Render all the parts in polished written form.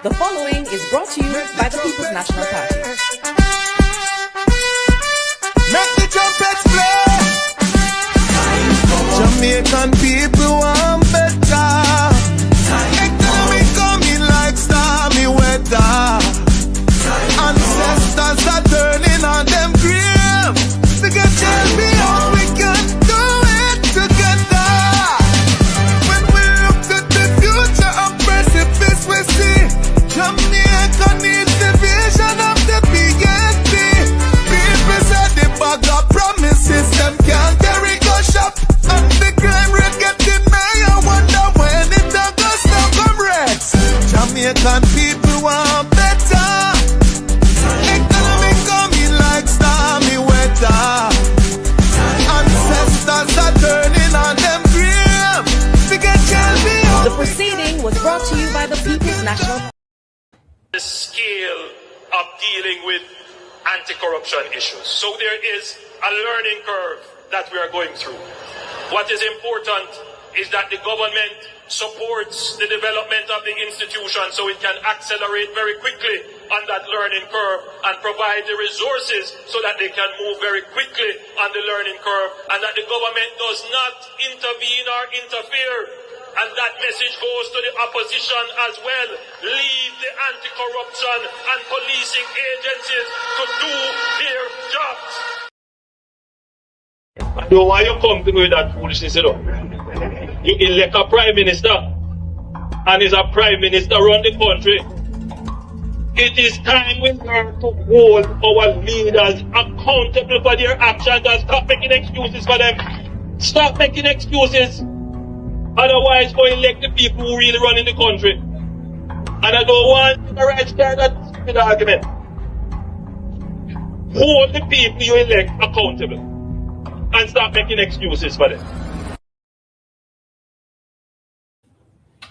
The following is brought to you by the People's National Party. Make the trumpets play. Jamaican people want better. Economy coming like stormy weather. Ancestors are turning on them graves. We can tell me how we can do it together. When we look to the future of precipice, we see Jamaica needs the vision of the PNP. People said the bag of promises, them can't carry go shop. And the crime rate getting higher, wonder when it goes now, comrades. Jamaican people want better. Economy coming like stormy weather. Ancestors are turning on them grave. We can tell me how. The proceeding was brought to you by the People's National Party. The scale of dealing with anti-corruption issues. So there is a learning curve that we are going through. What is important is that the government supports the development of the institution so it can accelerate very quickly on that learning curve and provide the resources so that they can move very quickly on the learning curve, and that the government does not intervene or interfere. And that message goes to the opposition as well. Leave the anti-corruption and policing agencies to do their jobs. I know why you come to me with that foolishness, you know. You elect a prime minister, and is a prime minister run the country. It is time we learn to hold our leaders accountable for their actions and stop making excuses for them. Stop making excuses. Otherwise, go elect the people who really run in the country. And I don't want the right stand that stupid argument. Hold the people you elect accountable and stop making excuses for them.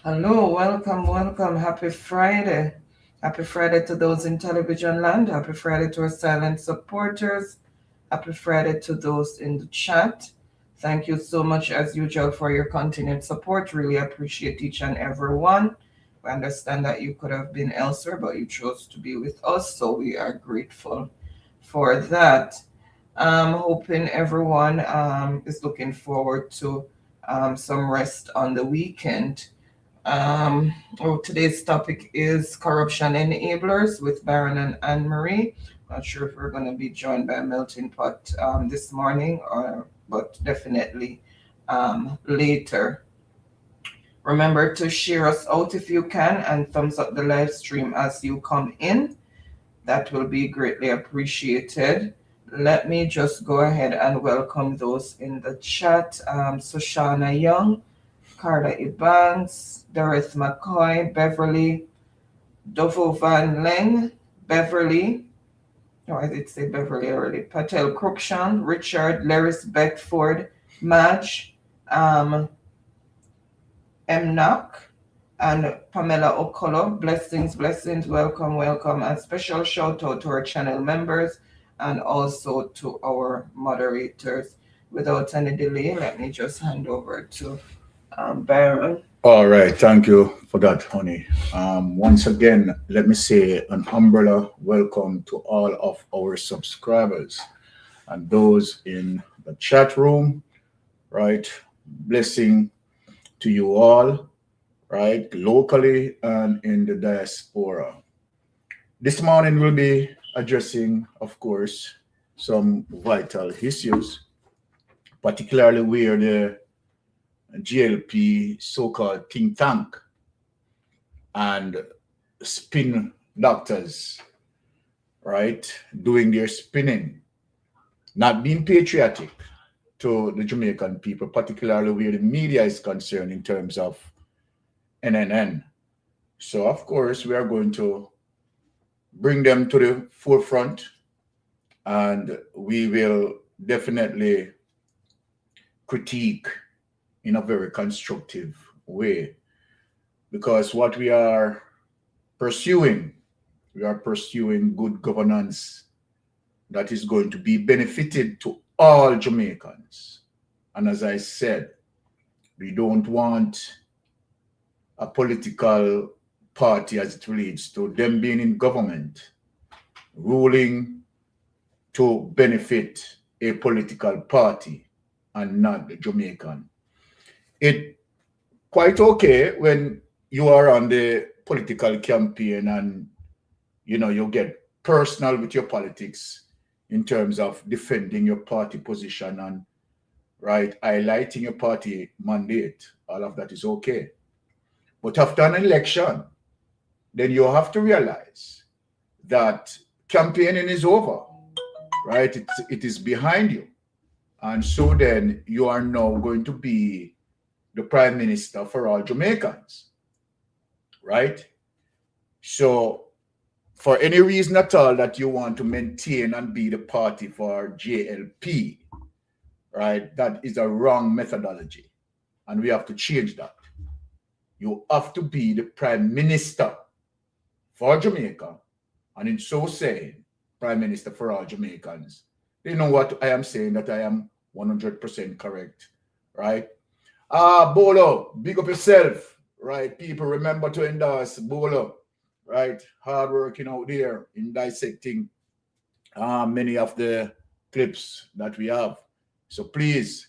Hello, welcome. Happy Friday. Happy Friday to those in television land. Happy Friday to our silent supporters. Happy Friday to those in the chat. Thank you so much, as usual, for your continued support. Really appreciate each and every one. We understand that you could have been elsewhere, but you chose to be with us, so we are grateful for that. Hoping everyone is looking forward to some rest on the weekend. Today's topic is corruption enablers with Baron and Anne-Marie. Not sure if we're going to be joined by Melting Pot this morning, but definitely later. Remember to share us out if you can, and thumbs up the live stream as you come in. That will be greatly appreciated. Let me just go ahead and welcome those in the chat. Sushana Young, Carla Evans, Dorothy McCoy, Beverly, Dovo Van Leng, Beverly, I did say Beverly already, Patel Cruikshank, Richard, Laris Beckford, Madge, M. Knock, and Pamela Okolo. Blessings, welcome. And special shout out to our channel members and also to our moderators. Without any delay, let me just hand over to Byron. All right, thank you for that, honey. Once again, let me say an umbrella welcome to all of our subscribers and those in the chat room, right? Blessing to you all, right? Locally and in the diaspora. This morning we'll be addressing, of course, some vital issues, particularly where the GLP so-called think tank and spin doctors, right, doing their spinning, not being patriotic to the Jamaican people, particularly where the media is concerned in terms of NNN. So, of course, we are going to bring them to the forefront, and we will definitely critique in a very constructive way, because what we are pursuing good governance that is going to be benefited to all Jamaicans. And as I said, we don't want a political party as it relates to them being in government, ruling to benefit a political party and not the Jamaican. It quite okay when you are on the political campaign and you get personal with your politics in terms of defending your party position and highlighting your party mandate. All of that is okay. But after an election, then you have to realize that campaigning is over, right? It is behind you. And so then you are now going to be the prime minister for all Jamaicans, right? So for any reason at all that you want to maintain and be the party for JLP, right, that is a wrong methodology. And we have to change that. You have to be the prime minister for Jamaica, and in so saying, prime minister for all Jamaicans. You know what I am saying, that I am 100% correct, right? Bolo, big up yourself, right? People remember to endorse Bolo, right? Hard working out there in dissecting many of the clips that we have. So please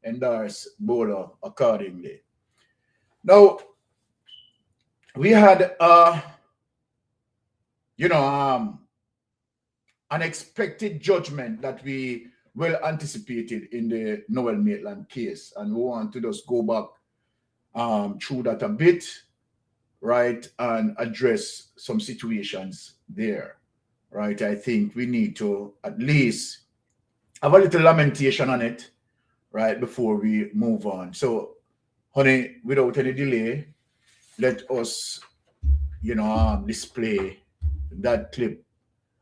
endorse Bolo accordingly. Now, we had unexpected judgment that we well anticipated in the Noel Maitland case, and we want to just go back through that a bit, right, and address some situations there, right? I think we need to at least have a little lamentation on it, right, before we move on. So, honey, without any delay, let us, display that clip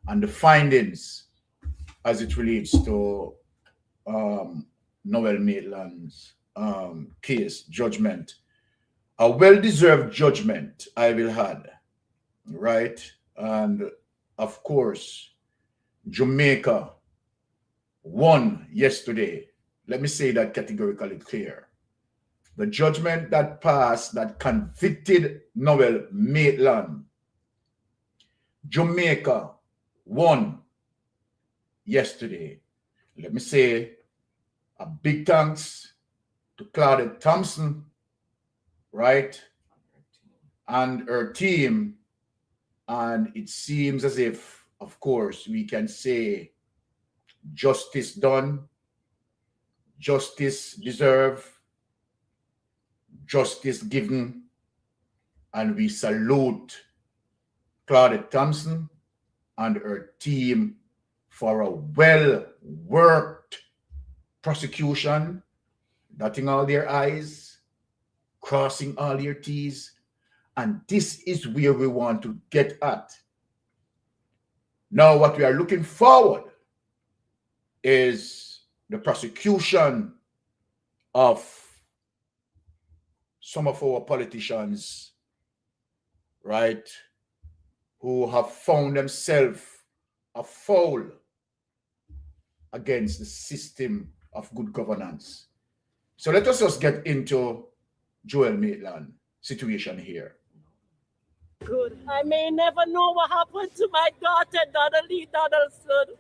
and the findings as it relates to Noel Maitland's case, judgment. A well-deserved judgment, I will add, right? And of course, Jamaica won yesterday. Let me say that categorically clear. The judgment that passed that convicted Noel Maitland, Jamaica won yesterday. Let me say a big thanks to Claudette Thompson, right, and her team. And it seems as if, of course, we can say justice done, justice deserved, justice given, and we salute Claudette Thompson and her team for a well-worked prosecution, dotting all their I's, crossing all their T's, and this is where we want to get at. Now, what we are looking forward is the prosecution of some of our politicians, right, who have found themselves afoul against the system of good governance. So let us just get into Joel Maitland situation here. Good. I may never know what happened to my daughter, Donnelly Donaldson.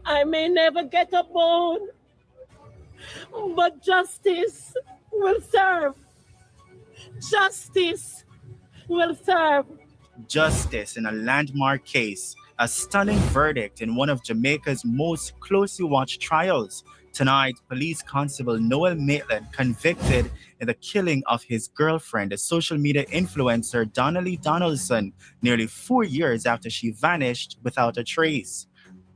I may never get a bone, but justice will serve. Justice will serve. Justice in a landmark case, a stunning verdict in one of Jamaica's most closely watched trials. Tonight, Police Constable Noel Maitland convicted in the killing of his girlfriend, the social media influencer Donnelly Donaldson, nearly 4 years after she vanished without a trace.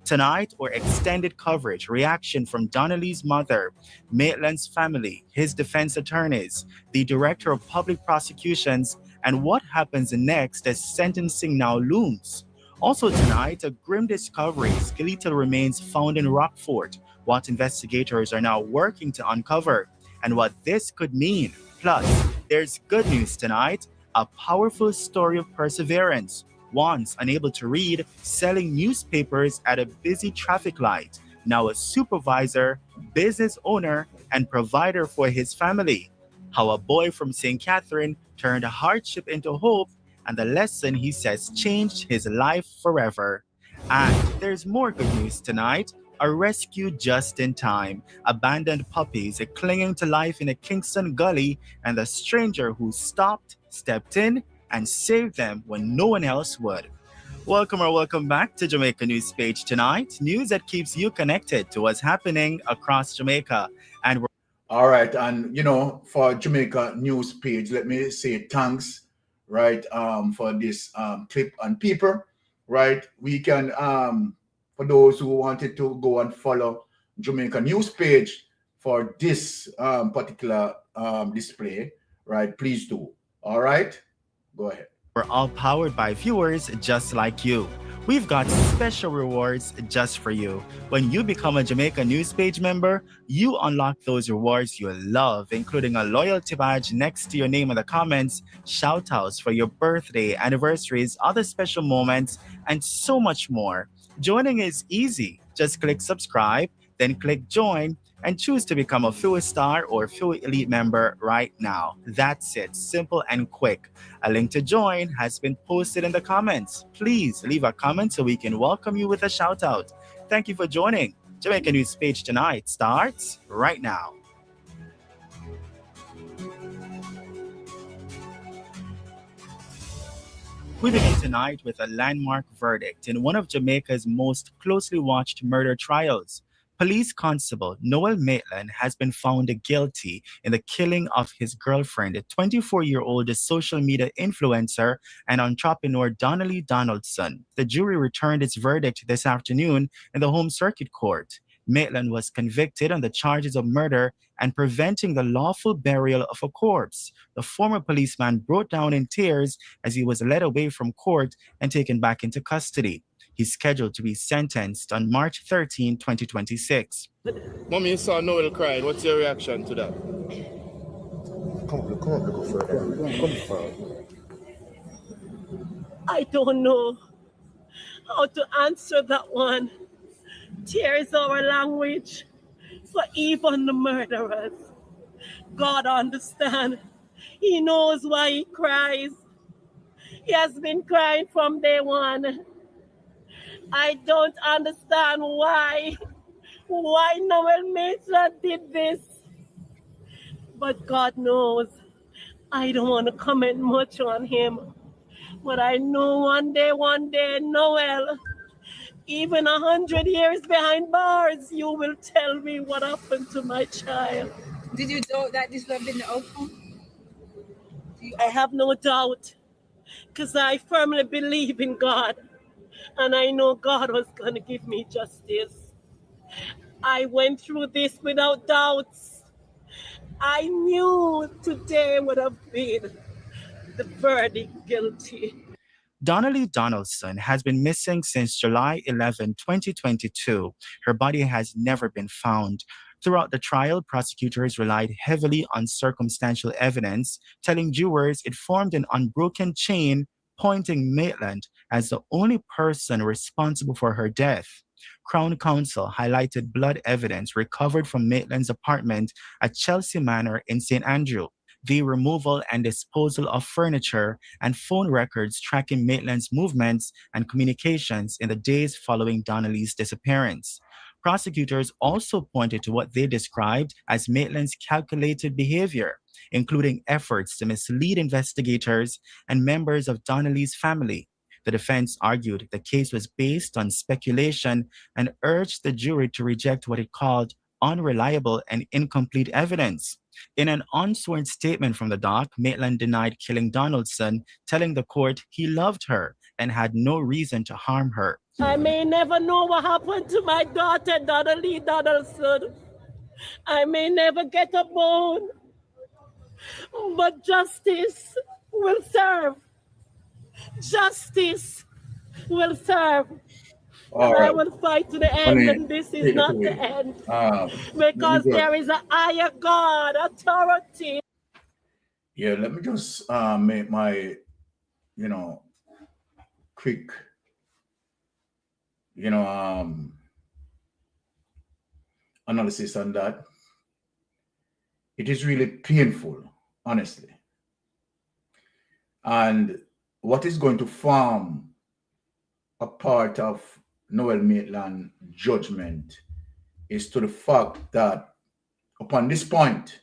Tonight, our extended coverage, reaction from Donnelly's mother, Maitland's family, his defense attorneys, the director of public prosecutions, and what happens next as sentencing now looms. Also tonight, a grim discovery, skeletal remains found in Rockfort, what investigators are now working to uncover, and what this could mean. Plus, there's good news tonight, a powerful story of perseverance. Once unable to read, selling newspapers at a busy traffic light, now a supervisor, business owner, and provider for his family. How a boy from St. Catherine turned hardship into hope and the lesson he says changed his life forever. And there's more good news tonight. A rescue just in time. Abandoned puppies clinging to life in a Kingston gully, and the stranger who stopped, stepped in, and saved them when no one else would. Welcome or welcome back to Jamaica News Page tonight. News that keeps you connected to what's happening across Jamaica. And we're All right, and for Jamaica News Page, let me say thanks, right, for this clip on paper, right. We can for those who wanted to go and follow Jamaica News Page for this particular display, right, please do. All right, go ahead. We're all powered by viewers just like you. We've got special rewards just for you. When you become a Jamaica News Page member, you unlock those rewards you love, including a loyalty badge next to your name in the comments, shout-outs for your birthday, anniversaries, other special moments, and so much more. Joining is easy. Just click subscribe, then click join, and choose to become a Fuel Star or Fuel Elite member right now. That's it, simple and quick. A link to join has been posted in the comments. Please leave a comment so we can welcome you with a shout out. Thank you for joining. Jamaica News Page tonight starts right now. We begin tonight with a landmark verdict in one of Jamaica's most closely watched murder trials. Police Constable Noel Maitland has been found guilty in the killing of his girlfriend, 24-year-old social media influencer and entrepreneur Donnelly Donaldson. The jury returned its verdict this afternoon in the Home Circuit Court. Maitland was convicted on the charges of murder and preventing the lawful burial of a corpse. The former policeman broke down in tears as he was led away from court and taken back into custody. He's scheduled to be sentenced on March 13, 2026. Mommy, you saw Noel crying. What's your reaction to that? Come further. I don't know how to answer that one. Tears our language for even the murderers. God understands. He knows why he cries. He has been crying from day one. I don't understand why Noel Maitland did this. But God knows. I don't want to comment much on him. But I know one day, Noel, even 100 years behind bars, you will tell me what happened to my child. Did you doubt that this would have been the outcome? I have no doubt, because I firmly believe in God. And I know God was going to give me justice. I went through this without doubts. I knew today would have been the verdict guilty. Donnelly Donaldson has been missing since July 11, 2022. Her body has never been found. Throughout the trial, prosecutors relied heavily on circumstantial evidence, telling jurors it formed an unbroken chain pointing Maitland as the only person responsible for her death. Crown Counsel highlighted blood evidence recovered from Maitland's apartment at Chelsea Manor in St. Andrew, the removal and disposal of furniture, and phone records tracking Maitland's movements and communications in the days following Donnelly's disappearance. Prosecutors also pointed to what they described as Maitland's calculated behavior, including efforts to mislead investigators and members of Donnelly's family. The defense argued the case was based on speculation and urged the jury to reject what it called unreliable and incomplete evidence. In an unsworn statement from the dock, Maitland denied killing Donaldson, telling the court he loved her and had no reason to harm her. I may never know what happened to my daughter, Donnelly Donaldson. I may never get a bone, but justice will serve. Justice will serve. And I will fight to the end, and this is not the end. Because there is a higher God, authority. Yeah, let me just make my, quick, analysis on that. It is really painful, honestly. And what is going to form a part of Noel Maitland judgment is to the fact that upon this point,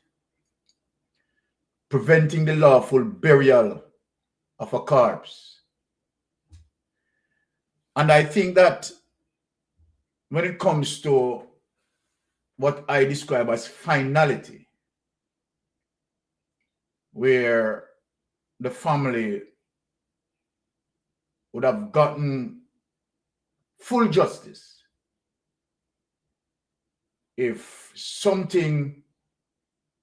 preventing the lawful burial of a corpse. And I think that when it comes to what I describe as finality, where the family would have gotten full justice if something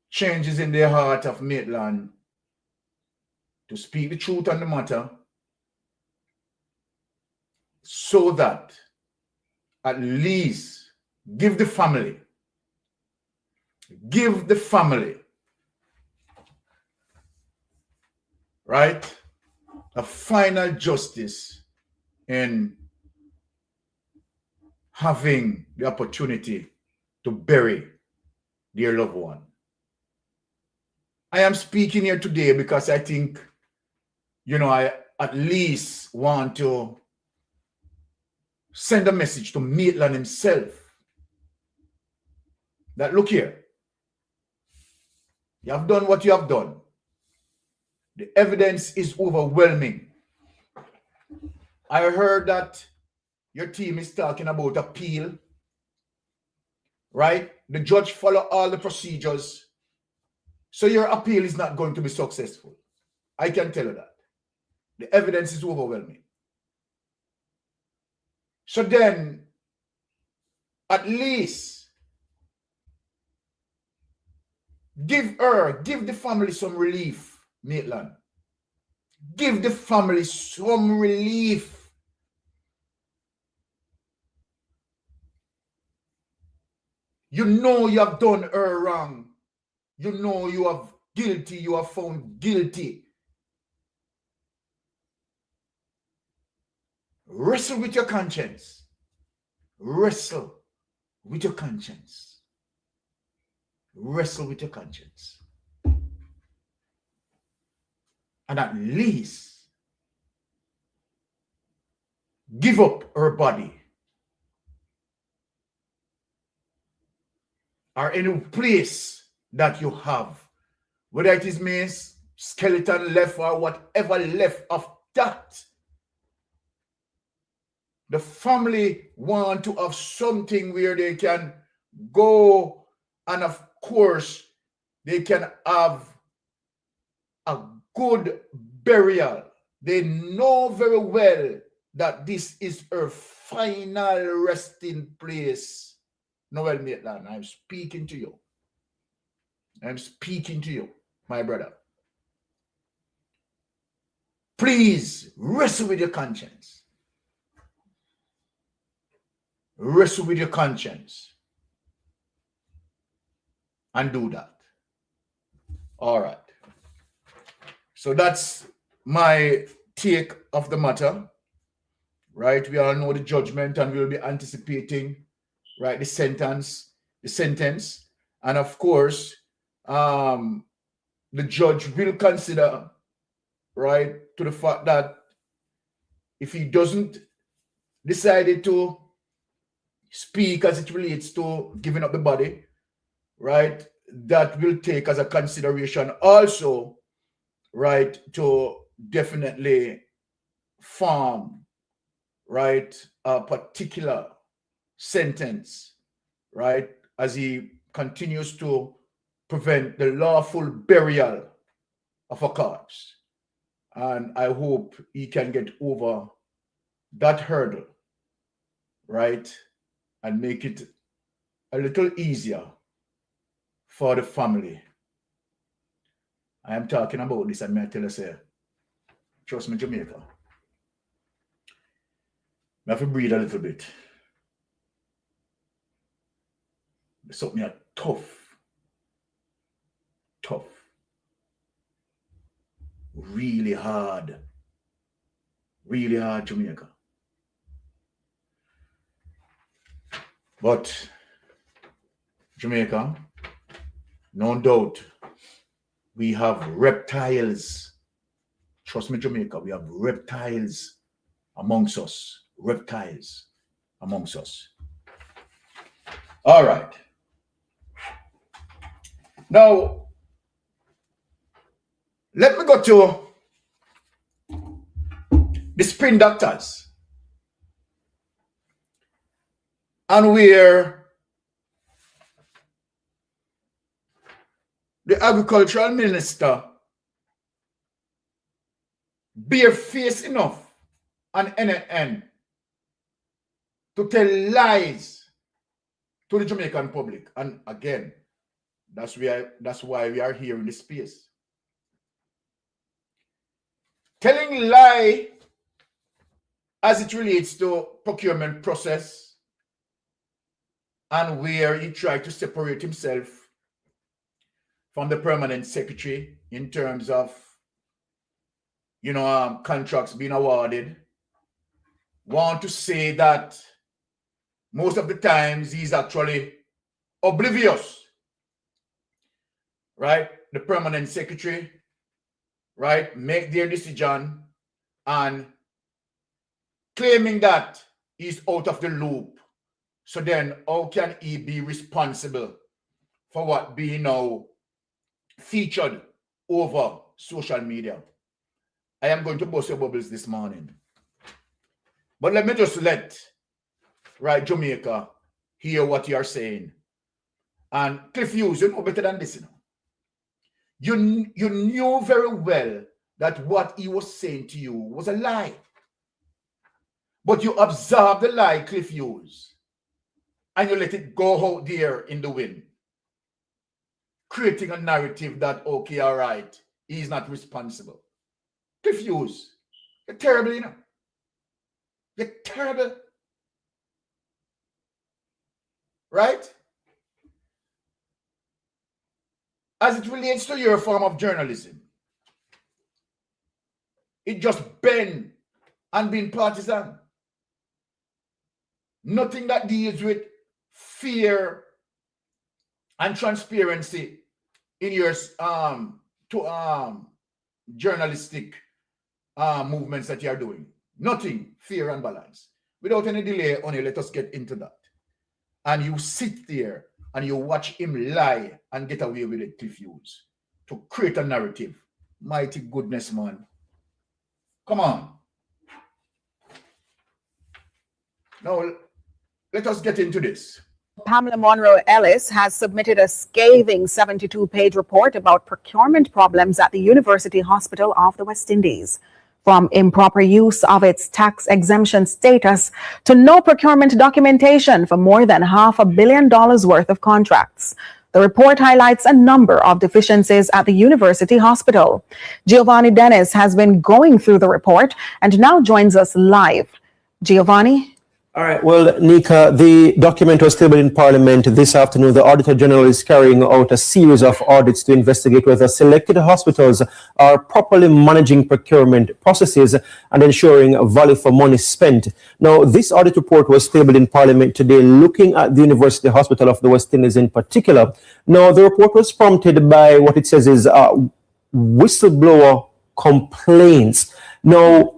changes in their heart of Maitland to speak the truth on the matter, so that at least give the family right, a final justice in having the opportunity to bury their loved one. I am speaking here today because I think, I at least want to send a message to Maitland himself that, look here, you have done what you have done. The evidence is overwhelming. I heard that your team is talking about appeal, right? The judge followed all the procedures. So your appeal is not going to be successful. I can tell you that. The evidence is overwhelming. So then, at least, give the family some relief, Maitland. Give the family some relief. You know you have done her wrong. You know you are guilty. You are found guilty. Wrestle with your conscience. Wrestle with your conscience. Wrestle with your conscience. And at least give up her body or any place that you have, whether it is means skeleton left or whatever left of that. The family want to have something where they can go, and of course they can have a good burial. They know very well that this is her final resting place. Noel Maitland, I'm speaking to you. I'm speaking to you, my brother. Please wrestle with your conscience. Wrestle with your conscience. And do that. All right. So that's my take of the matter, right? We all know the judgment and we'll be anticipating, right, the sentence. And of course, the judge will consider, right, to the fact that if he doesn't decide to speak as it relates to giving up the body, right, that will take as a consideration also, right, to definitely form, right, a particular sentence, right, as he continues to prevent the lawful burial of a corpse. And I hope he can get over that hurdle, right, and make it a little easier for the family. I am talking about this, and may I tell you, say, trust me, Jamaica. I have to breathe a little bit. It's something tough. Really hard, Jamaica. But Jamaica, no doubt, we have reptiles Trust me, Jamaica, we have reptiles amongst us. Reptiles amongst us. All right. Now, let me go to the spin doctors. And where the agricultural minister bare face enough on NNN to tell lies to the Jamaican public. And again, that's why we are here in this space. Telling lie as it relates to procurement process, and where he tried to separate himself from the permanent secretary in terms of, contracts being awarded. Want to say that most of the times he's actually oblivious, right? The permanent secretary, right, make their decision and claiming that he's out of the loop. So then how can he be responsible for what being now featured over social media? I am going to bust your bubbles this morning. But let me just let Jamaica hear what you are saying. And Cliff Hughes, you know better than this, You knew very well that what he was saying to you was a lie. But you observed the lie, Cliff Hughes, and you let it go out there in the wind, creating a narrative that, okay, all right, he's not responsible. Cliff Hughes, you're terrible, You're terrible. Right? As it relates to your form of journalism, it just bend and being partisan. Nothing that deals with fear and transparency in your journalistic movements that you are doing. Nothing, fear and balance. Without any delay, only let us get into that. And you sit there and you watch him lie and get away with it, Cliff Hughes, to create a narrative. Mighty goodness, man. Come on. Now, let us get into this. Pamela Monroe Ellis has submitted a scathing 72-page report about procurement problems at the University Hospital of the West Indies. From improper use of its tax exemption status to no procurement documentation for more than $500 million worth of contracts. The report highlights a number of deficiencies at the University Hospital. Giovanni Dennis has been going through the report and now joins us live. Giovanni? All right. Well, Nika, the document was tabled in Parliament this afternoon. The Auditor General is carrying out a series of audits to investigate whether selected hospitals are properly managing procurement processes and ensuring value for money spent. Now, this audit report was tabled in Parliament today, looking at the University Hospital of the West Indies in particular. Now, the report was prompted by what it says is whistleblower complaints. Now,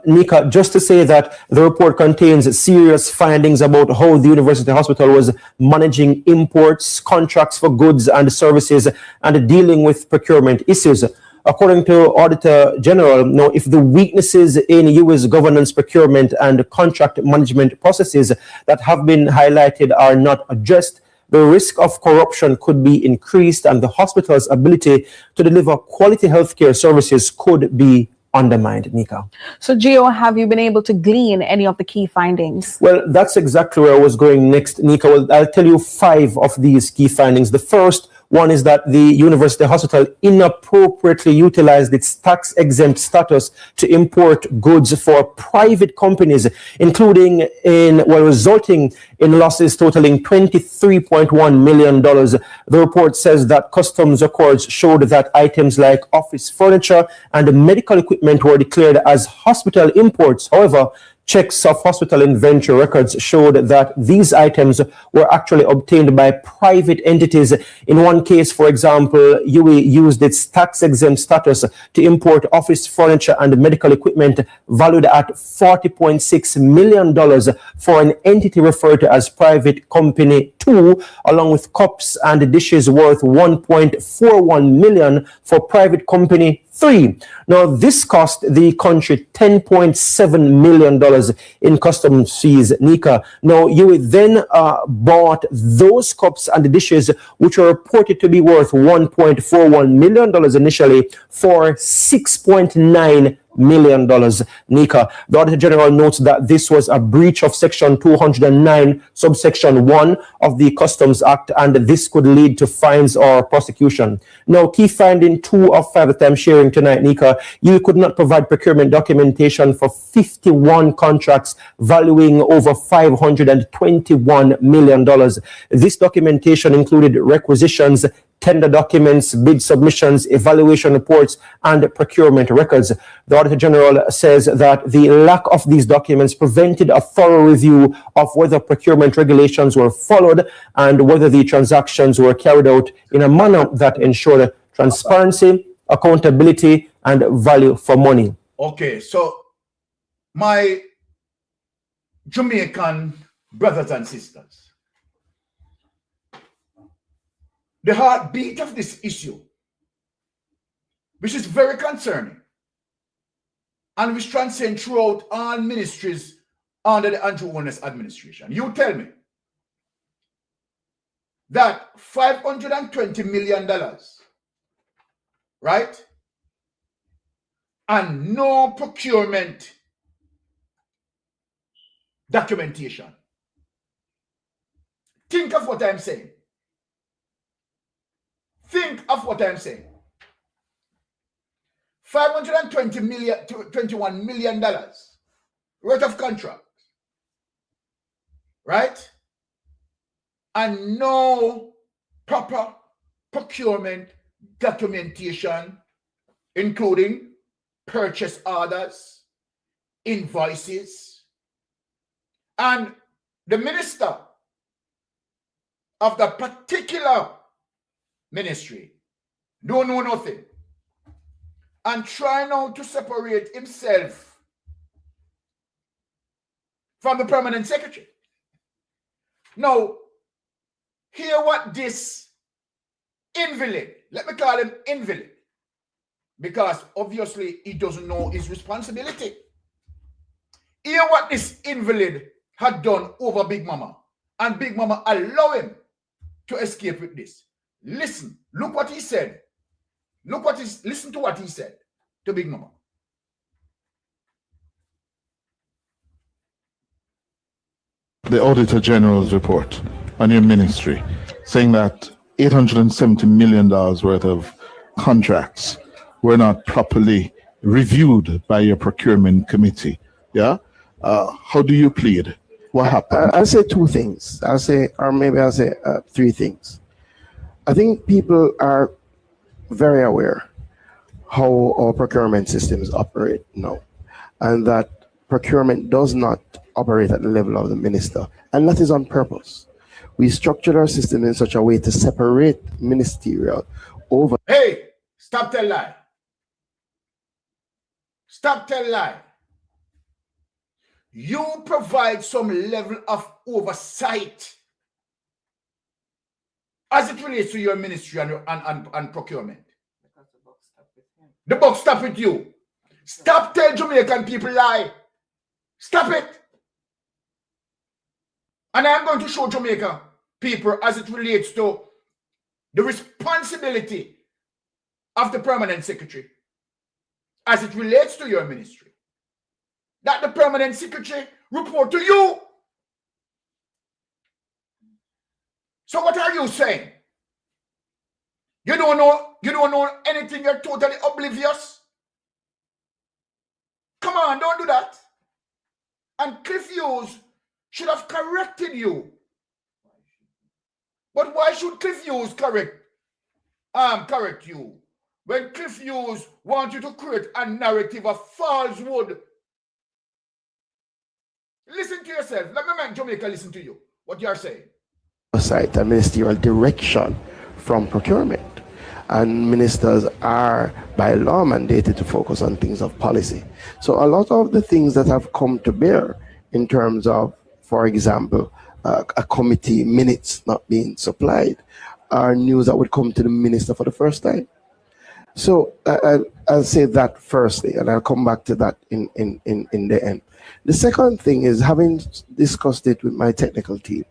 Nika, just to say that the report contains serious findings about how the University Hospital was managing imports, contracts for goods and services, and dealing with procurement issues. According to Auditor General, now, if the weaknesses in US governance, procurement, and contract management processes that have been highlighted are not addressed, the risk of corruption could be increased and the hospital's ability to deliver quality healthcare services could be undermined, Nika. So, Gio, have you been able to glean any of the key findings? Well, that's exactly where I was going next, Nika. Well, I'll tell you 5 of these key findings. The first one is that the University Hospital inappropriately utilized its tax-exempt status to import goods for private companies, resulting in losses totaling $23.1 million. The report says that customs records showed that items like office furniture and medical equipment were declared as hospital imports. However, Checks of hospital inventory records showed that these items were actually obtained by private entities. In one case, for example, UE used its tax-exempt status to import office furniture and medical equipment valued at $40.6 million for an entity referred to as Private Company 2, along with cups and dishes worth $1.41 million for Private Company 3. Now, this cost the country $10.7 million in customs fees, Nika. Now, you then bought those cups and dishes, which were reported to be worth $1.41 million initially, for $6.9 million, Nika. The Auditor General notes that this was a breach of Section 209, subsection 1 of the Customs Act, and this could lead to fines or prosecution. Now, key finding 2 of 5 that I'm sharing tonight, Nika, you could not provide procurement documentation for 51 contracts valuing over $521 million. This documentation included requisitions, tender documents, bid submissions, evaluation reports, and procurement records. The Auditor General says that the lack of these documents prevented a thorough review of whether procurement regulations were followed and whether the transactions were carried out in a manner that ensured transparency, accountability, and value for money. Okay, so my Jamaican brothers and sisters, the heartbeat of this issue, which is very concerning, and which transcends throughout all ministries under the Andrew Holness administration. You tell me that $520 million, right? And no procurement documentation. Think of what I'm saying. Think of what I'm saying. $521 million worth of contracts, right? And no proper procurement documentation, including purchase orders, invoices, and the minister of the particular ministry don't know nothing and try now to separate himself from the permanent secretary. Now, hear what this invalid, let me call him invalid, because obviously he doesn't know his responsibility. Hear what this invalid had done over Big Mama, and Big Mama allow him to escape with this. Listen, look what he said. Listen to what he said to Big Mama. The Auditor General's report on your ministry saying that $870 million worth of contracts were not properly reviewed by your procurement committee. Yeah? How do you plead? What happened? I'll say 2 things. I'll say 3 things. I think people are very aware how our procurement systems operate now, and that procurement does not operate at the level of the minister, and that is on purpose. We structured our system in such a way to separate ministerial over. Hey, stop tell lie. Stop tell lie. You provide some level of oversight as it relates to your ministry and procurement. The buck stop with you. Stop tell Jamaican people lie. Stop it. And I'm going to show Jamaica people as it relates to the responsibility of the permanent secretary as it relates to your ministry. That the permanent secretary report to you. So what are you saying? You don't know anything, you're totally oblivious? Come on, don't do that. And Cliff Hughes should have corrected you. But why should Cliff Hughes correct you when Cliff Hughes wants you to create a narrative of falsehood Listen to yourself. Let me make Jamaica listen to you. What you are saying. Oversight and ministerial direction from procurement. And ministers are by law mandated to focus on things of policy. So a lot of the things that have come to bear in terms of, for example, a committee minutes not being supplied are news that would come to the minister for the first time. So I'll say that firstly, and I'll come back to that in the end. The second thing is, having discussed it with my technical team,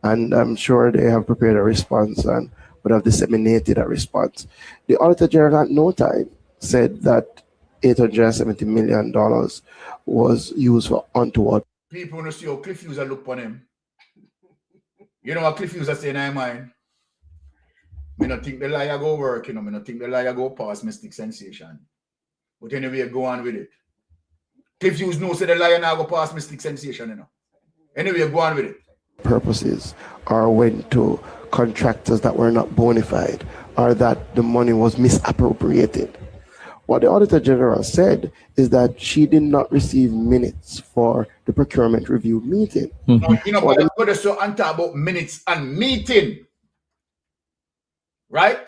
and I'm sure they have prepared a response and would have disseminated a response. The Auditor General at no time said that $870 million was used for untoward. People want to see how Cliff User look on him. You know what Cliff User say in my mind? I don't think the liar go work, you know. I don't think the liar go past Mystic Sensation. But anyway, go on with it. Cliff Hughes knows that the liar now go past Mystic Sensation, you know. Anyway, go on with it. Purposes or went to contractors that were not bona fide, or that the money was misappropriated. What the Auditor General said is that she did not receive minutes for the procurement review meeting. No, you know, but I'm going to talk about minutes and meeting. Right?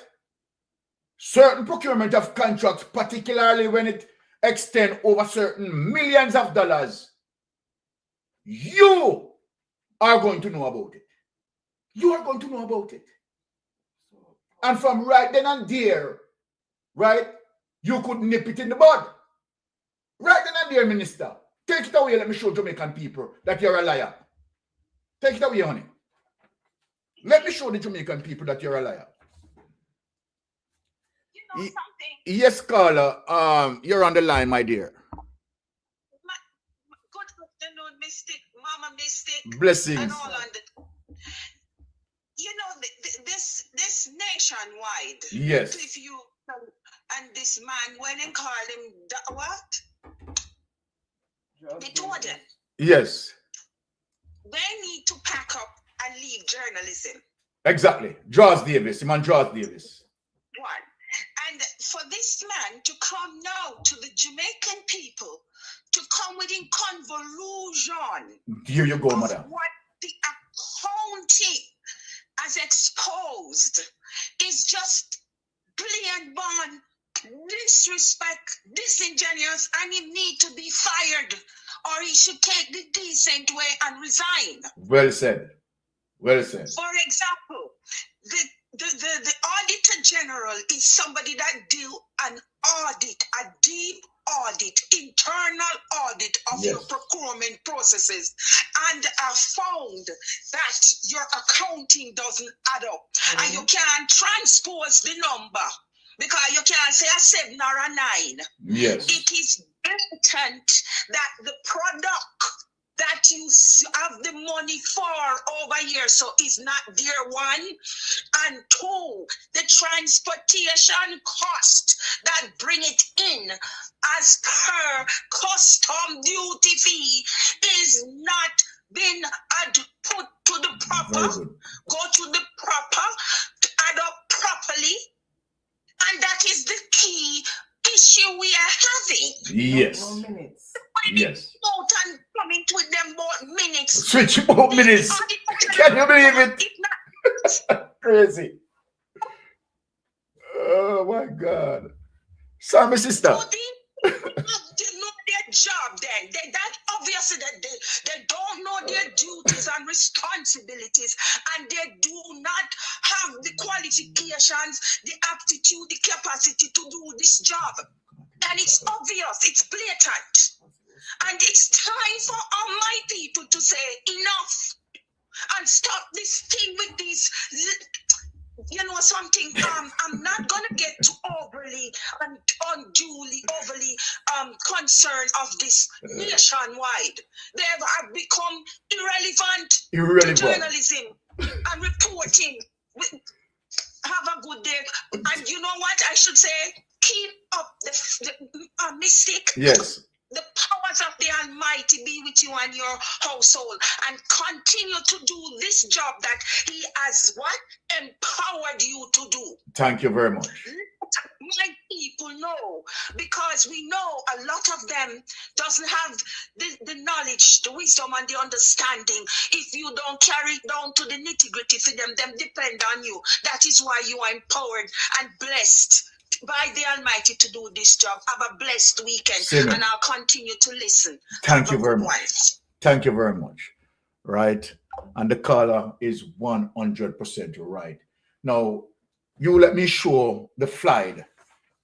Certain procurement of contracts, particularly when it extends over certain millions of dollars, you are going to know about it. You are going to know about it. And from right then and there, right, you could nip it in the bud. Right then and there, Minister. Take it away. Let me show Jamaican people that you're a liar. Take it away, honey. Let me show the Jamaican people that you're a liar. You know something? Yes, Carla. You're on the line, my dear. Good afternoon, Mystic, Mama Mystic. Blessings. And all on the, you know, this nationwide. Yes. If you and this man, when they call him what? They told him. Yes. They need to pack up and leave journalism. Exactly. Draws Davis. Man, Draws Davis. One. And for this man to come now to the Jamaican people to come within convolution. Here you go, madam. What the accounting has exposed is just blatant born disrespect, disingenuous, and he need to be fired, or he should take the decent way and resign. Well said. Well said. For example, the Auditor General is somebody that do an audit, a deep audit, internal audit of your procurement processes, and have found that your accounting doesn't add up. And you can't transpose the number because you can't say a 7 or a 9. Yes. It is blatant that the product that you have the money for over here, so it's not there, one. And two, the transportation cost that bring it in as per custom duty fee is not been put to the proper, go to the proper, add up properly. And that is the key issue we are having. Yes. Yes. Out and coming with them about minutes. Switch about minutes. Can you believe it? Crazy. Oh my God. Sorry, my sister. They know their job then. That obviously that they don't know their duties and responsibilities, and they do not have the qualifications, the aptitude, the capacity to do this job. And it's obvious, it's blatant. And it's time for all my people to say enough and stop this thing with these, you know something, I'm not going to get too overly and unduly overly concerned of this nationwide. They have become irrelevant to journalism and reporting. Have a good day. And you know what I should say? Keep up the mystic. Yes. The powers of the Almighty be with you and your household, and continue to do this job that He has empowered you to do. Thank you very much. Let my people people know, because we know a lot of them doesn't have the knowledge, the wisdom, and the understanding. If you don't carry it down to the nitty-gritty for them depend on you. That is why you are empowered and blessed by the Almighty to do this job. Have a blessed weekend. Same. And I'll continue to listen. Thank you very much. Thank you very much. Right. And the caller is 100% right. Now, you let me show the flight,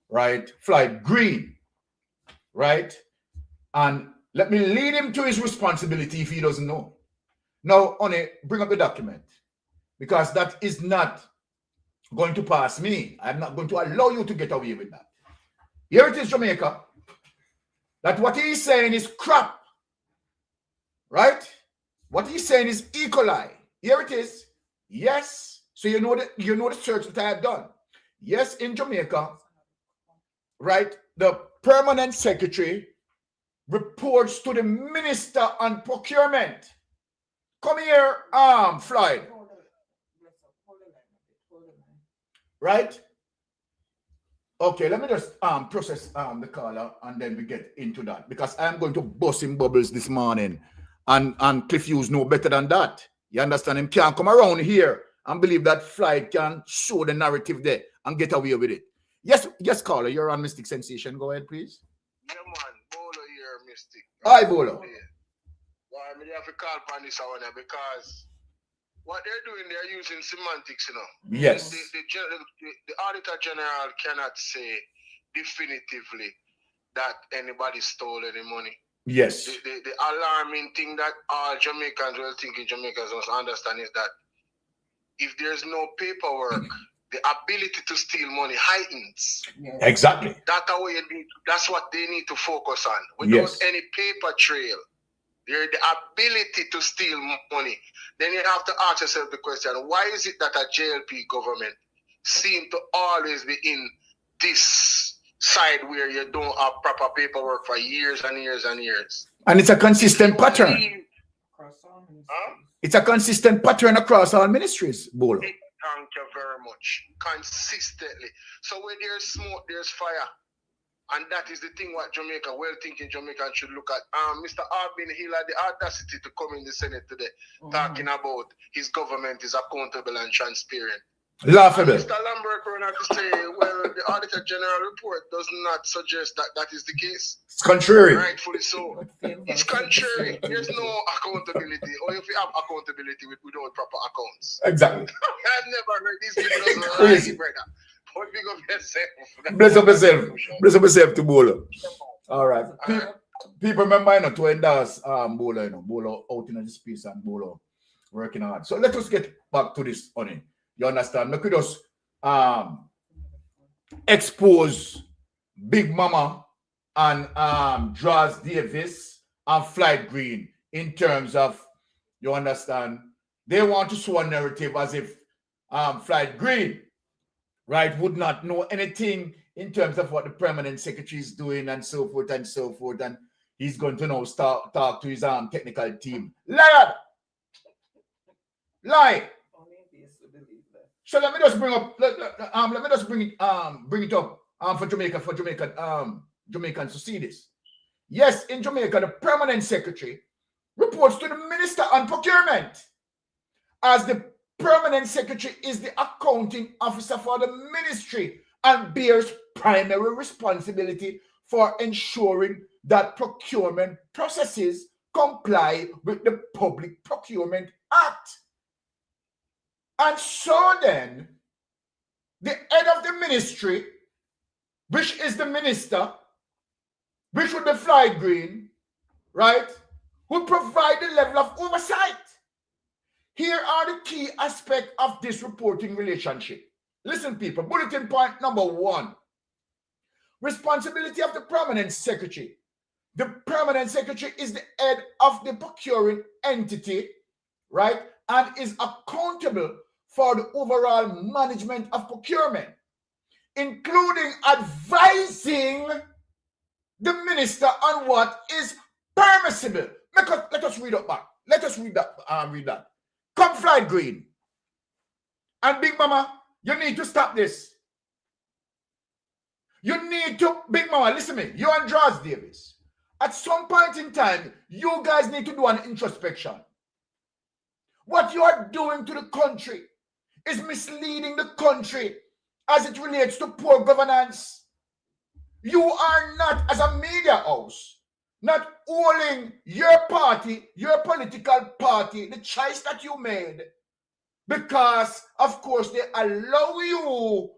right? Flight green, right? And let me lead him to his responsibility if he doesn't know. Now, Oni, bring up the document, because that is not going to pass me. I'm not going to allow you to get away with that. Here it is, Jamaica. That what he's saying is crap, right? What he's saying is E. coli. Here it is. Yes. So you know the search that I have done. Yes, in Jamaica, right? The permanent secretary reports to the Minister on Procurement. Come here, Floyd. Right? Okay, let me just process the caller and then we get into that, because I'm going to bust in bubbles this morning, and Cliff Hughes know better than that. You understand? Him can't come around here and believe that Flight can show the narrative there and get away with it. Yes, caller, you're on Mystic Sensation. Go ahead, please. Yeah, man, Bolo here, Mystic. Hi, Bolo. Why me have to call upon this one because what they're doing, they're using semantics, you know. Yes. The Auditor General cannot say definitively that anybody stole any money. Yes. The alarming thing that all Jamaicans, well thinking Jamaicans must understand is that if there's no paperwork, the ability to steal money heightens. Yes. Exactly. That's what they need to focus on. Without any paper trail, the ability to steal money. Then you have to ask yourself the question, why is it that a JLP government seem to always be in this side where you don't have proper paperwork for years and years and years? And it's a consistent pattern. It's a consistent pattern across all ministries, Bolo. Thank you very much. Consistently. So where there's smoke, there's fire. And that is the thing what Jamaica, well-thinking Jamaicans should look at. Mr. Arbin Hill had the audacity to come in the Senate today talking about his government is accountable and transparent. Laughable. Mr. Lambert will have to say, well, the Auditor General report does not suggest that that is the case. It's contrary. Rightfully so. It's contrary. There's no accountability. Or if you have accountability without proper accounts. Exactly. I've never heard these people lie, brother. But big up yourself. Bless up yourself. Bless up yourself to Bolo. All right. People remember, you know, to endorse Bolo, you know, Bolo out in the space and Bolo working hard. So let us get back to this, honey. You understand? We could just expose Big Mama and Draws Davis and Flight Green in terms of, you understand, they want to show a narrative as if Flight Green, right, would not know anything in terms of what the permanent secretary is doing and so forth and so forth, and he's going to now start talk to his technical team. Liar! Lie! So let me just bring up. Let me just bring it up for Jamaicans to see this. Yes, in Jamaica, the permanent secretary reports to the Minister on Procurement, as the permanent secretary is the accounting officer for the ministry and bears primary responsibility for ensuring that procurement processes comply with the Public Procurement Act. And so then, the head of the ministry, which is the minister, which would be Flight Green, right, would provide the level of oversight. Here are the key aspects of this reporting relationship. Listen, people, bulletin point number 1. Responsibility of the permanent secretary. The permanent secretary is the head of the procuring entity, right, and is accountable for the overall management of procurement, including advising the minister on what is permissible. Let us read up back. Let us read that. Read that. Come, Flight Green. And Big Mama, you need to stop this. You need to, Big Mama, listen to me, you and Draws Davis. At some point in time, you guys need to do an introspection. What you are doing to the country is misleading the country as it relates to poor governance. You are not, as a media house, not owning your party, your political party, the choice that you made, because, of course, they allow you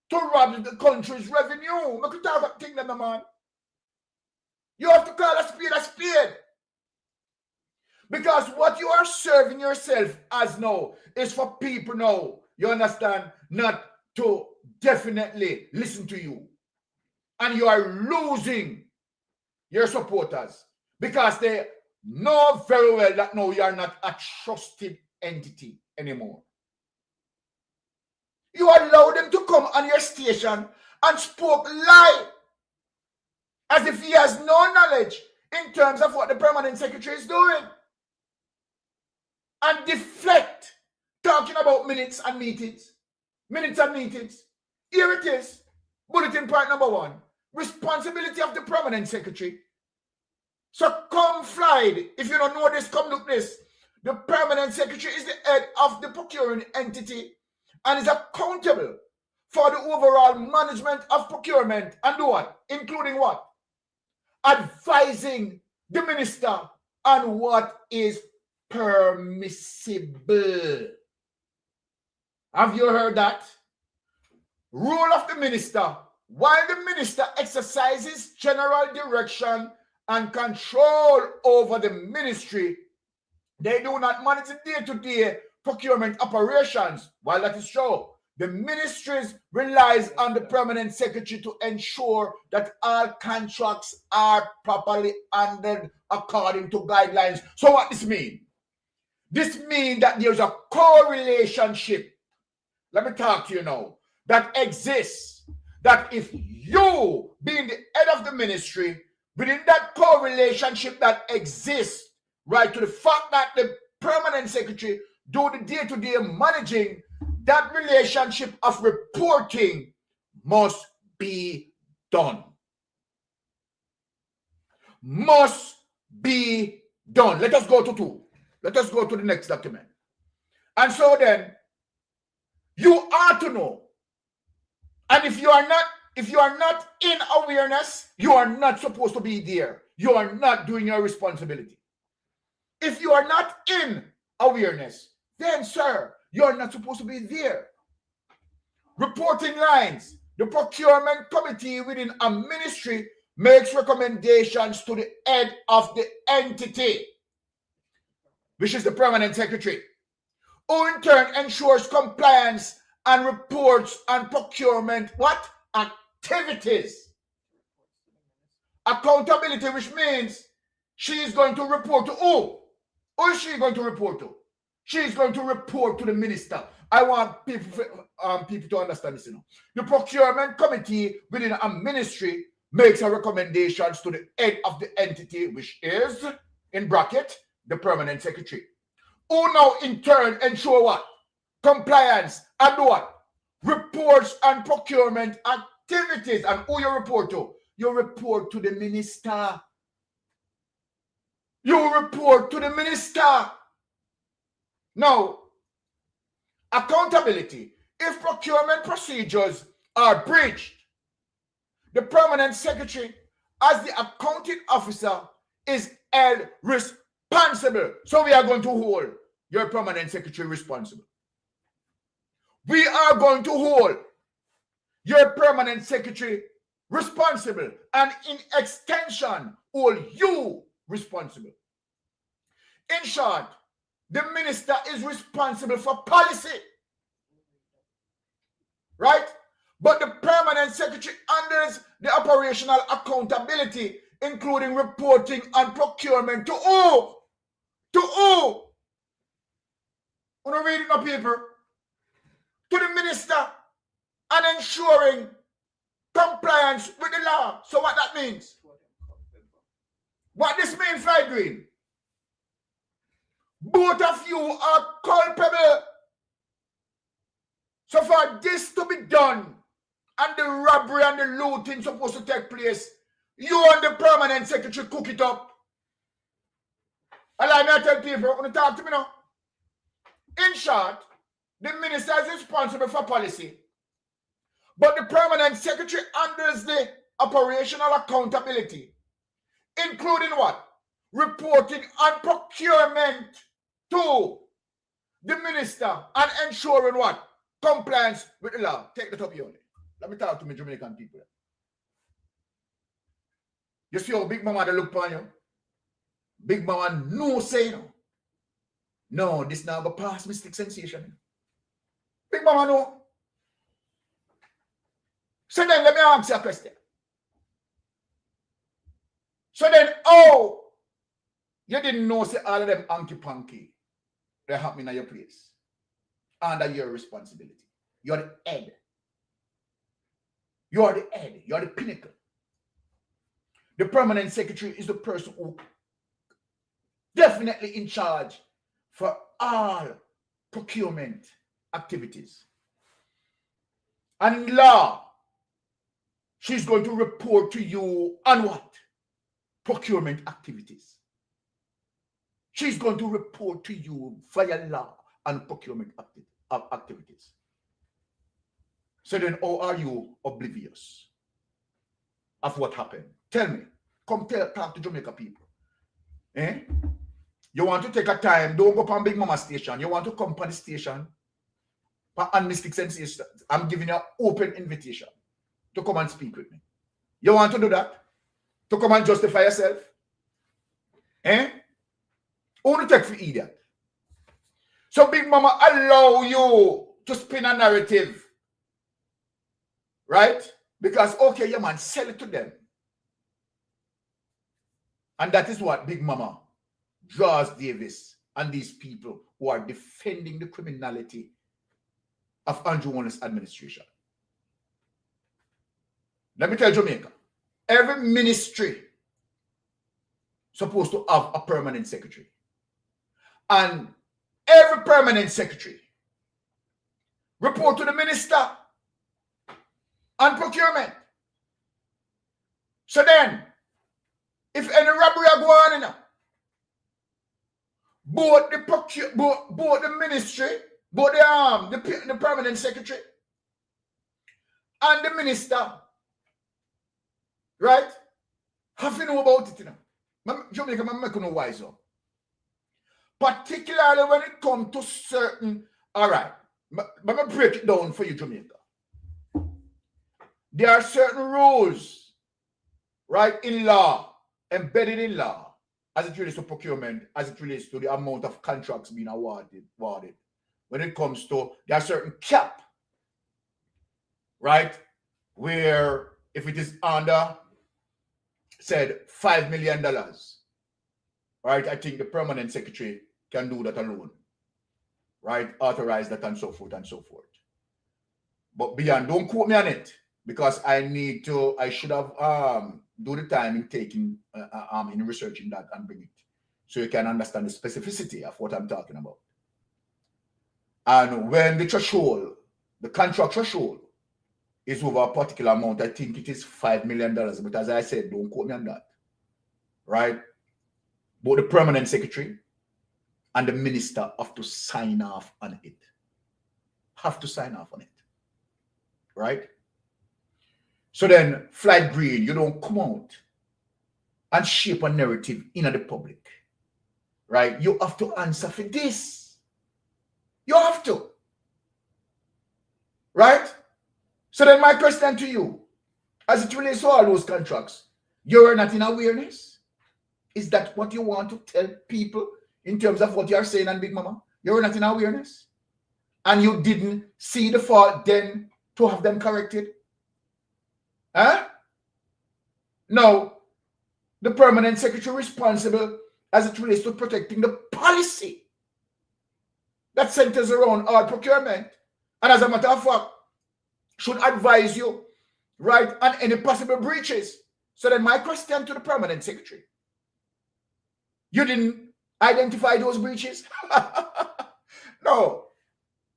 to rob the country's revenue. Look at that thing, man. You have to call a spade a spade. Because what you are serving yourself as now is for people now, you understand, not to definitely listen to you. And you are losing your supporters because they know very well that now you are not a trusted entity anymore. You allow them to come on your station and spoke lie as if he has no knowledge in terms of what the permanent secretary is doing. And deflect, talking about minutes and meetings. Minutes and meetings. Here it is. Bulletin point number 1. Responsibility of the permanent secretary. So come fly. If you don't know this, come look this. The permanent secretary is the head of the procuring entity and is accountable for the overall management of procurement and do what? Including what? Advising the minister on what is permissible. Have you heard that? Role of the minister. While the minister exercises general direction and control over the ministry, they do not manage the day-to-day procurement operations. While that is true, the ministries relies on the permanent secretary to ensure that all contracts are properly handled according to guidelines. So what this mean? This means that there's a correlationship. Let me talk to you now. That exists. That if you being the head of the ministry, within that correlationship that exists, right, to the fact that the permanent secretary do the day-to-day managing, that relationship of reporting must be done. Must be done. Let us go to 2. Let us go to the next document. And so then, you are to know. And if you are not in awareness, you are not supposed to be there. You are not doing your responsibility. If you are not in awareness, then, sir, you are not supposed to be there. Reporting lines. The procurement committee within a ministry makes recommendations to the head of the entity, which is the permanent secretary, who in turn ensures compliance and reports on procurement what? Activities. Accountability, which means she is going to report to who? Who is she going to report to? She is going to report to the minister. I want people to understand this. The procurement committee within a ministry makes a recommendations to the head of the entity, which is, in bracket, the permanent secretary, who now in turn ensure what? Compliance and what? Reports on procurement activities. And who you report to? You report to the minister. You report to the minister. Now, accountability. If procurement procedures are breached, the permanent secretary, as the accounting officer, is held responsible. So we are going to hold your permanent secretary responsible. We are going to hold your permanent secretary responsible, and in extension, hold you responsible. In short, the minister is responsible for policy, right? But the permanent secretary handles the operational accountability, including reporting on procurement to who? To who? When I read in the paper, to the minister, and ensuring compliance with the law. So what that means? What this means, Fly Green? Both of you are culpable. So for this to be done, and the robbery and the looting supposed to take place, you and the permanent secretary cook it up. Allow me to tell people, want to talk to me now. In short, the minister is responsible for policy, but the permanent secretary handles the operational accountability, including what? Reporting on procurement to the minister and ensuring what? Compliance with the law. Take that up, unit. Let me talk to me Jamaican people. You see how Big Mama they look upon you? Big Mama no say no. No, this now go past mystic sensation. Big Mama no. So then let me ask you a question. So then, oh, you didn't know say all of them hanky-panky they happening at your place. Under your responsibility. You're the head. You are the head. You are the pinnacle. The permanent secretary is the person who definitely in charge for all procurement activities. And in law, she's going to report to you on what? Procurement activities. She's going to report to you via law on procurement activities. So then, how are you oblivious of what happened? Tell me. Come talk to Jamaica people. Eh? You want to take a time, don't go on Big Mama station. You want to come on the station and Mystic Sensation. I'm giving you an open invitation to come and speak with me. You want to do that? To come and justify yourself? Eh? Who to take for idiot? So Big Mama allow you to spin a narrative. Right? Because, okay, yeah, man, sell it to them. And that is what Big Mama draws Davis and these people who are defending the criminality of Andrew Warner's administration. Let me tell Jamaica, every ministry supposed to have a permanent secretary. And every permanent secretary report to the minister on procurement. So then, if any robbery are going on, both the ministry, both the permanent secretary and the minister, right, have to know about it, you know. Jamaica, I'm making no wiser. Particularly when it comes to certain, all right, let me break it down for you, Jamaica. There are certain rules, right, in law, embedded in law, as it relates to procurement, as it relates to the amount of contracts being awarded. When it comes to, there are certain cap, right, where if it is under, said, $5 million, right, I think the permanent secretary can do that alone, right, authorize that and so forth and so forth. But beyond, don't quote me on it, because I should have do the time in taking, in researching that and bring it, so you can understand the specificity of what I'm talking about. And when the threshold, the contract threshold, is over a particular amount, I think it is $5 million. But as I said, don't quote me on that, right? Both the permanent secretary and the minister have to sign off on it. Have to sign off on it, right? So then, Flight Green, you don't come out and shape a narrative in the public, right? You have to answer for this. You have to, right? So then my question to you, as it relates to all those contracts, you're not in awareness? Is that what you want to tell people in terms of what you're saying on Big Mama? You're not in awareness? And you didn't see the fault then to have them corrected? Huh? No. The permanent secretary responsible as it relates to protecting the policy that centers around all procurement. And as a matter of fact, should advise you, right, on any possible breaches. So then my question to the permanent secretary, you didn't identify those breaches? No,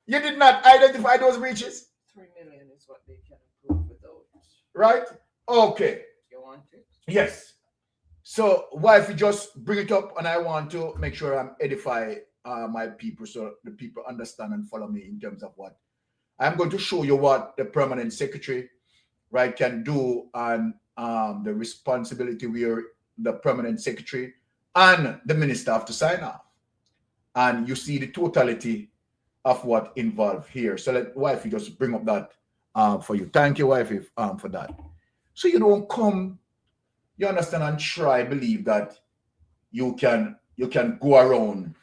you did not identify those breaches. 3 million is what they can approve Right? Okay. You want it? Yes. So why if you just bring it up, and I want to make sure I'm edify my people so the people understand and follow me in terms of what I'm going to show you what the permanent secretary, right, can do, and the responsibility where the permanent secretary and the minister have to sign off. And you see the totality of what involved here. So let wifey just bring up that for you. Thank you, wifey, for that. So you don't come, you understand, and try believe that you can go around,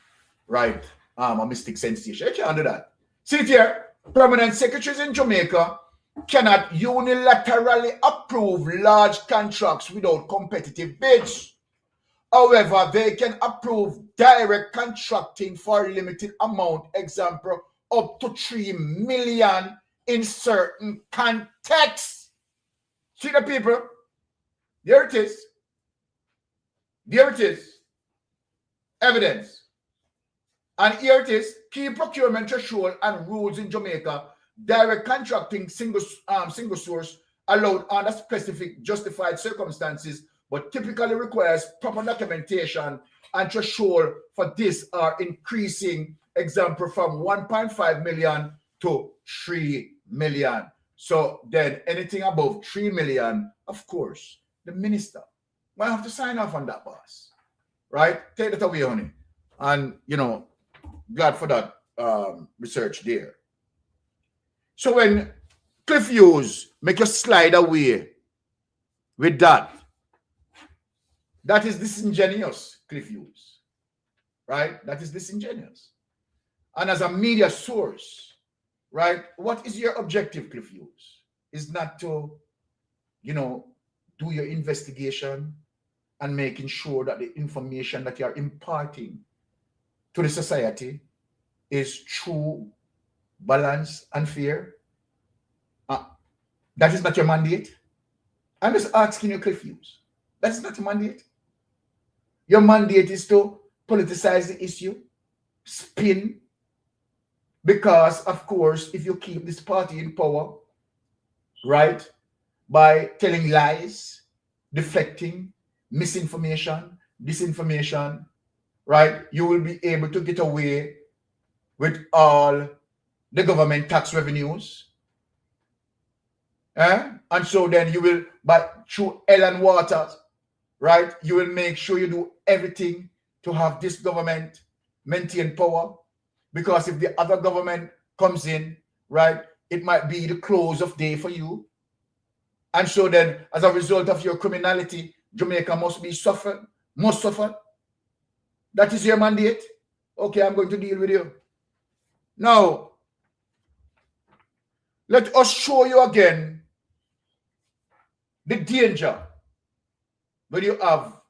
right, a mystic sensation. You can't do that. See it here. Permanent secretaries in Jamaica cannot unilaterally approve large contracts without competitive bids. However, they can approve direct contracting for a limited amount, example, up to 3 million in certain contexts. See the people? There it is. There it is. Evidence. And here it is. Key procurement threshold and rules in Jamaica. Direct contracting single source allowed under specific justified circumstances, but typically requires proper documentation, and threshold for this are increasing, example, from 1.5 million to 3 million. So then anything above 3 million, of course, the minister might have to sign off on that, boss. Right? Take that away, honey. And, you know, glad for that research there. So when Cliff Hughes make you slide away with that, that is disingenuous, Cliff Hughes. Right? That is disingenuous. And as a media source, right, what is your objective, Cliff Hughes? Is not to, you know, do your investigation and making sure that the information that you are imparting to the society is true, balanced, and fair. That is not your mandate. I'm just asking you, Cliff Hughes. That's not your mandate. Your mandate is to politicize the issue, spin, because, of course, if you keep this party in power, right, by telling lies, deflecting, misinformation, disinformation, right, you will be able to get away with all the government tax revenues. And so then you will, but through hell and water, right, you will make sure you do everything to have this government maintain power. Because if the other government comes in, right, it might be the close of day for you. And so then, as a result of your criminality, Jamaica must suffer. That is your mandate. Okay, I'm going to deal with you. Now, let us show you again the danger when you have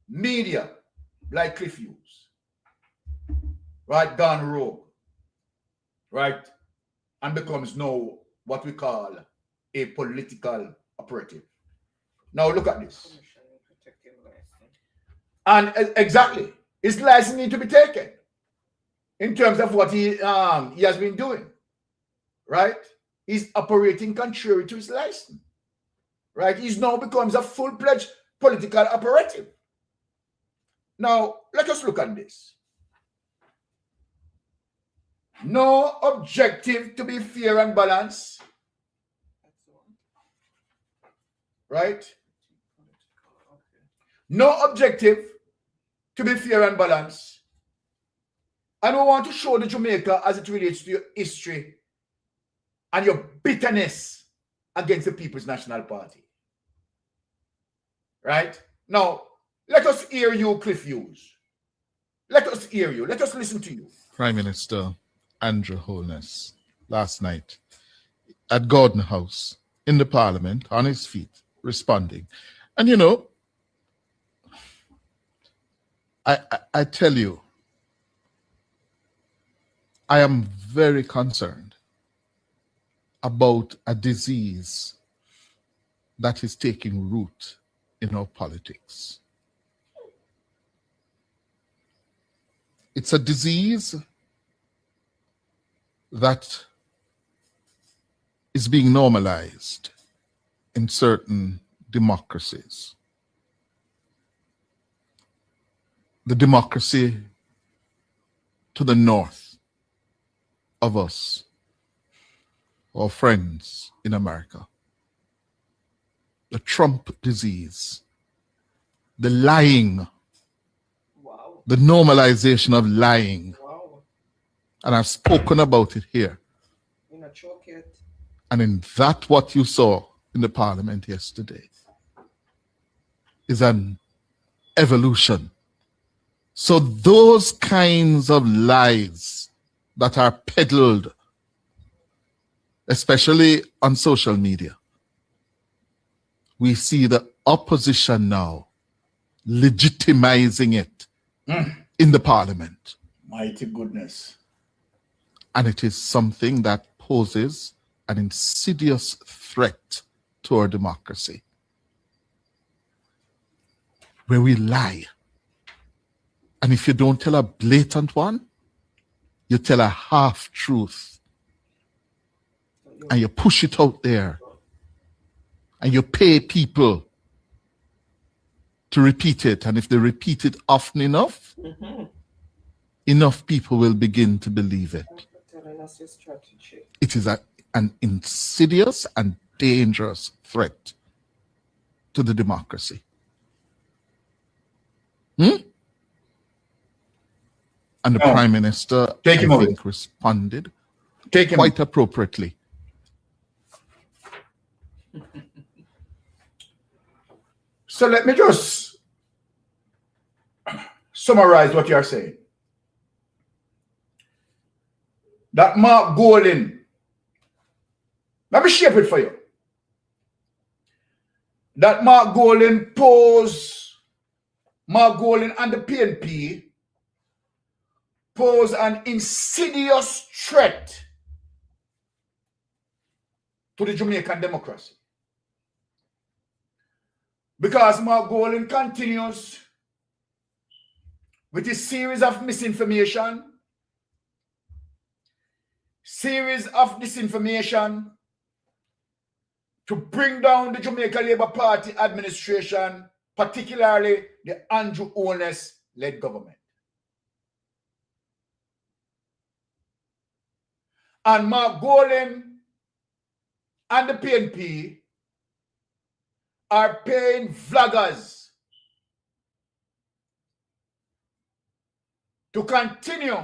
media like Cliff Hughes, right, gone rogue, right, and becomes now what we call a political operative. Now look at this. And exactly, his license needs to be taken in terms of what he has been doing, right? He's operating contrary to his license, right? He's now becomes a full-fledged political operative. Now, let us look at this. No objective to be fair and balanced, right? No objective to be fair and balanced. And we want to show the Jamaica as it relates to your history and your bitterness against the People's National Party. Right? Now, let us hear you, Cliff Hughes. Let us hear you. Let us listen to you. Prime Minister Andrew Holness last night at Gordon House in the Parliament on his feet responding. And you know, I tell you, I am very concerned about a disease that is taking root in our politics. It's a disease that is being normalized in certain democracies. The democracy to the north of us, our friends in America. The Trump disease, the lying, the normalization of lying. And I've spoken about it here. And in that, what you saw in the parliament yesterday is an evolution. So those kinds of lies that are peddled, especially on social media, we see the opposition now legitimizing it in the parliament. Mighty goodness. And it is something that poses an insidious threat to our democracy, where we lie. And if you don't tell a blatant one, you tell a half-truth. And you push it out there. And you pay people to repeat it. And if they repeat it often enough, enough people will begin to believe it. It is an insidious and dangerous threat to the democracy. And the Prime Minister, I think, responded quite appropriately. So let me just summarize what you are saying. That Mark Golding, let me shape it for you. That Mark Golding and the PNP pose an insidious threat to the Jamaican democracy. Because Mark Golding continues with his series of misinformation, series of disinformation to bring down the Jamaica Labour Party administration, particularly the Andrew Holness-led government. And Mark Golding and the PNP are paying vloggers to continue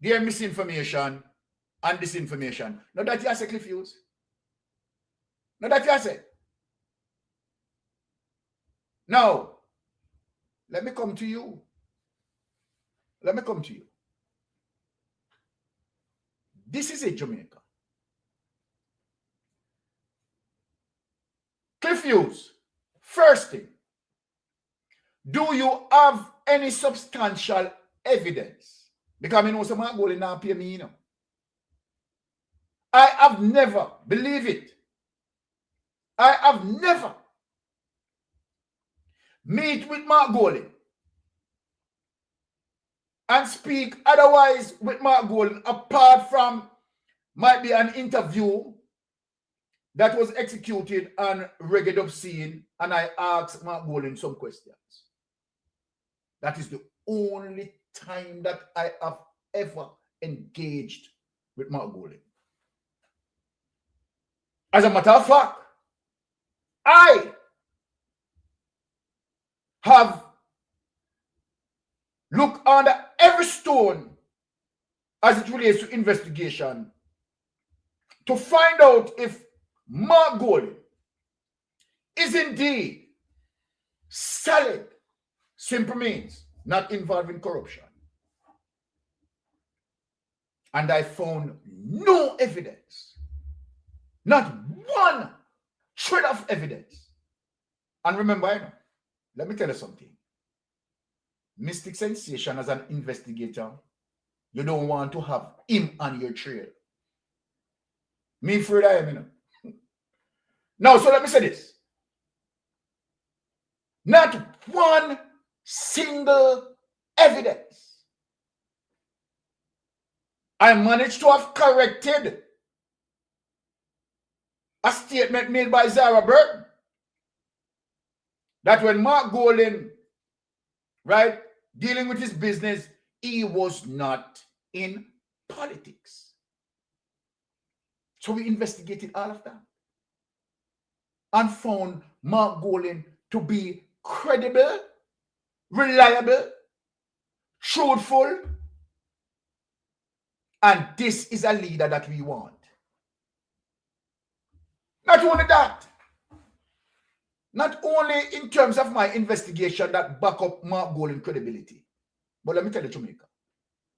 their misinformation and disinformation. Now that you say, Cliff Hughes. Now that you say. Now, let me come to you. Let me come to you. This is a Jamaica. Cliff Hughes, first thing, do you have any substantial evidence? Because I know some are going to pay me, you know. I have never, believe it, I have never meet with Mark Golding and speak otherwise with Mark Golding apart from might be an interview that was executed on Reggae Dub Scene, and I asked Mark Golding some questions. That is the only time that I have ever engaged with Mark Golding. As a matter of fact, I have looked under every stone as it relates to investigation to find out if Mark Golding is indeed solid, simple means, not involved in corruption. And I found no evidence, not one shred of evidence. And remember, let me tell you something. Mystic Sensation as an investigator, you don't want to have him on your trail. Me afraid I am, you know. Now, so let me say this. Not one single evidence. I managed to have corrected a statement made by Zara Burton that when Mark Golding, right, dealing with his business, he was not in politics. So we investigated all of that and found Mark Golding to be credible, reliable, truthful, and this is a leader that we want. Not only that, not only in terms of my investigation that back up Mark Golding's credibility, but let me tell you, Jamaica,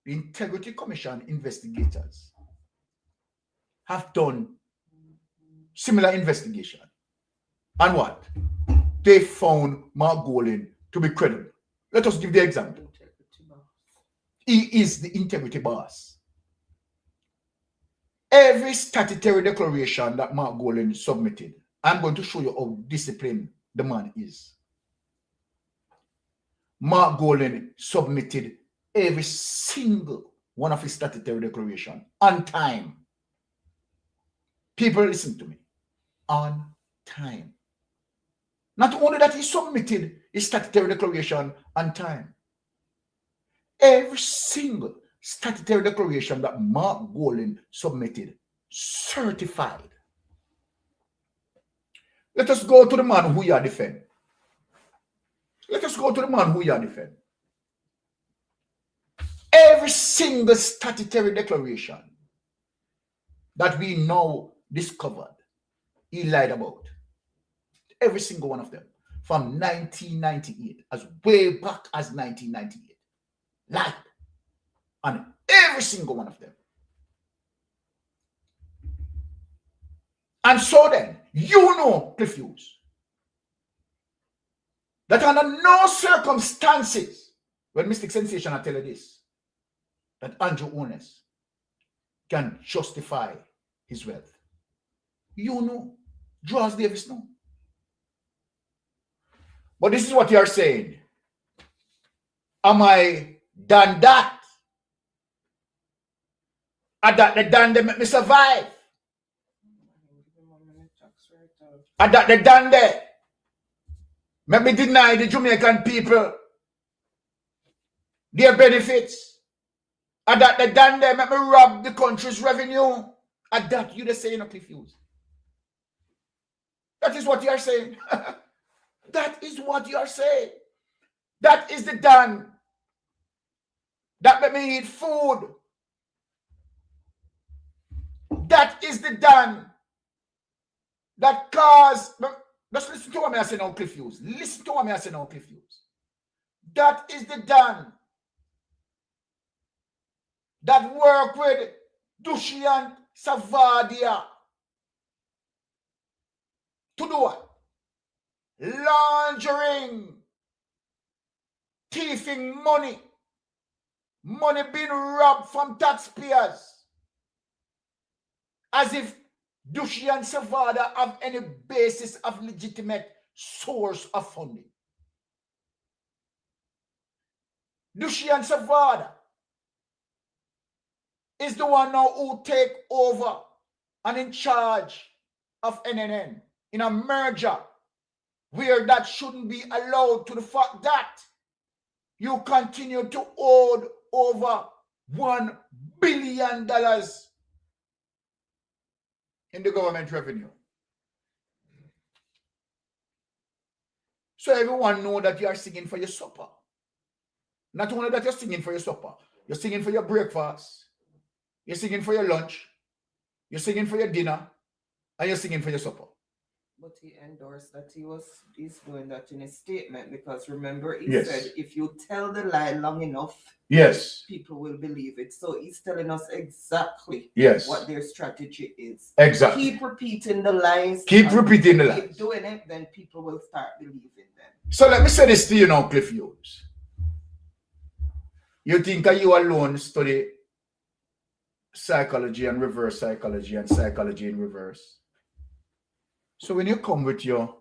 the Integrity Commission investigators have done similar investigation. And what? They found Mark Golding to be credible. Let us give the example. He is the integrity boss. Every statutory declaration that Mark Golding submitted, I'm going to show you how disciplined the man is. Mark Golding submitted every single one of his statutory declaration on time. People listen to me. On time. Not only that, he submitted his statutory declaration on time. Every single statutory declaration that Mark Golding submitted, certified. Let us go to the man who you are defending. Let us go to the man who you are defending. Every single statutory declaration that we now discovered, he lied about. Every single one of them. From 1998, as way back as 1998. Lied. On every single one of them. And so then, you know, Cliff Hughes, that under no circumstances, when Mystic Sensation I tell you this, that Andrew Ones can justify his wealth. You know, Draws Davis know. But this is what you are saying. Am I done that? I that the done they make me survive. I that the done they make me deny the Jamaican people their benefits. I that the done they make me rob the country's revenue. I that you the saying of Cliff Hughes. That is what you are saying. That is what you are saying. That is the done that make me eat food. That is the done that caused. Just listen to what I say now, Cliff Hughes. Listen to what I say now, Cliff Hughes. That is the done that work with Dushyant Savadia to do what? Laundering, thieving money, money being robbed from taxpayers, as if Dushyant Savada have any basis of legitimate source of funding. Dushyant Savada is the one now who take over and in charge of NNN in a merger where that shouldn't be allowed, to the fact that you continue to owe over $1 billion in the government revenue. So everyone know that you are singing for your supper. Not only that you're singing for your supper, you're singing for your breakfast, you're singing for your lunch, you're singing for your dinner, and you're singing for your supper. But he endorsed that he's doing that in his statement, because remember he Yes. said if you tell the lie long enough, yes, people will believe it. So he's telling us exactly yes, what their strategy is. Exactly. Keep repeating the lies. Keep repeating the lies. Keep doing it, then people will start believing them. So let me say this to you now, Cliff Hughes. You think that you alone study psychology and reverse psychology and psychology in reverse. So when you come with your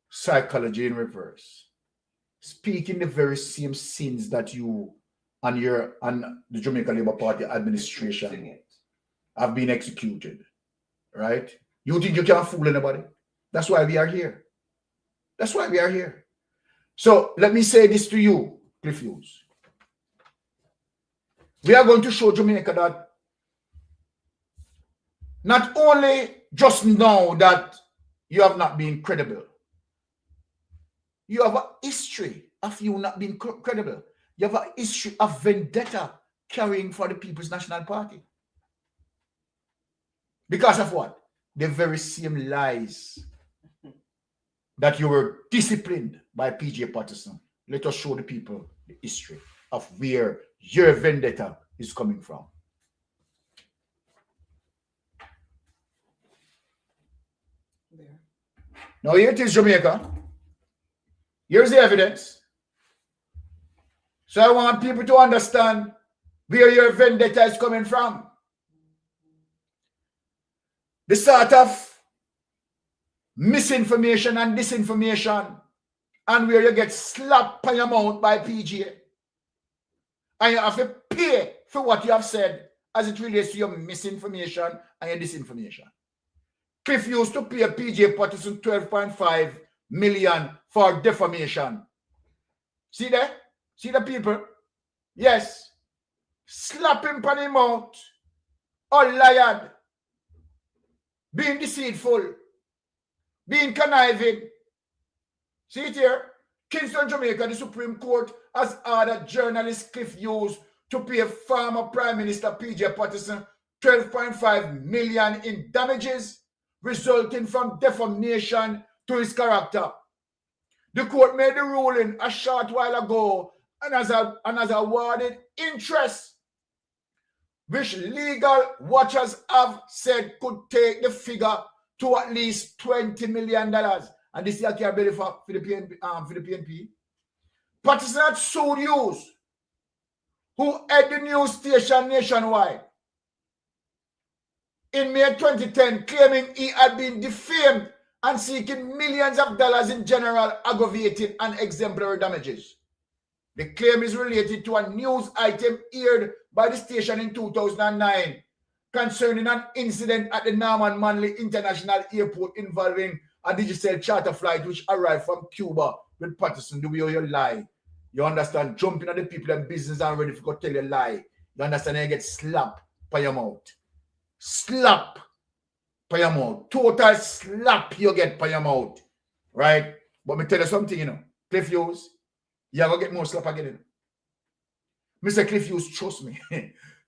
psychology in reverse, speaking the very same sins that you and the Jamaica Labour Party administration have been executed, right? You think you can't fool anybody? That's why we are here. That's why we are here. So let me say this to you, Cliff Hughes. We are going to show Jamaica that not only just know that you have not been credible, you have a history of you not being credible. You have a history of vendetta carrying for the People's National Party. Because of what? The very same lies that you were disciplined by PJ Patterson. Let us show the people the history of where your vendetta is coming from. There. Now here it is, Jamaica. Here's the evidence. So I want people to understand where your vendetta is coming from. The sort of misinformation and disinformation, and where you get slapped by your mouth by PJ. And you have to pay for what you have said as it relates to your misinformation and your disinformation. Cliff used to pay PJ Patterson 12.5 million for defamation. See there? See the people? Yes. Slap him on the mouth. Or lied. Being deceitful. Being conniving. See it here? Kingston, Jamaica, the Supreme Court has ordered journalist Cliff Hughes to pay former Prime Minister PJ Patterson 12.5 million in damages resulting from defamation to his character. The court made the ruling a short while ago and has awarded interest, which legal watchers have said could take the figure to at least $20 million. And this is a care for the PNP. Patterson had sued Hughes, who had the news station nationwide, in May 2010, claiming he had been defamed and seeking millions of dollars in general aggravated and exemplary damages. The claim is related to a news item aired by the station in 2009 concerning an incident at the Norman Manley International Airport involving a digital charter flight which arrived from Cuba with Patterson. The way you lie. You understand? Jumping at the people and business and ready to tell you a lie. You understand? You get slapped by your mouth. Slap by your mouth. Total slap you get by your mouth. Right? But me tell you something, you know. Cliff Hughes, you're going to get more slap again. Mr. Cliff Hughes, trust me.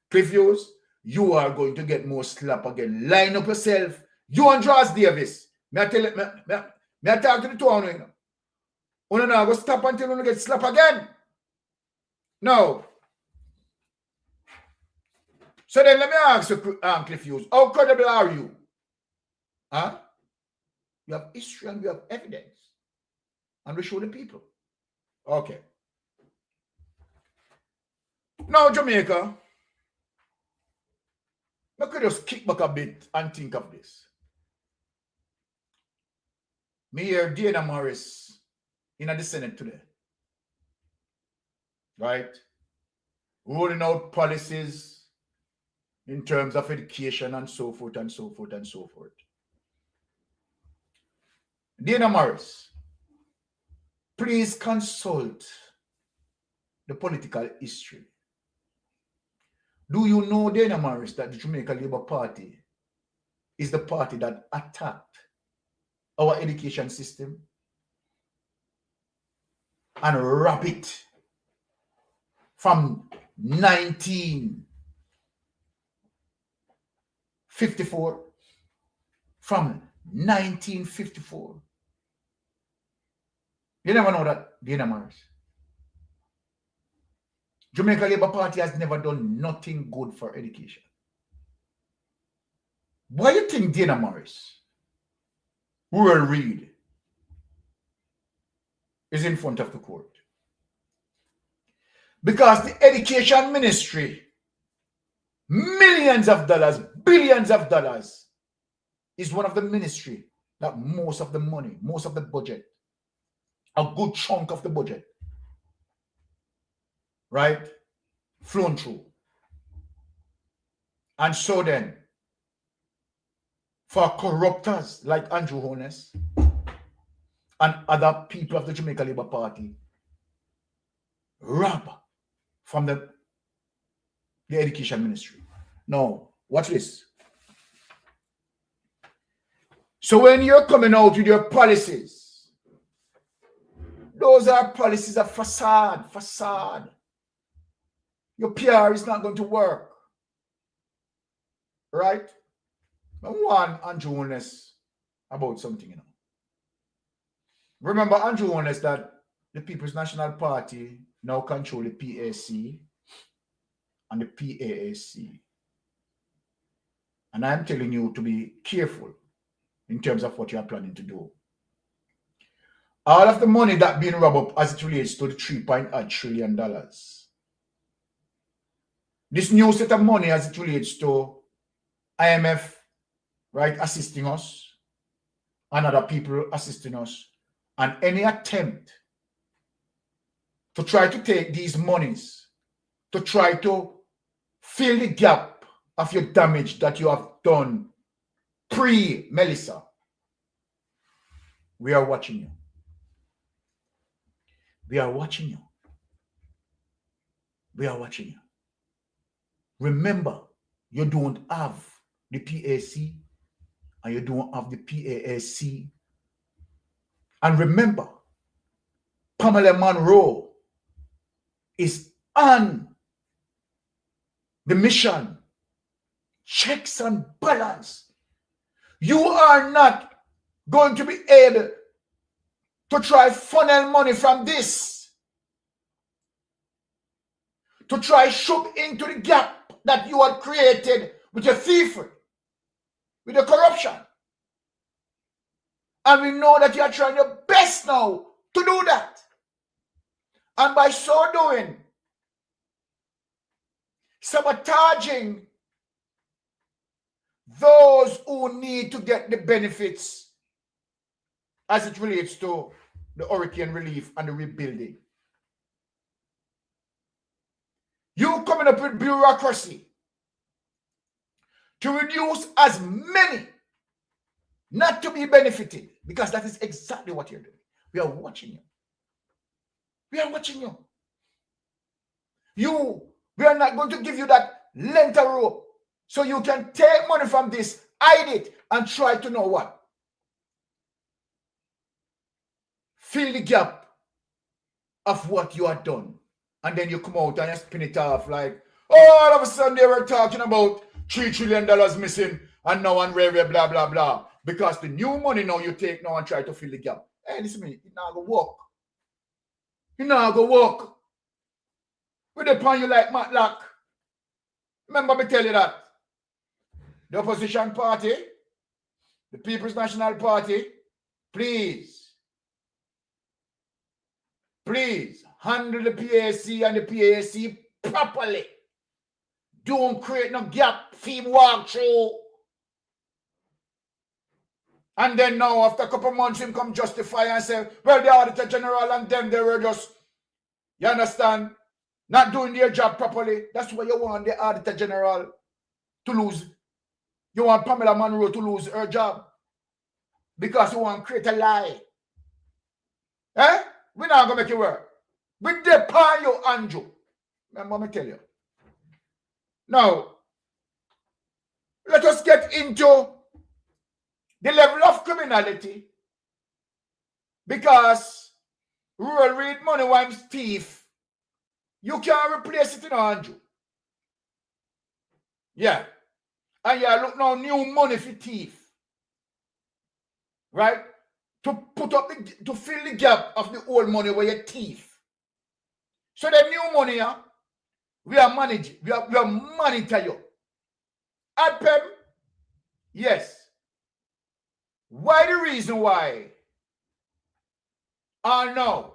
Cliff Hughes, you are going to get more slap again. Line up yourself. You and Josh Davis. May I tell you, may I talk to the two of you? You're not going to stop until you get slap again. No. So then let me ask you, Cliff Hughes, how credible are you? Huh? You have history and you have evidence. And we show the people. Okay. Now, Jamaica, I could just kick back a bit and think of this. Me hear Dana Morris in the Senate today. Right? Rolling out policies in terms of education and so forth and so forth and so forth. Dana Morris, please consult the political history. Do you know, Dana Morris, that the Jamaica Labour Party is the party that attacked our education system and wrap it from 1954? From 1954. You never know that, Dana Morris. Jamaica Labour Party has never done nothing good for education. Why do you think Dana Morris, who will read, is in front of the court? Because the education ministry, millions of dollars, billions of dollars, is one of the ministry that most of the money, most of the budget, a good chunk of the budget, right, flown through. And so then, for corruptors like Andrew Holness and other people of the Jamaica Labour Party rob from the education ministry. Now, watch this. So when you're coming out with your policies, those are policies of facade. Your PR is not going to work. Right? I want Andrew Holness about something, you know. Remember, Andrew Holness, that the People's National Party now control the PAC and the PAAC. And I'm telling you to be careful in terms of what you are planning to do. All of the money that being robbed up as it relates to the $3.8 trillion. This new set of money as it relates to IMF, right, assisting us, and other people assisting us, and any attempt to try to take these monies to try to fill the gap of your damage that you have done pre-Melissa. We are watching you. We are watching you. We are watching you. Remember, you don't have the PAC and you don't have the PAAC. And remember, Pamela Monroe is on the mission. Checks and balance. You are not going to be able to try funnel money from this to try shove into the gap that you had created with your thievery, with your corruption. And we know that you are trying your best now to do that. And by so doing, sabotaging those who need to get the benefits as it relates to the hurricane relief and the rebuilding. You coming up with bureaucracy to reduce as many not to be benefited, because that is exactly what you're doing. We are watching you. We are watching you. We are not going to give you that length of rope so you can take money from this, hide it, and try to know what? Fill the gap of what you have done. And then you come out and you spin it off like, oh, all of a sudden they were talking about $3 trillion missing and now on railway, blah, blah, blah. Because the new money now you take now and try to fill the gap. Hey, listen to me, it's not going to work. It's not going to work. We depend you like Matlock. Remember me tell you that. The opposition party, the People's National Party, please handle the PAC and the PAC properly. Don't create no gap, theme walk through. And then now, after a couple of months, him come justify and say, well, the Auditor General and them, they were just, you understand, not doing their job properly. That's why you want the Auditor General to lose. You want Pamela Monroe to lose her job. Because you want to create a lie. Eh? We're not going to make it work. We depend you, Andrew. Remember me tell you. Now, let us get into the level of criminality, because rural read money wimes thief, you can't replace it in Andrew. Yeah. And you look now new money for thief. Right? To put up to fill the gap of the old money where you thief. So the new money, we are managing, we are monitor you. ADPEM, yes. Why the reason why? No.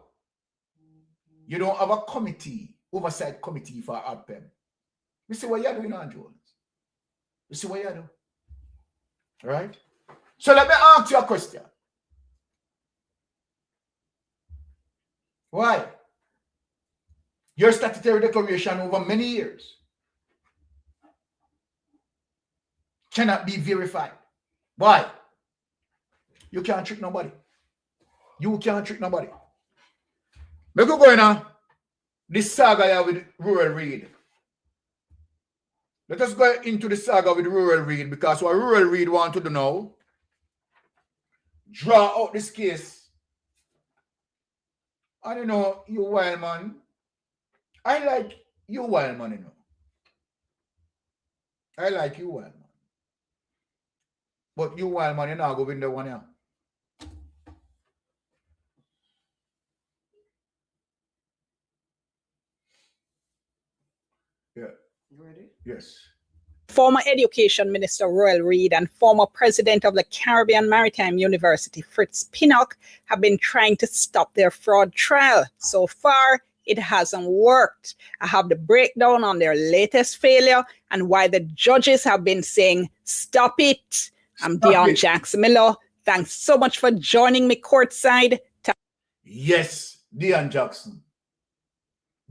You don't have a committee, oversight committee for ADPEM. You see what you're doing, Andrew? You see what you're doing? All right? So let me ask you a question. Why? Your statutory declaration over many years cannot be verified. Why? You can't trick nobody. You can't trick nobody. Make go going on. This saga here with Rural Read. Let us go into the saga with Rural Read, because what Rural Read want to do now, draw out this case. And you know, you wild man, I like you wild man, you know. I like you wild man. But you wild man, you're not going to win the one here. Yeah. You ready? Yes. Former Education Minister Royal Reid and former President of the Caribbean Maritime University, Fritz Pinnock, have been trying to stop their fraud trial. So far, it hasn't worked. I have the breakdown on their latest failure and why the judges have been saying, stop it. I'm Dion Jackson Miller. Thanks so much for joining me courtside. Yes, Dion Jackson.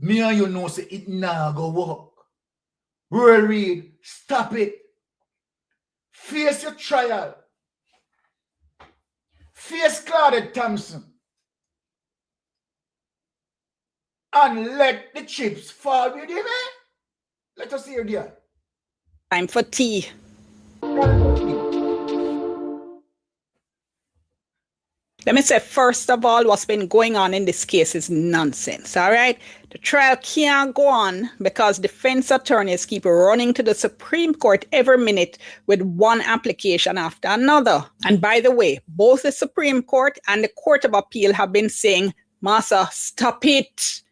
Me and you know say it nah go work. Royal Reid, stop it. Face your trial. Face Claudette Thompson. And let the chips fall with him. Let us hear there. Time for tea. Let me say, first of all, what's been going on in this case is nonsense, all right? The trial can't go on because defense attorneys keep running to the Supreme Court every minute with one application after another. And by the way, both the Supreme Court and the Court of Appeal have been saying, Massa, stop it.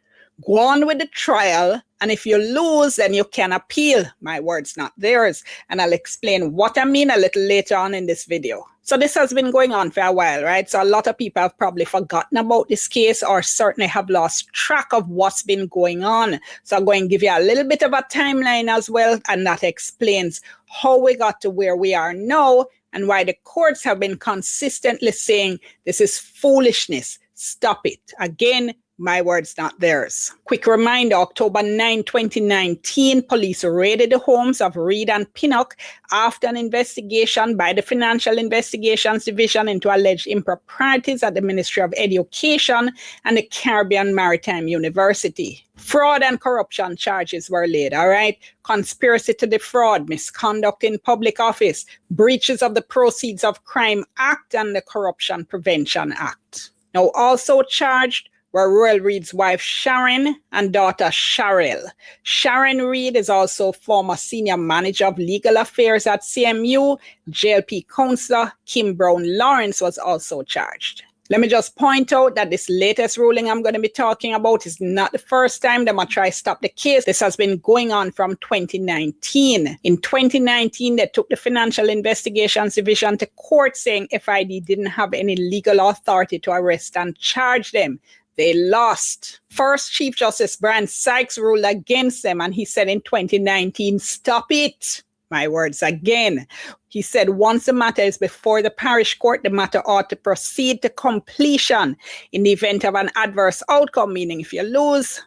Go on with the trial, and if you lose, then you can appeal. My words, not theirs. And I'll explain what I mean a little later on in this video. So this has been going on for a while, right? So a lot of people have probably forgotten about this case or certainly have lost track of what's been going on. So I'm going to give you a little bit of a timeline as well, and that explains how we got to where we are now and why the courts have been consistently saying this is foolishness. Stop it. Again, my words, not theirs. Quick reminder, October 9, 2019, police raided the homes of Reid and Pinnock after an investigation by the Financial Investigations Division into alleged improprieties at the Ministry of Education and the Caribbean Maritime University. Fraud and corruption charges were laid, all right? Conspiracy to defraud, misconduct in public office, breaches of the Proceeds of Crime Act and the Corruption Prevention Act. Now also charged were Royal Reid's wife Sharon and daughter Cheryl. Sharon Reid is also former senior manager of legal affairs at CMU. JLP counselor Kim Brown Lawrence was also charged. Let me just point out that this latest ruling I'm going to be talking about is not the first time they might try to stop the case. This has been going on from 2019. In 2019, they took the Financial Investigations Division to court saying FID didn't have any legal authority to arrest and charge them. They lost. First, Chief Justice Brian Sykes ruled against them, and he said in 2019, stop it. My words again. He said once the matter is before the parish court, the matter ought to proceed to completion in the event of an adverse outcome, meaning if you lose,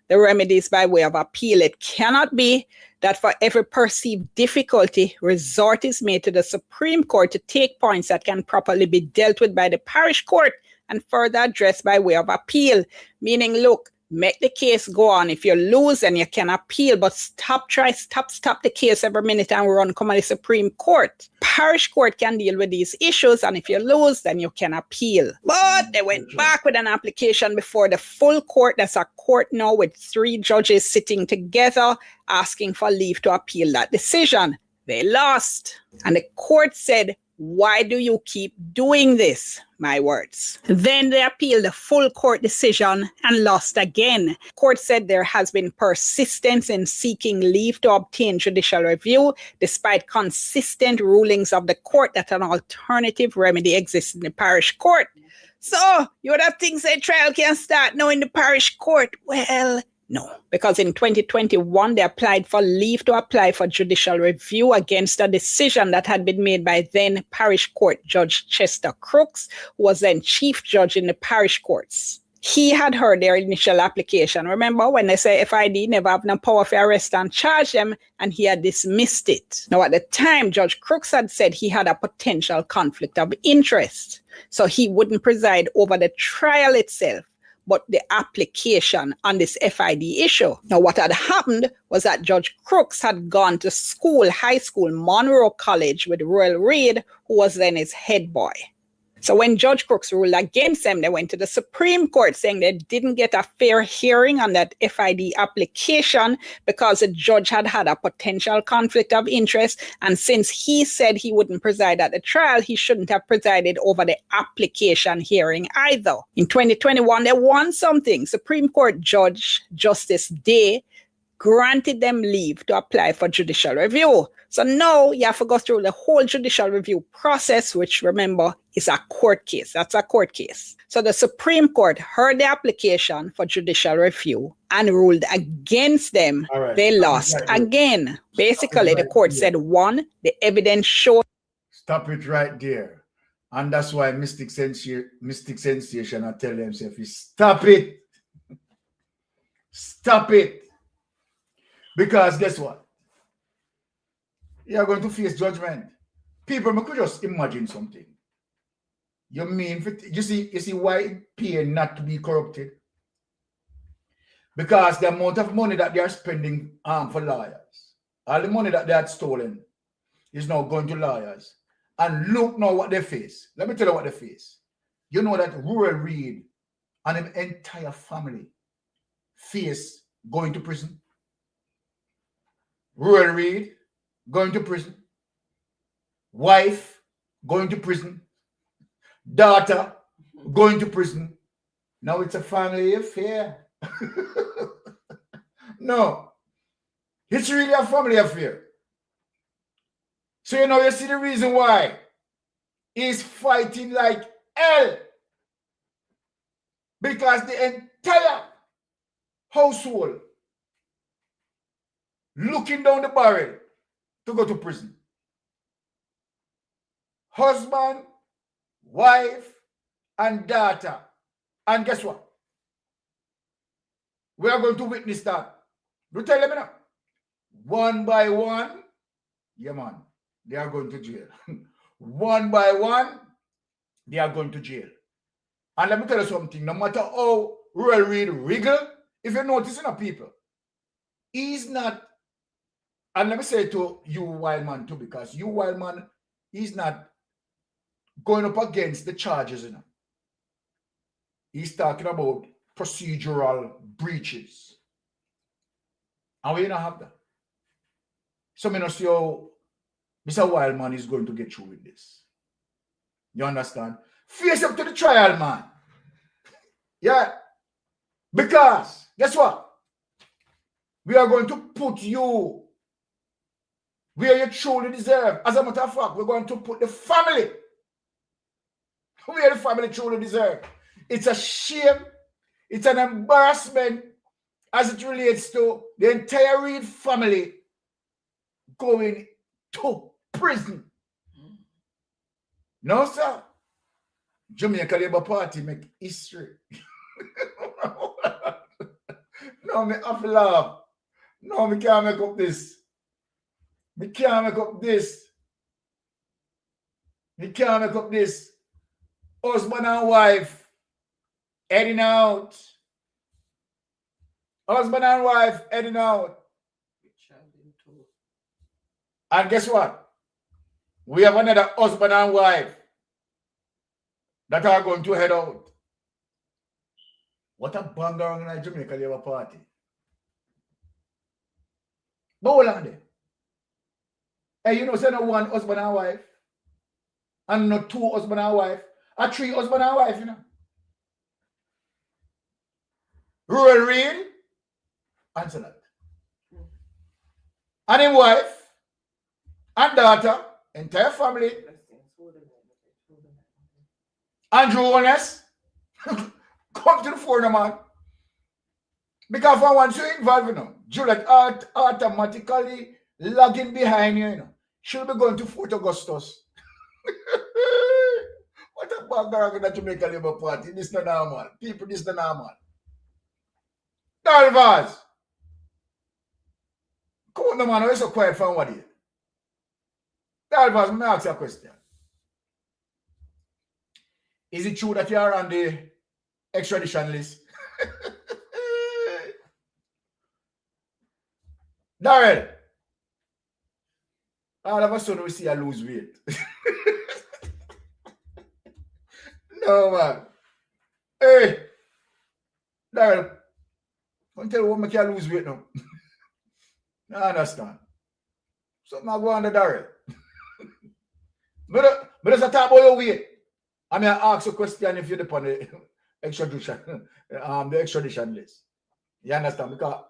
the remedy is by way of appeal. It cannot be that for every perceived difficulty, resort is made to the Supreme Court to take points that can properly be dealt with by the parish court and further addressed by way of appeal. Meaning, look, make the case go on. If you lose, then you can appeal, but stop the case every minute and run come to the Supreme Court. Parish court can deal with these issues, and if you lose, then you can appeal. But they went back with an application before the full court. That's a court now with 3 judges sitting together asking for leave to appeal that decision. They lost. And the court said, why do you keep doing this? My words. Then they appealed the full court decision and lost again. Court said there has been persistence in seeking leave to obtain judicial review, despite consistent rulings of the court that an alternative remedy exists in the parish court. So, you would have things a trial can start now in the parish court. Well, no, because in 2021, they applied for leave to apply for judicial review against a decision that had been made by then Parish Court Judge Chester Crooks, who was then Chief Judge in the parish courts. he had heard their initial application. Remember when they say FID never have no power to arrest and charge them, and he had dismissed it. Now at the time, Judge Crooks had said he had a potential conflict of interest, so he wouldn't preside over the trial itself, but the application on this FID issue. Now, what had happened was that Judge Crooks had gone to school, high school, Monroe College with Royal Reed, who was then his head boy. So when Judge Crooks ruled against them, they went to the Supreme Court saying they didn't get a fair hearing on that FID application because the judge had had a potential conflict of interest. And since he said he wouldn't preside at the trial, he shouldn't have presided over the application hearing either. In 2021, they won something. Supreme Court Judge Justice Day granted them leave to apply for judicial review. So now you have to go through the whole judicial review process, which remember is a court case. That's a court case. So the Supreme Court heard the application for judicial review and ruled against them. Right. They lost again. Basically, the court said, one, the evidence showed. Stop it right there. And that's why Mystic Sensation, I tell themselves, stop it. Stop it. Because guess what? You are going to face judgment. People, I could just imagine something. You mean, you see why it pays not to be corrupted? Because the amount of money that they are spending for lawyers, all the money that they had stolen is now going to lawyers. And look now what they face. Let me tell you what they face. You know that Royal Reed and an entire family face going to prison. Royal Reed going to prison. Wife going to prison. Daughter going to prison. Now it's a family affair. No. It's really a family affair. So you know, you see the reason why he's fighting like hell. Because the entire household looking down the barrel to go to prison. Husband, wife, and daughter. And guess what? We are going to witness that. You tell them now. One by one, yeah man, they are going to jail. One by one, they are going to jail. And let me tell you something, no matter how Royal Reed wriggle, if you notice in a people, he's not, and let me say to you, wild man, too, because you, wild man, he's not going up against the charges, you know. He's talking about procedural breaches. And we don't have that. So I don't see how Mr. Wildman is going to get through with this. You understand? Face up to the trial, man. Yeah. Because, guess what? We are going to put you where you truly deserve. As a matter of fact, we're going to put the family where the family truly deserve. It's a shame. It's an embarrassment as it relates to the entire Reed family going to prison. No, sir. Jamaica Labour Party make history. No, me have to laugh. No, me can't make up this. Me can't make up this. Me can't make up this. Husband and wife heading out. Husband and wife heading out. And guess what? We have another husband and wife that are going to head out. What a banger on the Jamaica Labour Party. But hold on there. Hey, you know, say no one husband and wife, and not two husband and wife, or three husband and wife, you know. Royal Reed, answer that. And his wife, and daughter, entire family. Andrew Honest, come to the fore, man. Because for once you involved, you know, Juliet automatically logging behind you, you know. She'll be going to Fort Augustus. What a bugger in the Jamaica Labour Party. This is not normal. People, this is not normal. Dalvas! Come on, man. Why you so quiet from what here? Dalvas, let me ask you a question. Is it true that you are on the extradition list? Darrell, all of a sudden we see her lose weight. No, man. Hey, Darrell, don't tell what make you lose weight now. I understand. Something I go on the Darrell. But let's talk about your weight. I mean, I ask a question if you're on the extradition list. You understand? Because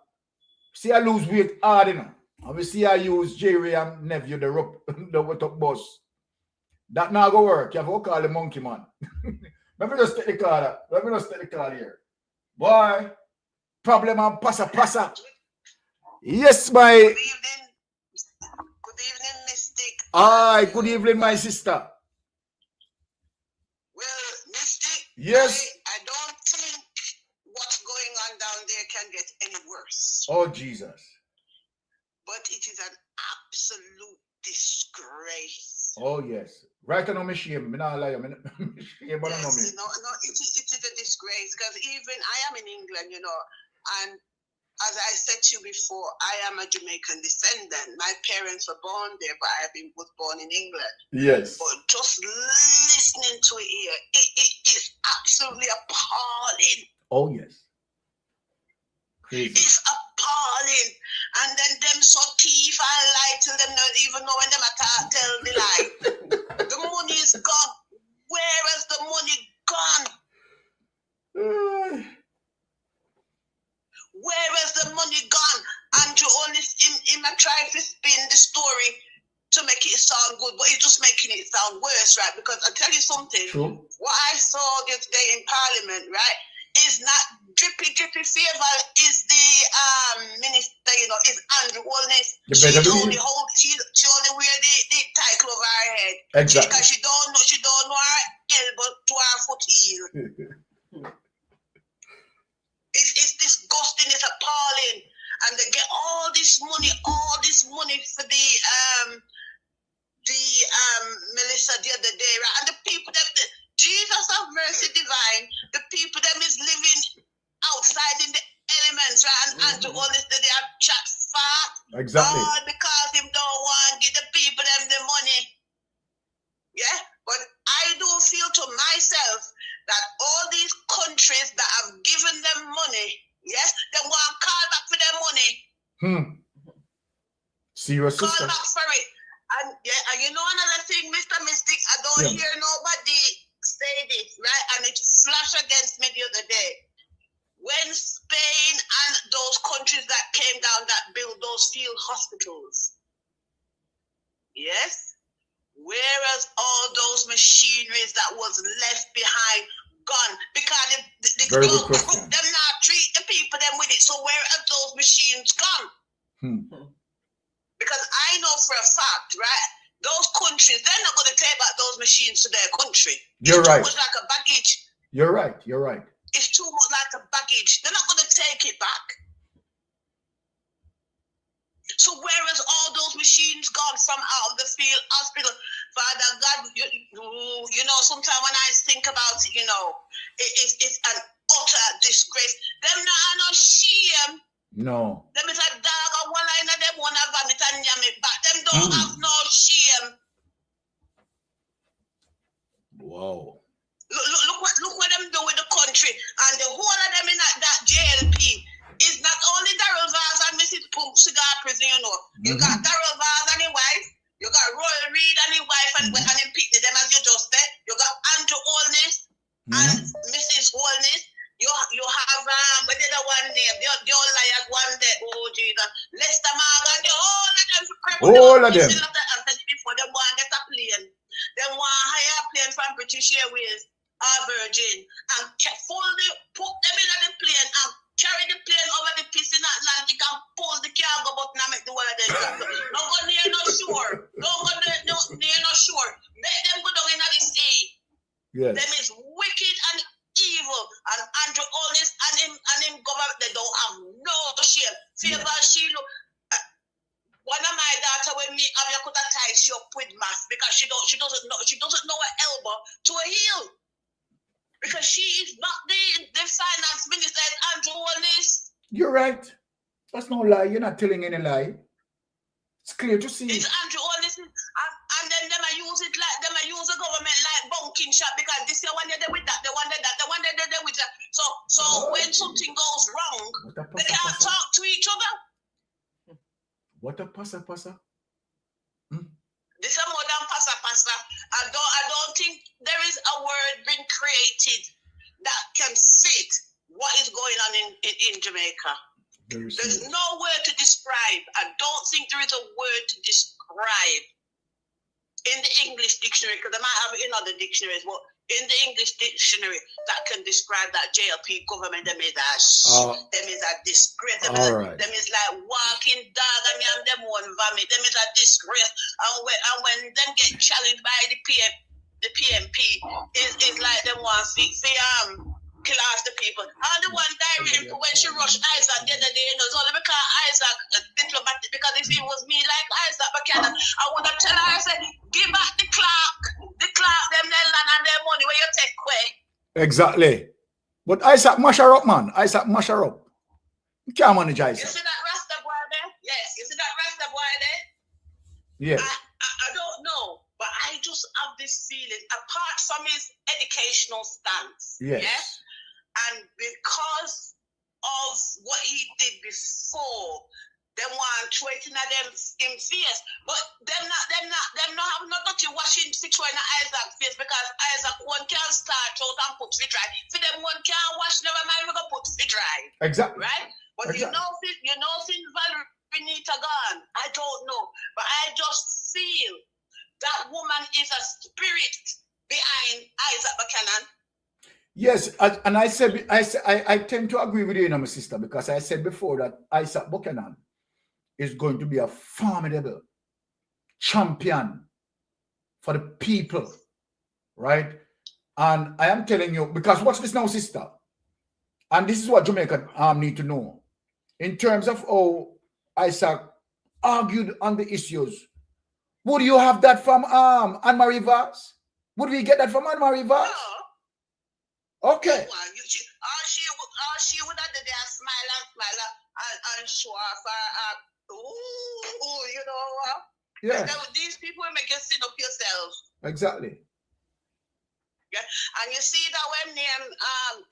see I lose weight hard, you know. And we see I use Jerry and nephew, the rope, the top boss. That not go work. You have to call the monkey man. Let me just take the call. Let me just take the call here. Boy, problem and passa. Yes, my. Good evening. Good evening, Mystic. Hi, good evening, my sister. Well, Mystic. Yes. I don't think what's going on down there can get any worse. Oh, Jesus. But it is an absolute disgrace. Oh, yes. Right on my shame. I'm not lying. Shame, but yes, it is a disgrace because even I am in England, you know, and as I said to you before, I am a Jamaican descendant. My parents were born there, but was born in England. Yes. But just listening to it here, it is absolutely appalling. Oh, yes. Crazy. It's appalling. And then them so thief and lie till them don't even know when them tell the lie. The money is gone. Where has the money gone? Where has the money gone? And you only try to spin the story to make it sound good, but you're just making it sound worse, right? Because I'll tell you something. True. What I saw the other day in Parliament, right, is not drippy favor is the minister, you know, is Andrew Holness. She only wear the title over her head. Exactly. Because she don't know her elbow to her foot heel. It's disgusting, it's appalling. And they get all this money for the Melissa the other day, right? And the people that Jesus of mercy divine, the people them is living outside in the elements, right? And to all this they have chat far. Exactly. All because him don't want to give the people them the money. Yeah? But I do feel to myself that all these countries that have given them money, yes, they want to call back for their money. Serious call sister. back for it. And yeah, and you know another thing, Mr. Mystic, I don't hear nobody say this, right? And it flashed against me the other day. When Spain and those countries that came down that built those field hospitals, yes, whereas all those machineries that was left behind gone because the group them not treat the people them with it. So where have those machines gone? Because I know for a fact, right, those countries, they're not going to take back those machines to their country. You're right. It's too much like a baggage. You're right. It's too much like a baggage. They're not going to take it back. So where has all those machines gone from out of the field hospital? Father God, you know, sometimes when I think about it, you know, it's an utter disgrace. Them not no shame. No. Them is a dog or one line of them want to vomit and yam it back. Them don't have no shame. Wow. Look what them do with the country. And the whole of them in that JLP is not only Darrell Vaz and Mrs. Cigar Prison, you know. You got Darrell Vaz and his wife. You got Roy Reid and his wife and him picnic them as you just said. You got Andrew Holness and Mrs. Holness. You have but the other one name, the old liars one day, oh Jesus, Lester Morgan, the whole of them all of them. Before them want to get a plane. Them want to hire a plane from British Airways or Virgin and put them in the plane and carry the plane over the piece in Atlantic and pull the cargo button and make the one of them. Don't go near no shore. Don't go near no shore. Make them go down in the sea. Yes. Them is wicked and evil. And Andrew Holness and him government, they don't have no shame. Favor Sheila. One of my daughter when me have you could tie she up with mask because she doesn't know her elbow to a heel. Because she is not the finance minister Andrew Holness. You're right. That's no lie. You're not telling any lie. It's clear to see. It's Andrew Holness, and then them I use it like them I use the government like bunking shop because this year one day they with that, they one day that, they one day they with that. So when something goes wrong, they can't talk to each other. What a passa. This is more than passa. I don't think there is a word being created that can fit what is going on in Jamaica. There's no word to describe. I don't think there is a word to describe in the English dictionary, because they might have it in other dictionaries, but in the English dictionary that can describe that JLP government, them is a them is a disgrace. Them is like walking dog and them one vomit. Them is a disgrace. And when them get challenged by the PMP, is like them want to kill off the people. And the one diary when she rushed Isaac the other day, it was only because Isaac diplomatic, because if it was me like Isaac Buchanan, I would have tell her, I said, give back the clerk, them their land and their money where you take away. Exactly. But Isaac mash her up, man. Isaac mash her up. You can't manage Isaac. You see that Rasta boy there? Yes, you see that Rasta boy there? Yes. I don't know, but I just have this feeling, apart from his educational stance, yes. And because of what he did before, them want to wait in them in face, but them not have no dirty washing situation in Isaac's face, because Isaac one can start out and put it dry. For them one can wash, never mind we go put it dry. Exactly. Right? But exactly. you know since Valerie Benita gone, I don't know, but I just feel that woman is a spirit behind Isaac Buchanan. Yes, and I tend to agree with you, my sister, because I said before that Isaac Buchanan is going to be a formidable champion for the people, right? And I am telling you, because watch this now, sister, and this is what Jamaican need to know in terms of how Isaac argued on the issues. Would you have that from Anne-Marie Vaz? Would we get that from Anne-Marie Vaz? Okay. She would have did that smile and show off you know what? Yeah. These people make you sit up yourselves. Exactly. Yeah. And you see that when name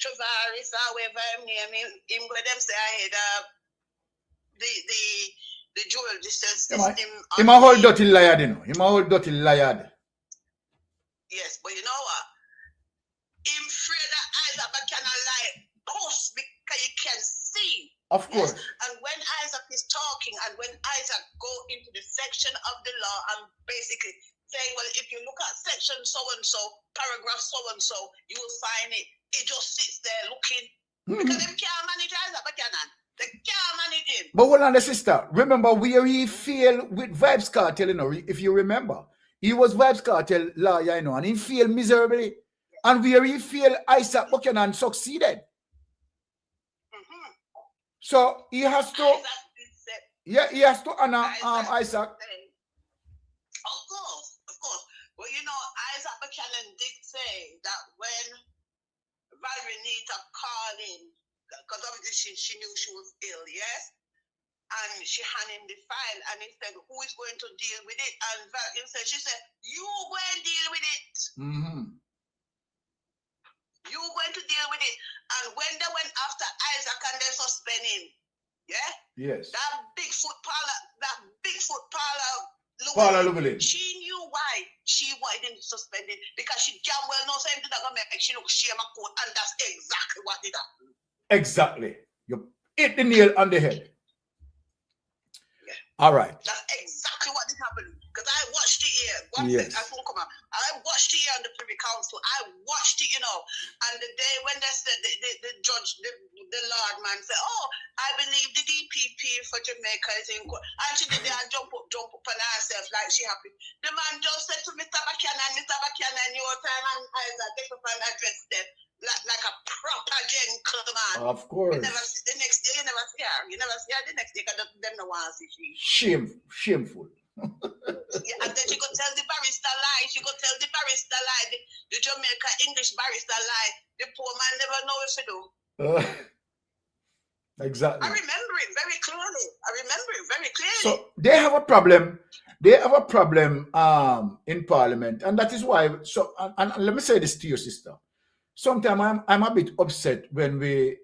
Travaris or whatever name him with them say I had the jewel system. Him a whole dirty liar, you know. Him a whole dirty liar. Yes, but you know what? I'm afraid that Isaac cannot lie post because you can see. Of course. Yes? And when Isaac is talking and when Isaac go into the section of the law and basically saying, well, if you look at section so-and-so, paragraph so-and-so, you will find it. It just sits there looking. Because they can't manage Isaac Buchanan. They can't manage him. But hold on, the sister. Remember where he failed with Vibes Cartel, you know, if you remember. He was Vibes Cartel lawyer, you know, and he failed miserably. And where he failed, Isaac Buchanan succeeded. So he has to, he has to honor Isaac. Of course. Well, you know, Isaac Buchanan did say that when Valerie Nita called in, because obviously she knew she was ill, yes? And she handed him the file, and he said, who is going to deal with it? And she said, you go and deal with it. You going to deal with it. And when they went after Isaac and they suspend him, yeah? Yes. That Bigfoot parlor, Llewellyn. She knew why she wanted him suspended, because she damn well knows him that gonna make she look shame a court, and that's exactly what did happen. Exactly. You hit the nail on the head. Yeah. All right. That's exactly what did happen. Because I watched it here. Yes. I watched it here on the Privy Council. I watched it, you know. And the day when they said the judge, the Lord man said, oh, I believe the DPP for Jamaica is in court. And she did that jump up on herself like she happy. The man just said to Mr. Buchanan, your time and eyes are take up and address them like a proper gentleman. Of course. You never see, the next day, you never see her. You never see her the next day because them no one see she. Shameful. Yeah, and then she could tell the barrister lie. She could tell the barrister lie. The Jamaica English barrister lie. The poor man never know what to do. Exactly. I remember it very clearly. So they have a problem. They have a problem in Parliament, and that is why. So, and let me say this to your sister. Sometimes I'm a bit upset when we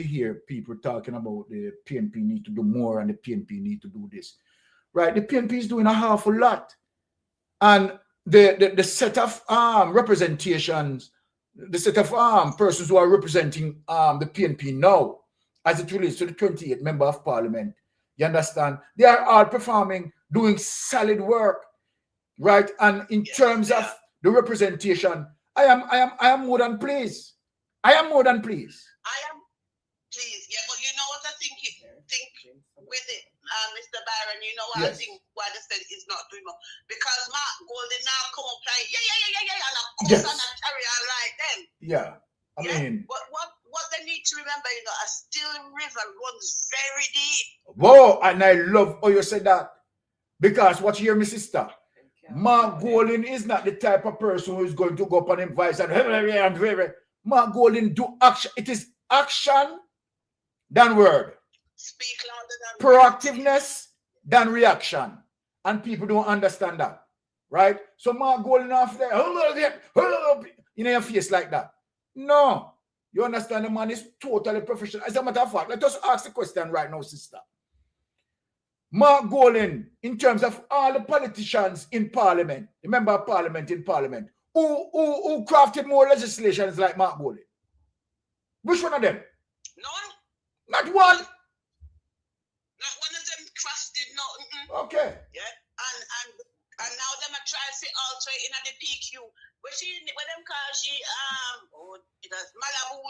hear people talking about the PNP need to do more and the PNP need to do this. Right? The PNP is doing a half a lot, and the set of representations, the set of persons who are representing the PNP now, as it relates to the 28th member of Parliament, you understand? They are all performing, doing solid work, right? And in terms of the representation, I am more than pleased. I am more than pleased. I am pleased, yeah. But you know what I think with it, Mr. Byron. You know what I think what I said is not doing more because Mark Golden now come up like and of course and a carry on like them. Yeah, I mean, what they need to remember, you know, a still river runs very deep. Whoa, and I love how you said that because what you hear, my sister. Mark Golden is not the type of person who is going to go up and invite and Mark Golden do action. It is action than word. Speak louder than proactiveness than reaction. And people don't understand that. Right? So Mark Golden off there, you know your face like that. No. You understand the man is totally professional. As a matter of fact, let us ask the question right now, sister. Mark Golden, in terms of all the politicians in Parliament, the member of Parliament in Parliament, who crafted more legislations like Mark Golden? Which one of them? None. Not one. Not one of them crafted nothing. Okay. Yeah. And now them are trying to alter in the PQ. But when them call she Malabu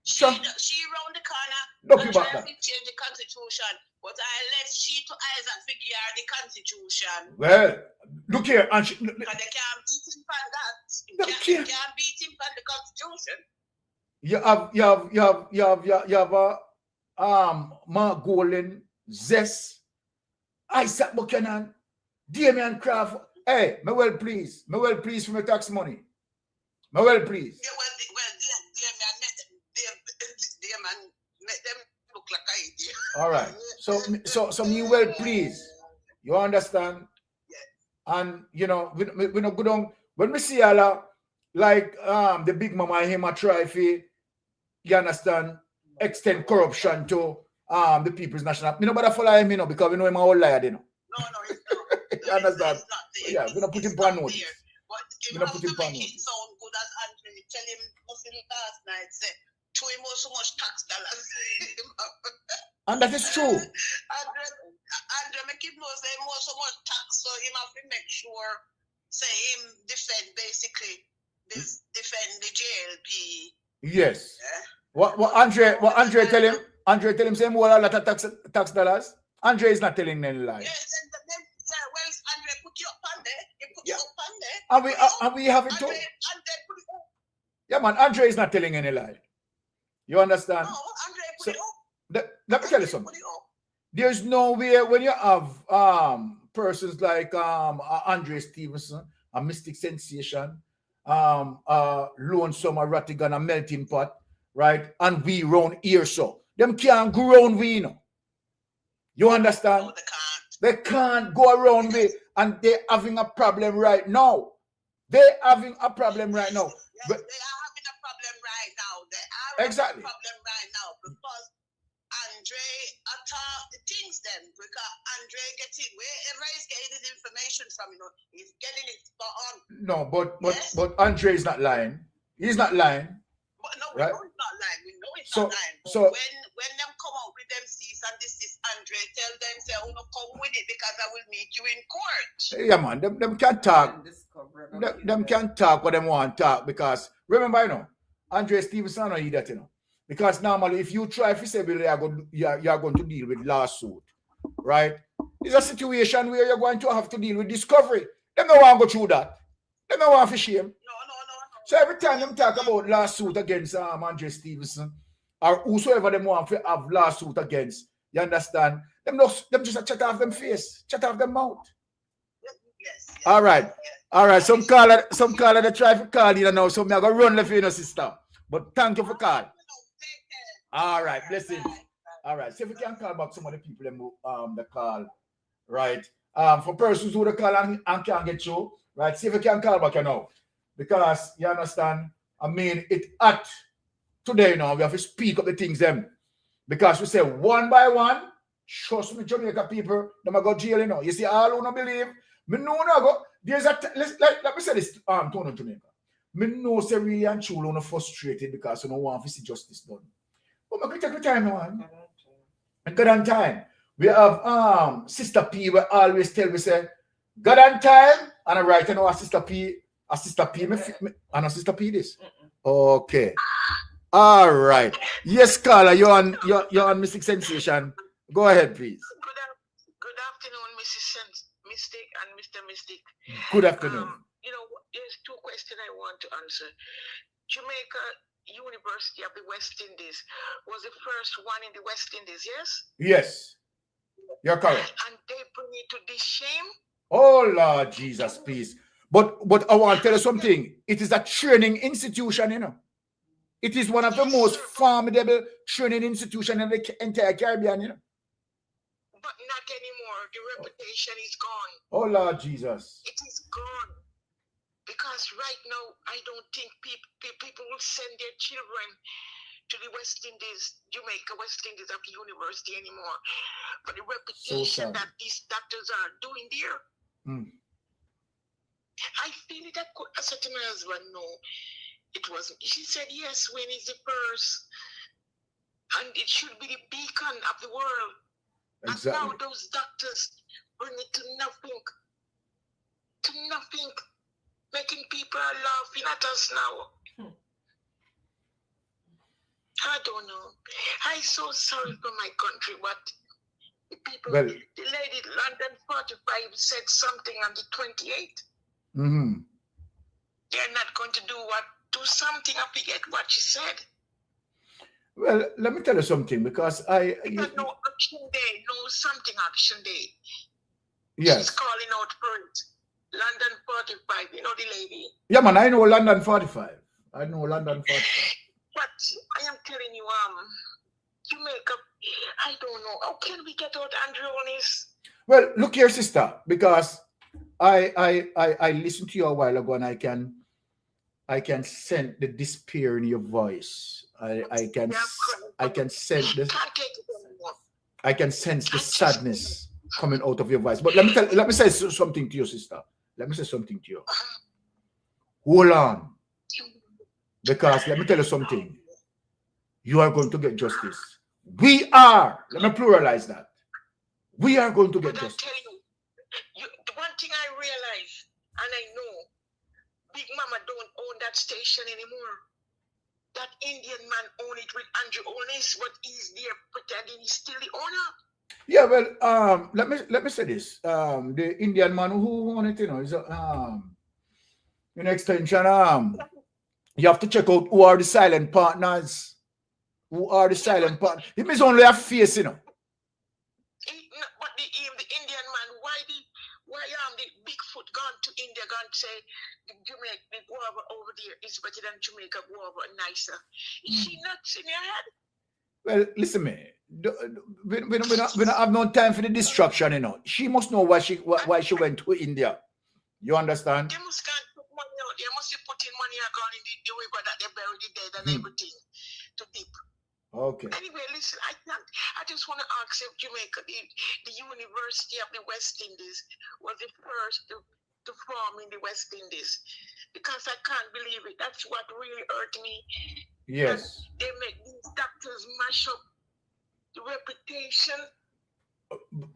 she round the corner and try to change the constitution. But I left she to Isaac figure the constitution. Well, look here, and they can't beat him on that. They can't beat him on the constitution. You have Mark Golden, Zest, Isaac Buchanan, Damian Craft. Hey, me well pleased for my tax money. Me well pleased. Yeah, Damian make them look like an idiot. All right. So me well pleased. You understand? Yes. And you know, we no good on when we see Allah like the big mama him a try for, you understand, extend corruption to the People's National. Me no bother follow him, you know, because we know him a whole liar, you know. No, he's not. You understand? Yeah, we don't put him on notice. But we don't put him on notice. It sound good as Andre tell him nothing last night. Say to him so much tax dollars. And that is true. Andre make him know say more so much tax, so him have to make sure say him defend basically defend the JLP. Yes. Yeah? What Andre tell him? Andre tell him say more a lot of tax dollars. Andre is not telling any lie. Yes, well, Andre put you up on there. He put you up on there. And we have it too. Andre put it up. Yeah, man. Andre is not telling any lie. You understand? No, Andre put it up. Let me tell you something. There's no way when you have persons like Andre Stevenson, a mystic sensation, Lonesome, a Rattigan, a melting pot, right? And we round here so. Them can't go around we, you know. You understand? No, they can't go around with, and they're having a problem right now. They're having a problem right now. Yes, they are having a problem right now. They are exactly having a problem right now because Andre attacked the things then. Because Andre getting wherever he's getting his information from, you know, he's getting it spot on. No, but Andre is not lying. He's not lying. But no, we right? know he's not lying. We know he's So- not lying. But so- when them come out with them cease and this Andre, tell them say, "Oh no, come with it because I will meet you in court." Yeah, man. Them can't talk. Them can't talk what them want to talk because remember, you know, Andre Stevenson know that, you know. Because normally, if you try to say you're going to deal with lawsuit, right? It's a situation where you're going to have to deal with discovery. Them don't want to go through that. Them don't want to shame. So every time them talk about lawsuit against Andre Stevenson or whosoever them want to have lawsuit against, you understand? Them just chat off them face, chat off them mouth. Yes. All right. Some caller that try to call you now, so I'm gonna run left you, sister. But thank you for call. All right, blessings. All right, see if we can call back some of the people that call. Right. For persons who call and can't get through, right? See if we can call back now. Because you understand, I mean, it at today now, we have to speak up the things them. Because we say one by one, trust me, Jamaica people, them go jail, you know. You see, all who don't believe, me know no go. There's a let me say this, Tony Jamaica. Me know say really and truly not frustrated because you don't want to see justice done. But we take the time now. God on time. We have Sister P will always tell me say, God on time, and I write you know Sister P and Sister P this. Okay. All right. Yes, Carla, you're on Mystic Sensation. Go ahead, please. Good afternoon, Mrs. Mystic and Mr. Mystic. Good afternoon. There's two questions I want to answer. Jamaica University of the West Indies was the first one in the West Indies, yes? Yes. You're correct. And they bring it to this shame? Oh, Lord Jesus, please. But I want to tell you something. It is a training institution, you know. It is one of the most formidable training institutions in the entire Caribbean, you know. But not anymore. The reputation is gone. Oh, Lord Jesus. It is gone. Because right now, I don't think people will send their children to the West Indies, Jamaica West Indies of the university anymore. For the reputation that these doctors are doing there. I feel that a certain husband, no, it wasn't. She said, yes, when is the first, and it should be the beacon of the world. Exactly. And now those doctors bring it to nothing. To nothing. Making people are laughing at us now. I don't know. I'm so sorry for my country, but the people, the lady London 45 said something on the 28th. They're not going to do something. I forget what she said. Well, let me tell you something, because no action day, no something action day. Yes. She's calling out for it. London 45, you know the lady. Yeah, man, I know London 45. I know London 45. But I am telling you, Jamaica, I don't know. How can we get out Andrew on this? Well, look here, sister, because I listened to you a while ago, and I can sense the despair in your voice. I can sense this. I can sense the sadness coming out of your voice. But let me say something to you, sister. Let me say something to you. Hold on. Because let me tell you something. You are going to get justice. We are. Let me pluralize that. We are going to get justice. I tell you, the one thing I realize, and I know, Big Mama don't own that station anymore. That Indian man own it with Andrew Onis, but he's there pretending he's still the owner. Yeah, well, let me say this. The Indian man who own it, you know, is in extension. You have to check out who are the silent partners. Who are the silent partners? It means only a face, you know. But the Indian man, why the Bigfoot gone to India, gone to say Jamaica, the guava over there is better than Jamaica guava, nicer. Is she nuts in your head? Well, listen, me. We don't have no time for the destruction, you know. She must know why she went to India. You understand? They must can't put money out. They must be putting money account in the river that they buried the dead and everything to dip. Okay. Anyway, listen, I just want to ask if Jamaica, the University of the West Indies, was the first to form in the West Indies. Because I can't believe it. That's what really hurt me. Yes. They make these doctors mash up the reputation.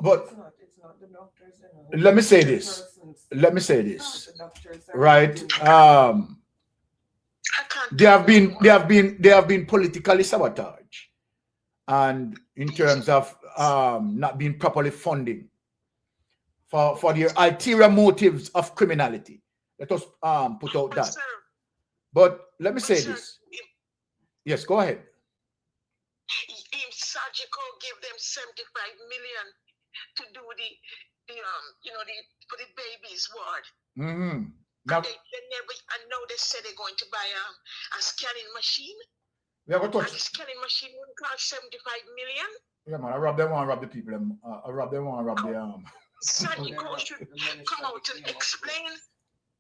But it's not the doctors, let me say this. Let me say this. Right. They have been politically sabotaged, and in terms of not being properly funding. for their ulterior motives of criminality. Let us put out that. Sir, But let me say sir, this. Yes, go ahead. Surgical give them 75 million to do for the babies ward. Mm-hmm. Now, they never, I know they said they're going to buy a scanning machine. We have a touch. And the scanning machine would cost 75 million. Yeah, man, I rob them, I rob the people. I rob them, I rob the Surgical should come out and explain.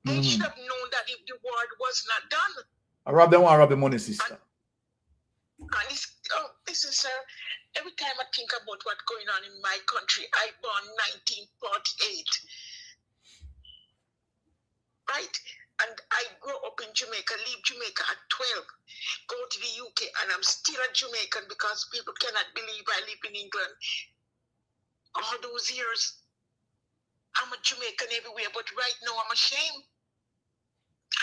They should have known that if the ward was not done. I rob them, I rob the money, sister. And listen, sir, every time I think about what's going on in my country, I born 1948. Right? And I grew up in Jamaica, leave Jamaica at 12, go to the UK, and I'm still a Jamaican because people cannot believe I live in England. All those years, I'm a Jamaican everywhere, but right now I'm ashamed.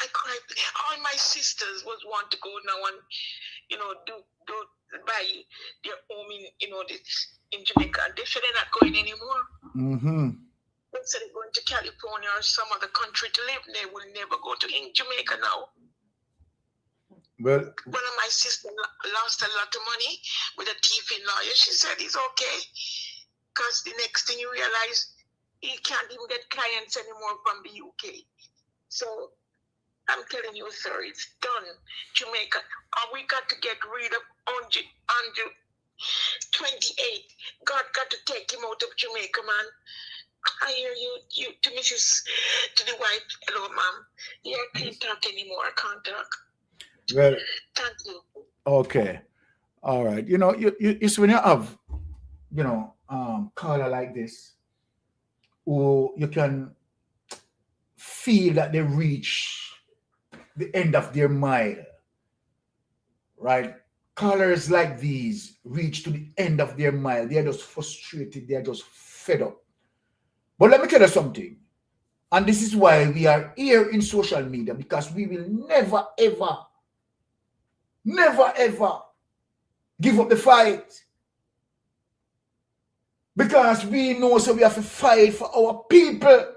I cry. All my sisters was want to go now and, do buy their home in Jamaica. And they said they're not going anymore. Mm-hmm. They said they're going to California or some other country to live. They will never go to Jamaica now. Well, one of my sisters lost a lot of money with a thief in lawyer. She said it's okay because the next thing you realize, he can't even get clients anymore from the UK. So I'm telling you, sir, it's done. Jamaica, we got to get rid of Andrew 28. God got to take him out of Jamaica, man. I hear you to the wife. Hello, ma'am. Yeah, I can't talk anymore. I can't talk. Well, thank you. Okay. All right. It's when you have, caller like this, who you can feel that they reach the end of their mile, right? Callers like these reach to the end of their mile. They are just frustrated. They are just fed up. But let me tell you something. And this is why we are here in social media, because we will never, ever give up the fight. Because we know so we have to fight for our people.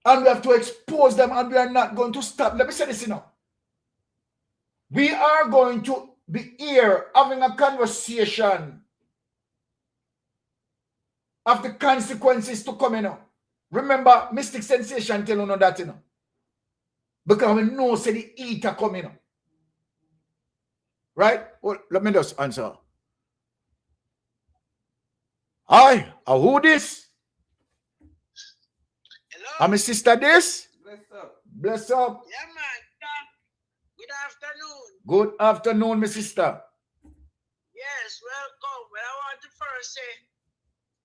And we have to expose them, and we are not going to stop. Let me say this, We are going to be here having a conversation of the consequences to come, Remember, Mystic Sensation tell you that, Because we know say the eater coming, Right? Well, let me just answer. Hi, who this? Hello? I'm my sister this? Bless up. Yeah, man. Good afternoon. Good afternoon, my sister. Yes, welcome. Well, I want to first say,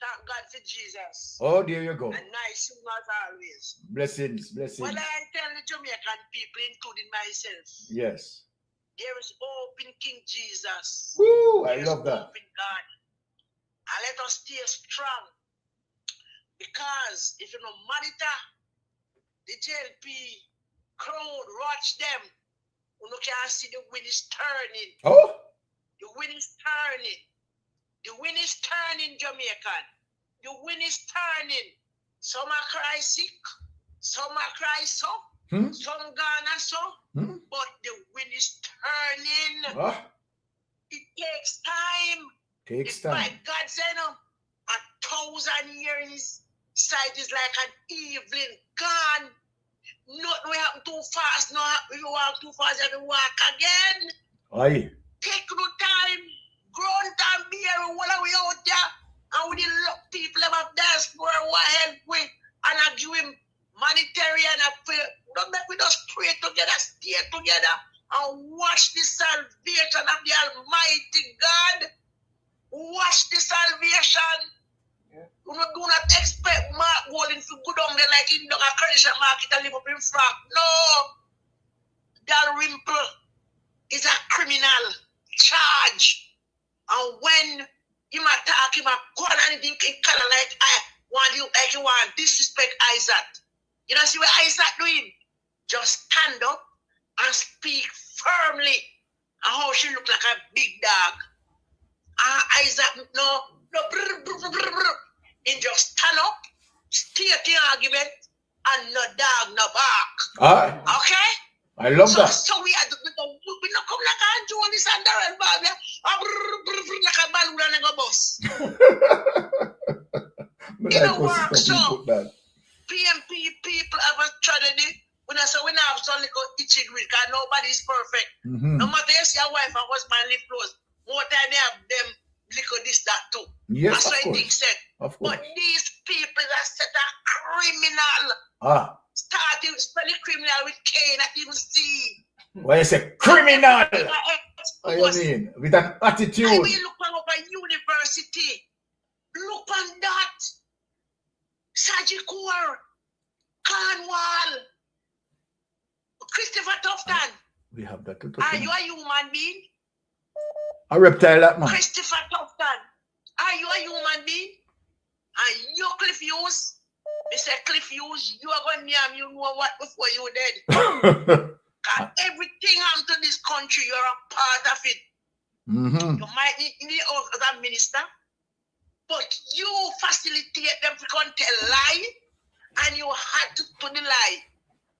thank God for Jesus. Oh, there you go. And nice as always. Blessings. Well, I tell the Jamaican people, including myself. Yes. There is hope in King Jesus. Woo, I love that. Hope in God. And let us stay strong. Because if you don't monitor the JLP crowd, watch them. You can see the wind is turning. Oh? The wind is turning. The wind is turning, Jamaican. The wind is turning. Some are cry sick. Some are cry so. Some gone so. But the wind is turning. It takes time. Takes time. Like God said, 1,000 years sight is like an evening gone. Nothing will happen too fast. No, you walk too fast and you walk again. Aye. Take no time. Grown time beer while we out there. And we didn't look people about diaspora who help with. And I give him monetary and I pray. Don't make we just pray together, stay together, and watch the salvation of the Almighty God. Watch the salvation. You do not expect Mark Golden to go down there like in the Christian market and live up in frack. No. Dalrymple is a criminal charge. And when you might talk, you might go on anything kind of like I want you like you want disrespect Isaac. You know, see what Isaac doing? Just stand up and speak firmly. And how she look like a big dog. Isaac, no, brr. in just stand up, state the argument, and no dog, no bark. Okay? I love that. So we are we not come like a Joe this and Darren Bob, like a balloon and a bus. It don't work. So PMP people have a tragedy. When I say we have some little itchy grid, because nobody's perfect. No matter if your wife and husband live close, more time they have them little this, that too. Yes, that's of what I think said. But these people that said are criminal. Starting spelling criminal with K, not even C. Why you say criminal? What you mean? With an attitude. I will look on over university. Look on that. Sajikor, Cornwall, Christopher Tufton. We have that too. Are you a human being? A reptile, that man. Christopher Tufton. Are you a human being? And you Cliff Hughes? Mr. Cliff Hughes, you are going to you know what before you dead. Everything happened to this country, you're a part of it. You might need the other minister, but you facilitate them to come tell lie, and you had to put the lie.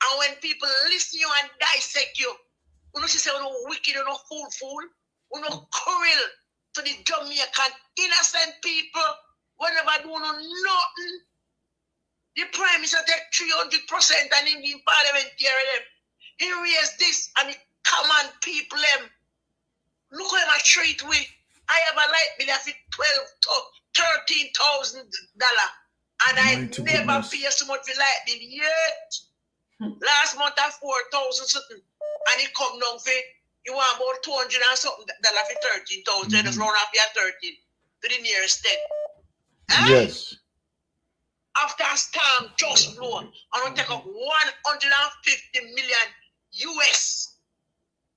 And when people listen you and dissect you, you know she say, you know, wicked, you know, fool, you know, cruel to the Jamaican innocent people, whenever do nothing. The Prime Minister take 300% and him give parliamentary them. He raised this and he command people them. Look at my treat we. I have a light bill of $13,000 and I never pay so much for light bill yet. Last month I 4,000 something and he come down for you want about 200 and something dollar for 13,000. Just round up your 13 to the nearest 10. Yes. After a storm just blow, and we take up 150 million US.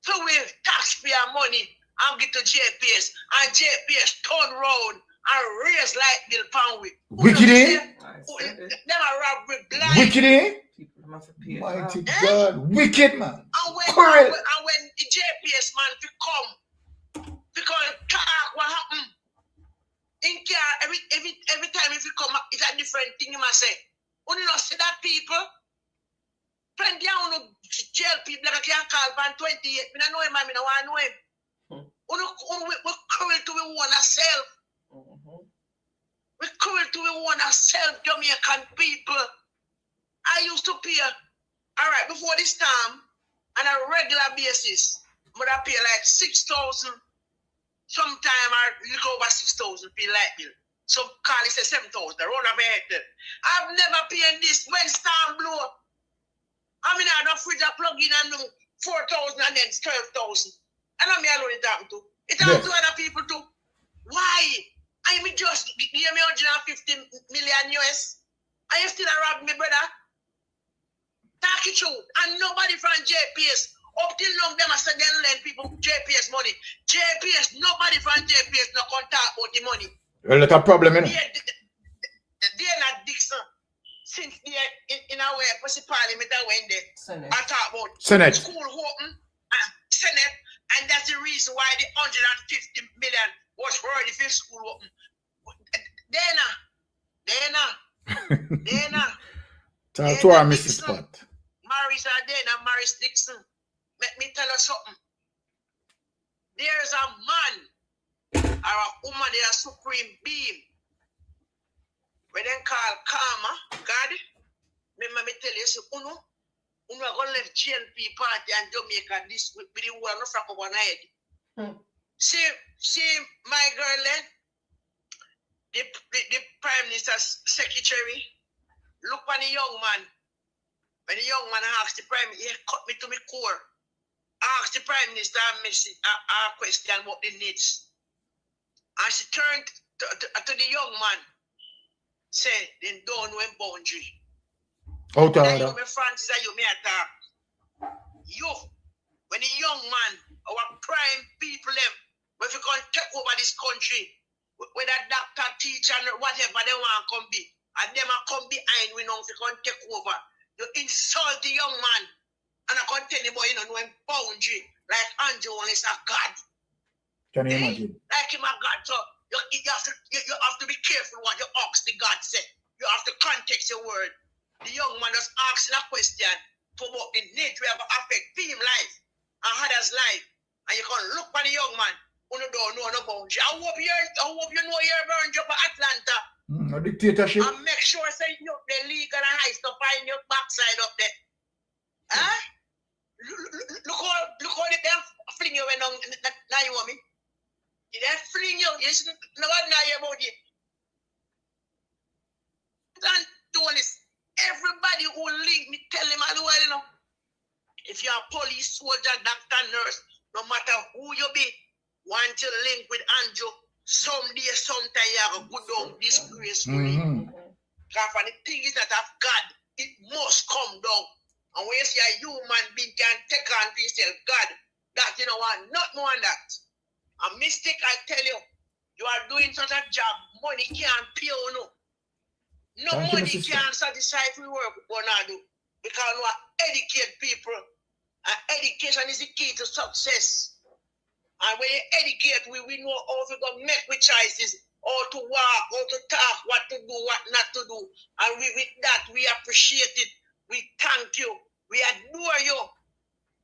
So we taxpayer money and get to JPS, and JPS turn round and raise light bill pound with. Wicked, eh? Them are robbery blind. Wicked, eh? Mighty God, wicked man. And when the JPS man to come, because what happened? In care, every time if you come up, it's a different thing you must say. When you not see that people, friend down jail people like I can't call van 28. I don't know him, I don't want to know him. We're cruel to we want ourselves. We're cruel to we want ourselves, Jamaican people. I used to pay, all right, before this time, on a regular basis, but I pay like 6,000. Sometime I look over 6,000 for light bill. Some call it 7,000. Round of my head. I've never paid this when storm blow. I mean, I don't fridge a plug in and 4,000 and then 12,000. And I'm alone it happen to. It happen to other people too. Why? I mean, just give me 150 million US. And you still rob me, brother. Talk it true. And nobody from JPS. Up till now, them are saying lend people JPS money. JPS, nobody from JPS no contact about the money. Well, that's a problem, innit? They're not Dixon. Since they're in our way, pussy parliament, I went there. I talk about Senate. School open, Senate, and that's the reason why the 150 million was already for school open. Dana. Talk to our Mrs. Spot. Maris Dixon. Let me tell you something. There's a man or a woman, there's a supreme being. When they call karma, God, remember me tell you, so uno are going to left GNP party and Jamaica this with the war no frack over head. See my girl then, the Prime Minister's secretary, look on the young man. When the young man asked the Prime Minister, he cut me to my core. Asked the Prime Minister a question what the needs. And she turned to the young man, said, then don't know him boundary. Out of order. Francis, you may attack. You, when the young man, our prime people, them, when we can take over this country, whether doctor, teacher, whatever they want to come be, and them are come behind, we know if we can take over. You insult the young man. And I can't tell you, boy, you know him boundary like Andrew is a God. Can you imagine? Like him a God. So You have to be careful what you ask the God said. You have to context your word. The young man was asking a question to what the nature of affect him life and others' life. And you can look at the young man who don't know no boundaries. I hope you know you're around you for Atlanta. No dictatorship. And make sure say you up the legal and high stuff in your backside up there. Huh? Look how they fling you when now you want me. They fling you. Yes, no one know about it. Don't do this. Everybody who link me, tell him all the while, you know. If you're a police, soldier, doctor, nurse, no matter who you be, want to link with Andrew, someday, sometime you have a good down disgracefully. Because the thing is that of God, it must come down. And when you see a human being can take on to yourself, God, that you know what, not more than that. A mistake, I tell you, you are doing such a job, money can't pay you, no. No money can't satisfy free work we're gonna do. Because we educate people. And education is the key to success. And when you educate, we know how to go make with choices, how to walk, how to talk, what to do, what not to do. And with that, we appreciate it. We thank you. We adore you.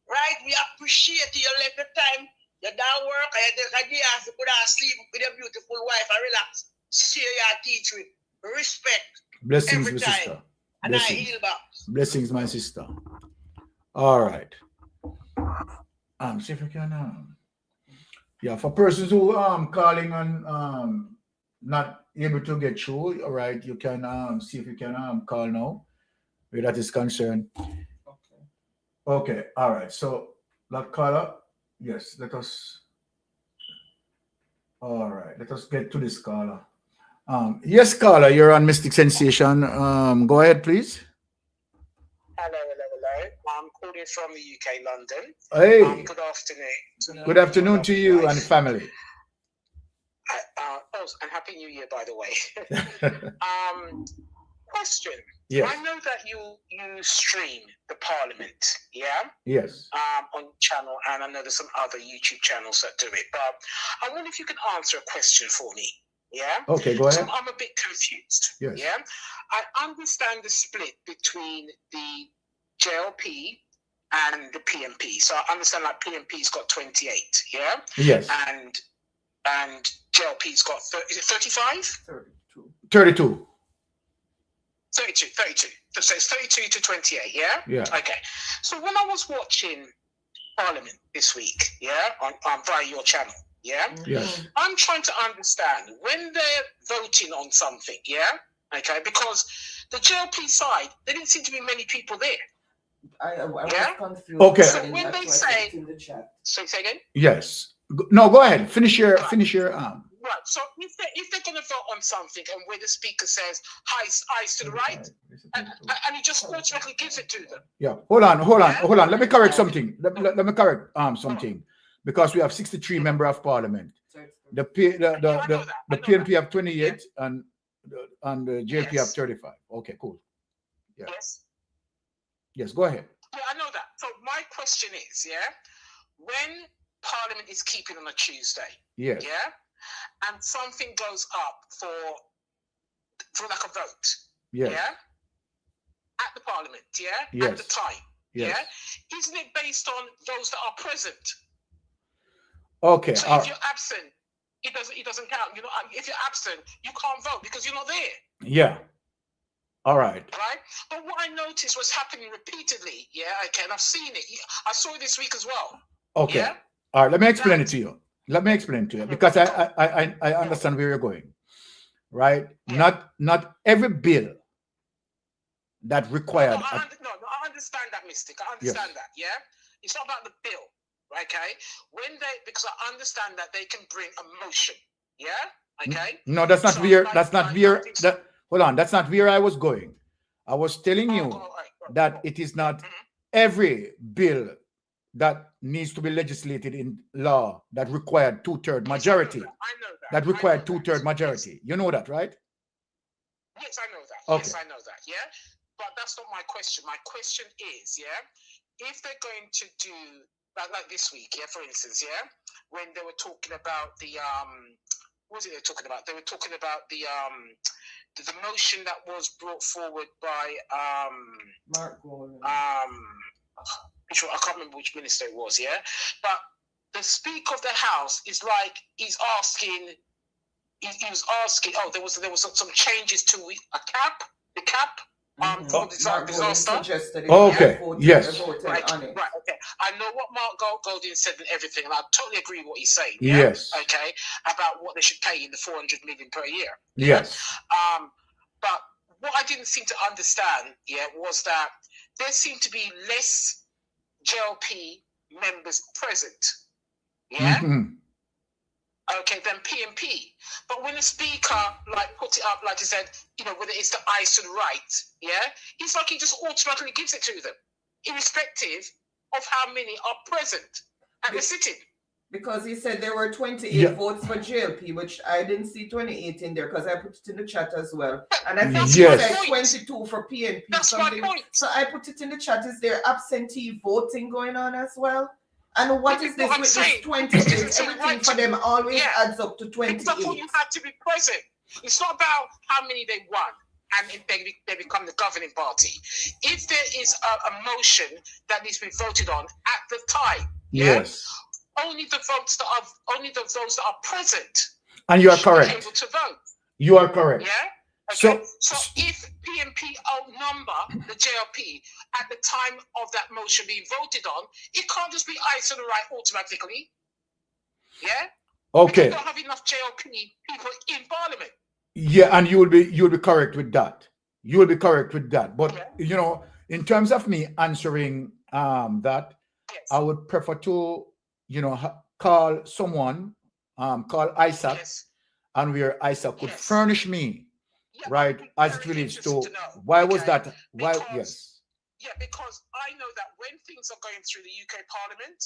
Right? We appreciate you. You let the time. You don't work. You take a day off. You put on sleep with your beautiful wife and relax. Share your teaching. Respect. Blessings, every my time. sister. And Blessings. I heal back. Blessings, my sister. All right. See if I can. Yeah, for persons who calling on not able to get through, all right, you can see if you can call now where that is concerned. Okay, all right. So that caller, yes, let us. All right, let us get to this caller. Yes, caller, you're on Mystic Sensation. Go ahead, please. Hello. I'm calling from the UK, London. Hey. Good afternoon. Good afternoon to you and family. And Happy New Year, by the way. Question. Yes. I know that you stream the Parliament, yeah? Yes. On channel, and I know there's some other YouTube channels that do it, but I wonder if you could answer a question for me. Yeah. Okay, go ahead. So I'm a bit confused. Yes. Yeah. I understand the split between the JLP and the PMP. So I understand like PMP's got 28. Yeah. Yes. And JLP's got is it 35? 32. 32. So it's 32 to 28. Yeah. Yeah. Okay. So when I was watching Parliament this week, yeah, on via your channel. Yeah. Yes. I'm trying to understand when they're voting on something. Yeah. Okay. Because the JLP side, there didn't seem to be many people there. I was confused. Okay. So when they say, so say again. Yes. No, go ahead. Finish your Right. So if they're going to vote on something, and where the speaker says eyes to the right, and he just automatically gives it to them. Yeah. Hold on. Let me correct something. Let me correct something. Because we have 63 members of parliament. The PNP have 28 and the JLP have 35. Okay, cool. Yeah. Yes, go ahead. Yeah, I know that. So my question is, yeah, when Parliament is keeping on a Tuesday, yes, yeah, and something goes up for like a vote, yes, yeah, at the Parliament, yeah, yes, at the time, yes, yeah, isn't it based on those that are present? Okay. So if you're absent, it doesn't count. You know, if you're absent, you can't vote because you're not there. Yeah. All right. Right. But what I noticed was happening repeatedly. Yeah. Okay. And I've seen it. I saw it this week as well. Okay. Yeah? All right. Let me explain it to you. Because I understand where you're going. Right. Yeah. Not every bill that required. I understand that, Mystic. I understand that. Yeah. It's not about the bill. Okay, because I understand that they can bring a motion, yeah. Okay. No, that's not where. That's not where. Hold on, that's not where I was going. I was telling you that it is not every bill that needs to be legislated in law that required 2/3 majority. I know that. That required 2/3 majority. You know that, right? Yes, I know that. Okay. Yes, I know that. Yeah, but that's not my question. My question is, yeah, if they're going to do. Like this week, yeah, for instance, yeah, when they were talking about the what was it they were talking about? They were talking about the motion that was brought forward by Mark Gold. I can't remember which minister it was, yeah? But the Speaker of the House is like he's asking. He was asking. Oh, there was some changes to the cap for disaster. Okay. Yes. Right. Okay. I know what Mark Golding said and everything, and I totally agree with what he's saying. Yes. Okay. About what they should pay in the 400 million per year. Yes. But what I didn't seem to understand, was that there seemed to be less JLP members present. Yeah. Mm-hmm. Okay, then PNP. But when the speaker put it up, like he said, whether it's the ice and right, it's like he just automatically gives it to them, irrespective of how many are present at the sitting. Because he said there were 28 votes for JLP, which I didn't see 28 in there because I put it in the chat as well. And I think he said 22 for PNP. That's my point. So I put it in the chat. Is there absentee voting going on as well? And what is this with this 28? Everything for them always adds up to 28. That's what you have to be present. It's not about how many they won and they become the governing party. If there is a motion that needs to be voted on at the time, only the votes that are present. And you are correct. Able to vote. You are correct. Yeah. Okay. So if PNP outnumber the JLP at the time of that motion being voted on, it can't just be ice on the right automatically. Yeah? Okay. We don't have enough JLP people in Parliament. Yeah, and you will be correct with that. You will be correct with that. But in terms of me answering that, I would prefer to, call someone, call Isaac, and where Isaac could furnish me. Right, as it relates to why was that? Why? Yes. Yeah, because I know that when things are going through the UK Parliament,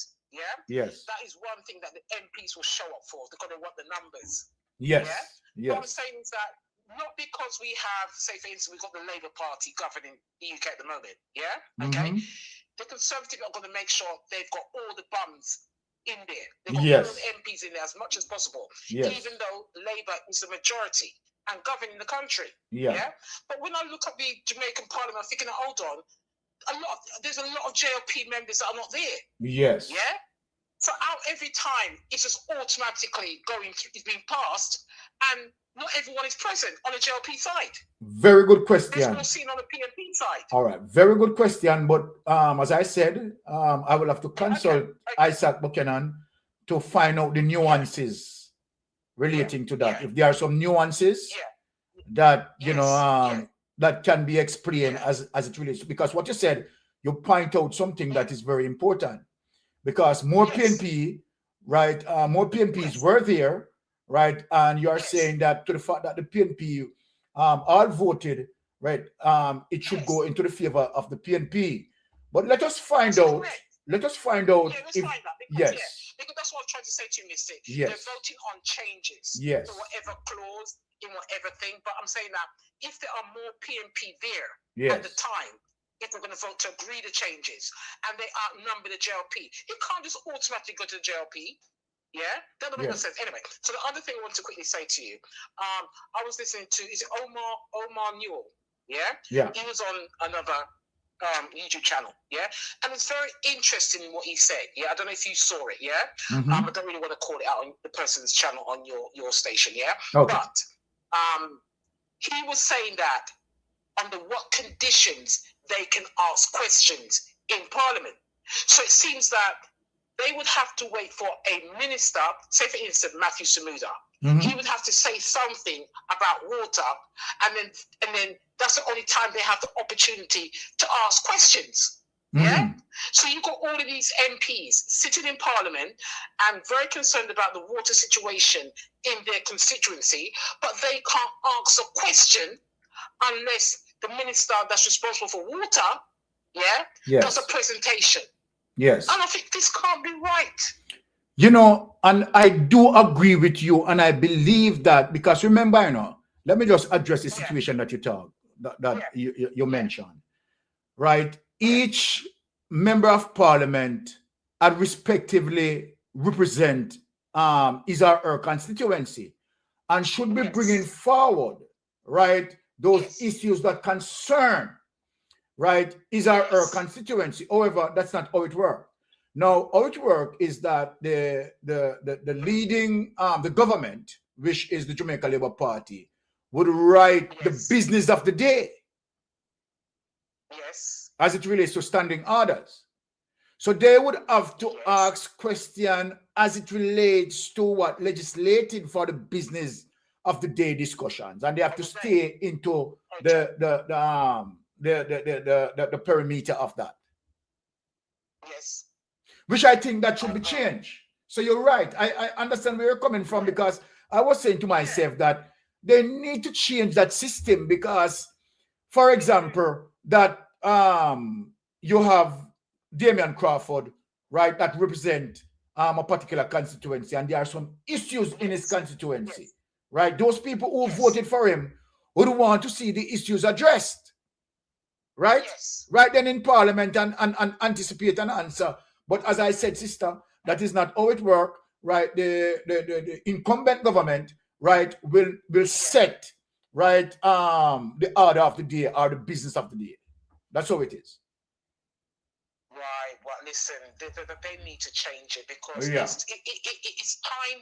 yes, that is one thing that the MPs will show up for because they want the numbers. Yes. What I'm saying is that not because we have, say for instance, we've got the Labour Party governing the UK at the moment. Yeah. Okay. The Conservatives are going to make sure they've got all the bums in there. They've got all the MPs in there as much as possible. Yes. Even though Labour is the majority and governing the country. But when I look at the Jamaican Parliament, I'm thinking, hold on, there's a lot of JLP members that are not there. Yes. Yeah. So out every time, it's just automatically going through, it's being passed, and not everyone is present on the JLP side. Very good question. There's more seen on the PNP side. All right, very good question. But as I said, I will have to consult Isaac Buchanan to find out the nuances relating to that. If there are some nuances that that can be explained as it relates to, because what you said, you point out something that is very important, because more PNP, right? More PNPs were there, right? And you are saying that to the fact that the PNP all voted, right? It should go into the favor of the PNP. But let us find out. Let us find out if because that's what I'm trying to say to you, Mr. Yes. They're voting on changes Yes. for whatever clause in whatever thing. But I'm saying that if there are more PNP there at the time, if we're going to vote to agree the changes and they outnumber the JLP, it can't just automatically go to the JLP. Yeah, that doesn't make sense. Anyway, so the other thing I want to quickly say to you, I was listening to, is it Omar Newell? Yeah. He was on another YouTube channel, and it's very interesting what he said. I don't know if you saw it. I don't really want to call it out on the person's channel on your station. But he was saying that under what conditions they can ask questions in Parliament. So it seems that they would have to wait for a minister, say for instance Matthew Samuda. He would have to say something about water, and then that's the only time they have the opportunity to ask questions. So you've got all of these MPs sitting in Parliament and very concerned about the water situation in their constituency, but they can't answer a question unless the minister that's responsible for water does a presentation. Yes. And I think this can't be right. And I do agree with you, and I believe that, because remember, let me just address the situation that you mentioned, right? Each member of Parliament respectively represent his or her constituency, and should be bringing forward, right, those issues that concern, right, is our constituency. However, that's not how it works. Now, how it works is that the leading, the government, which is the Jamaica Labour Party, would write the business of the day. Yes. As it relates to standing orders. So they would have to ask question as it relates to what legislated for the business of the day discussions, and they have to stay into the perimeter of that. Yes. Which I think that should be changed. So you're right. I understand where you're coming from, because I was saying to myself that they need to change that system, because, for example, that you have Damian Crawford, right, that represent a particular constituency, and there are some issues in his constituency, right? Those people who voted for him would want to see the issues addressed, right? Right then in Parliament and anticipate an answer. But as I said, sister, that is not how it works, right? The incumbent government, right, will set, right, the order of the day or the business of the day. That's how it is. Right. Well, listen, they need to change it, because it's tying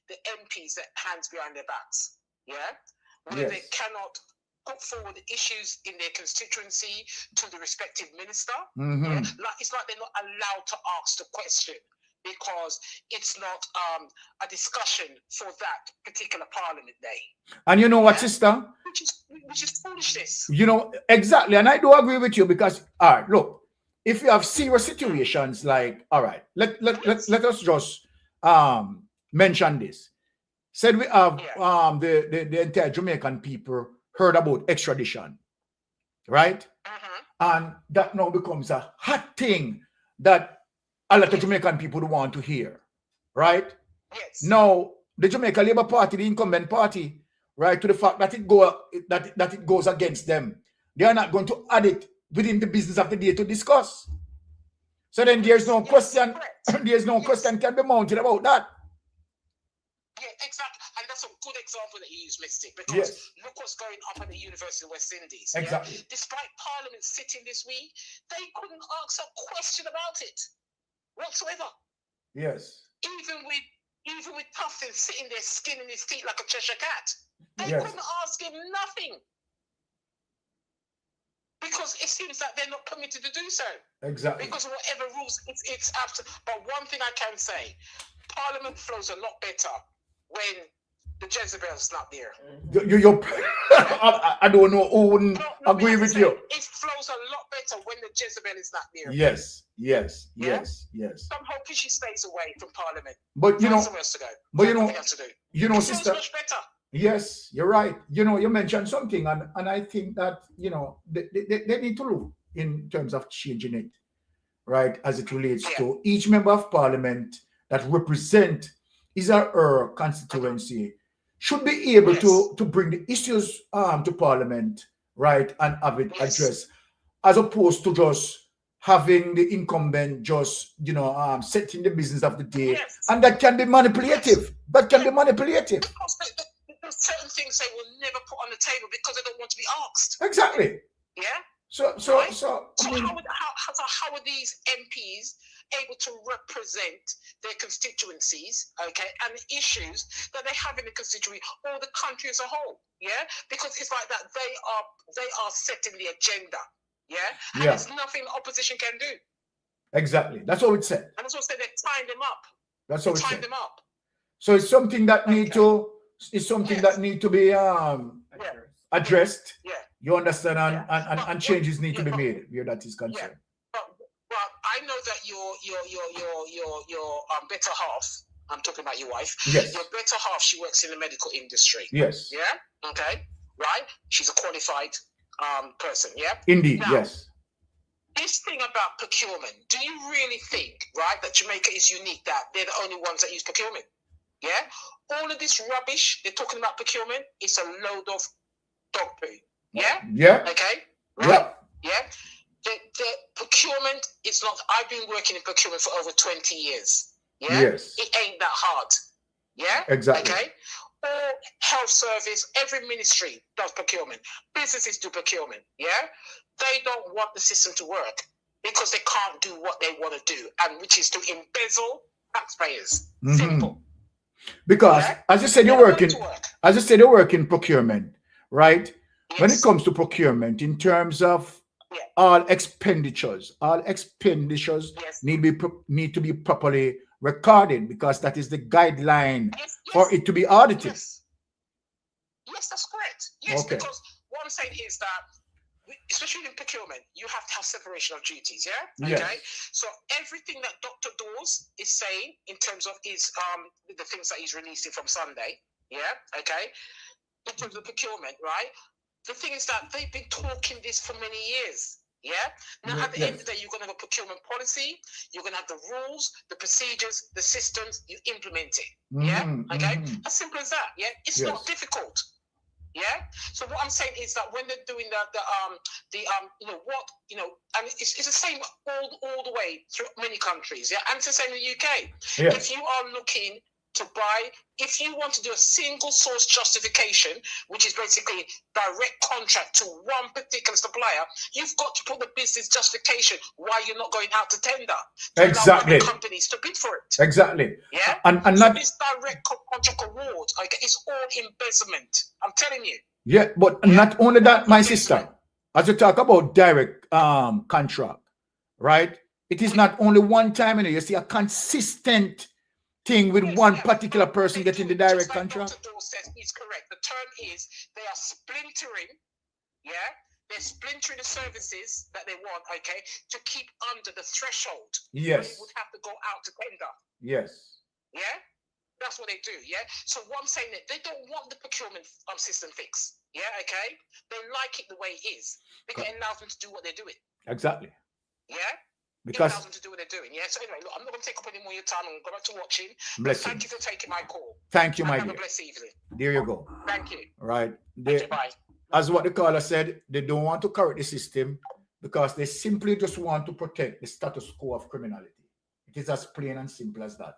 the MPs their hands behind their backs. Yeah. Where they cannot put forward issues in their constituency to the respective minister. Yeah? It's like they're not allowed to ask the question, because it's not a discussion for that particular Parliament day. And you know what, sister? Which is foolishness. You know, exactly. And I do agree with you, because, all right, look, if you have serious situations like, all right, let us just mention this. Said we have the entire Jamaican people heard about extradition, right? And that now becomes a hot thing that a lot of Jamaican people don't want to hear, right? Yes. Now, the Jamaica Labour Party, the incumbent party, right, to the fact that it goes against them, they are not going to add it within the business of the day to discuss. So then there's no question, there's no question can be mounted about that. Yeah, exactly. And that's a good example that you use, Mystic, because look what's going on at the University of West Indies. Exactly. Yeah? Despite Parliament sitting this week, they couldn't ask a question about it whatsoever. Yes. Even with Puffin sitting there skinning his teeth like a Cheshire cat, they couldn't ask him nothing. Because it seems like they're not permitted to do so. Exactly. Because of whatever rules, it's absolute. But one thing I can say, Parliament flows a lot better when the Jezebel's not there. I don't know who wouldn't agree with you. It flows a lot better when the Jezebel is not there. Yes. I'm hoping she stays away from Parliament. But you know, somewhere else to go. Sister. Much better. Yes, you're right. You know, you mentioned something, and I think that, you know, they need to look in terms of changing it, right, as it relates to each member of Parliament that represent his or her constituency should be able to bring the issues to Parliament, right, and have it addressed, as opposed to just having the incumbent just, you know, setting the business of the day, and that can be manipulative. That can be manipulative. Certain things they will never put on the table because they don't want to be asked. Exactly. Yeah. So how are these MPs able to represent their constituencies, okay, and the issues that they have in the constituency or the country as a whole? Yeah, because it's like that they are setting the agenda. Yeah, and there's nothing the opposition can do. Exactly. That's what it said. And that's what they tying them up. That's what it said. Them up. So it's something that need to. It's something that need to be addressed. Yeah. You understand, and changes need to be made where that is concerned. But I know that your better half. I'm talking about your wife. Yes. Your better half. She works in the medical industry. Yes. Yeah. Okay. Right. She's a qualified person. Yeah. Indeed. Now, yes. This thing about procurement. Do you really think, right, that Jamaica is unique? That they're the only ones that use procurement? Yeah. All of this rubbish they're talking about procurement, it's a load of dog poo. Yeah? Yeah. Okay? Right? Yeah. The procurement is not, I've been working in procurement for over 20 years. Yeah? Yes. It ain't that hard. Yeah? Exactly. Okay? all health service, every ministry does procurement. Businesses do procurement, yeah? They don't want the system to work because they can't do what they want to do, and which is to embezzle taxpayers. Simple. Because as you said, you're working. As you said, you work in procurement, right? Yes. When it comes to procurement, in terms of all expenditures yes. need to be properly recorded, because that is the guideline for it to be audited. Yes, that's correct. Yes, because what I'm saying is that, especially in procurement, you have to have separation of duties, yeah? Okay? Yes. So everything that Dr. Dawes is saying in terms of his the things that he's releasing from Sunday, yeah? Okay? In terms of procurement, right? The thing is that they've been talking this for many years. Yeah. Now, at the end of the day, you're going to have a procurement policy. You're going to have the rules, the procedures, the systems. You implement it. Yeah. Okay. As simple as that. Yeah. It's not difficult. Yeah. So what I'm saying is that when they're doing and it's the same all the way through many countries. Yeah. And it's the same in the UK. Yeah. If you are looking to buy, if you want to do a single source justification, which is basically direct contract to one particular supplier, you've got to put the business justification why you're not going out to tender. Exactly. Allow companies to bid for it. Exactly. Yeah. And so not this direct contract award, okay, it's all embezzlement. I'm telling you. Yeah, but not only that, my sister. As you talk about direct contract, right? It is not only one time, you see a consistent thing with one particular person getting the direct contract. Dr. Dawes says he's correct. The term is they are splintering, yeah? They're splintering the services that they want, okay, to keep under the threshold. Yes. They would have to go out to tender. Yes. Yeah? That's what they do, yeah? So what I'm saying is they don't want the procurement system fixed, yeah, okay? They like it the way it is because it allows them to do what they're doing. Exactly. Yeah? Because it allows them to do what they're doing. Yeah. So anyway, look, I'm not going to take up any more of your time. I'm going to go back to watching. Thank you for taking my call. Thank you, my dear. Have a blessed evening. There you go. Thank you. Right. Thank you, bye. As what the caller said, they don't want to correct the system because they simply just want to protect the status quo of criminality. It is as plain and simple as that.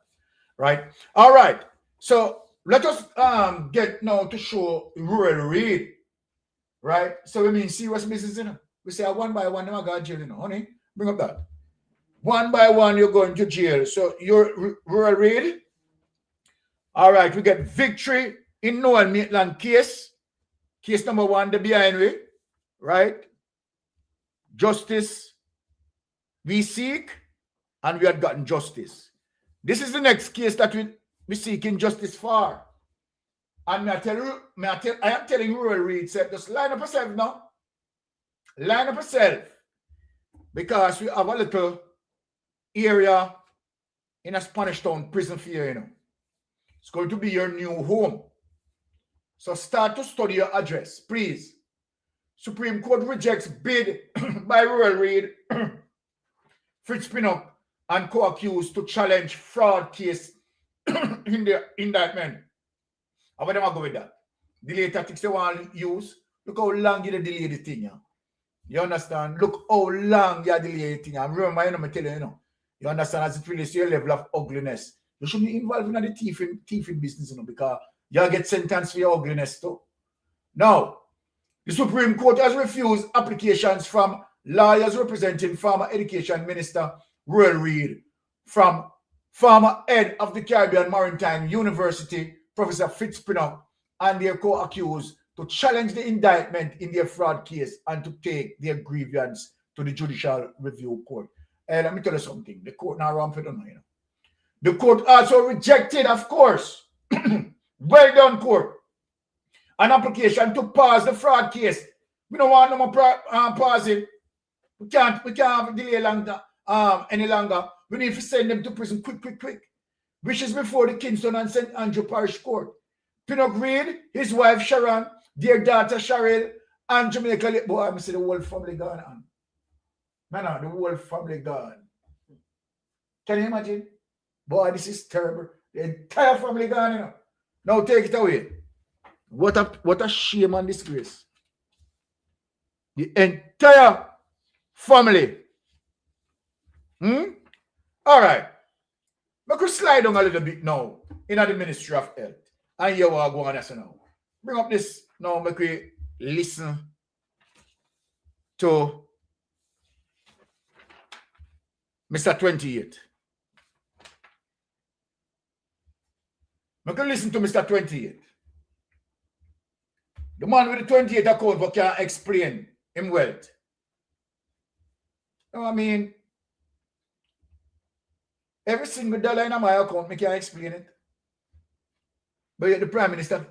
Right. All right. So let us get now to show rural read. Right. So we mean serious business, you know. We say one by one, I got jail, you know, honey. Bring up that. One by one, you're going to jail. So you're rural read. All right, we get victory in Noel Maitland case. Case number 1, the behind way. Right? Justice we seek, and we had gotten justice. This is the next case that we seeking justice for. And I am telling rural read, just line up yourself now. Line up yourself. Because we have a little area in a Spanish Town prison for you, you know. It's going to be your new home. So start to study your address, please. Supreme Court rejects bid by rural read Fritz Pinnock and co-accused to challenge fraud case in the indictment. How about them I go with that? Delay tactics they want to use. Look how long you delay the thing. Yeah? You understand? Look how long you delay the thing. I remember, you know, I tell you, you know. You understand, as it relates to your level of ugliness. You shouldn't be involved in the thieving business, you know, because you get sentenced for your ugliness too. Now, the Supreme Court has refused applications from lawyers representing former Education Minister Royal Reid, from former head of the Caribbean Maritime University, Professor Fritz Pinnock, and their co-accused to challenge the indictment in their fraud case and to take their grievance to the Judicial Review Court. Let me tell you something. The court now wrong for them, you know. The court also rejected, of course, well done, court, an application to pause the fraud case. We don't want no more pause it. We can't delay longer, any longer. We need to send them to prison quick. Which is before the Kingston and St. Andrew Parish Court. Pinnock Reid, his wife Sharon, their daughter Cheryl, and Jamaica. Boy, I'm saying the whole family gone on. Man, the whole family gone. Can you imagine? Boy, this is terrible. The entire family gone, you know. Now take it away. What a shame and disgrace. The entire family. All right. I could slide on a little bit now in the Ministry of Health. And you are going on now. Bring up this now, make we listen to Mr. 28. Make we listen to Mr. 28. The man with the 28 account but can't explain him wealth. No, I mean, every single dollar in my account, me can't explain it. But yet the Prime Minister,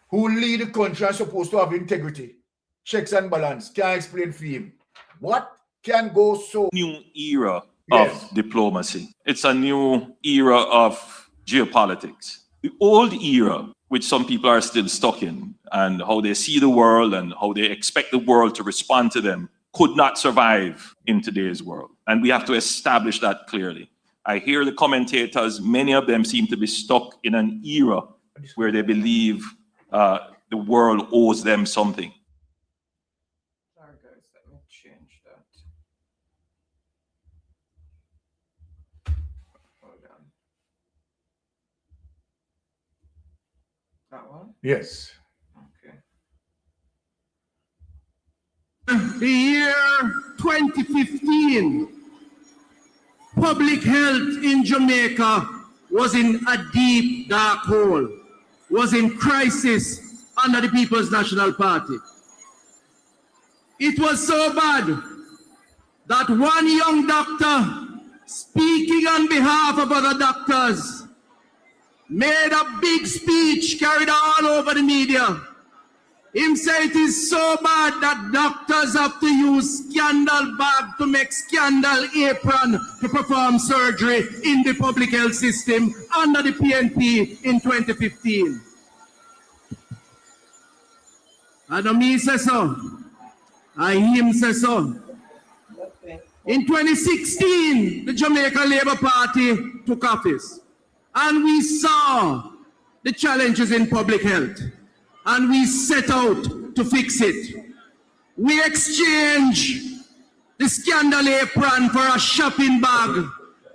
who lead the country and supposed to have integrity, checks and balance, can't explain for him. What can go so? New era of diplomacy. It's a new era of geopolitics. The old era, which some people are still stuck in, and how they see the world and how they expect the world to respond to them, could not survive in today's world. And we have to establish that clearly. I hear the commentators, many of them seem to be stuck in an era where they believe the world owes them something. Sorry guys, let me change that. Hold on. That one? Yes. Okay. The year 2015, public health in Jamaica was in a deep dark hole, was in crisis under the People's National Party. It was so bad that one young doctor, speaking on behalf of other doctors, made a big speech carried all over the media. Him say it is so bad that doctors have to use scandal bag to make scandal apron to perform surgery in the public health system under the PNP in 2015. And me say so. I him say so. In 2016, the Jamaica Labour Party took office. And we saw the challenges in public health. And we set out to fix it. We exchanged the scandal apron for a shopping bag,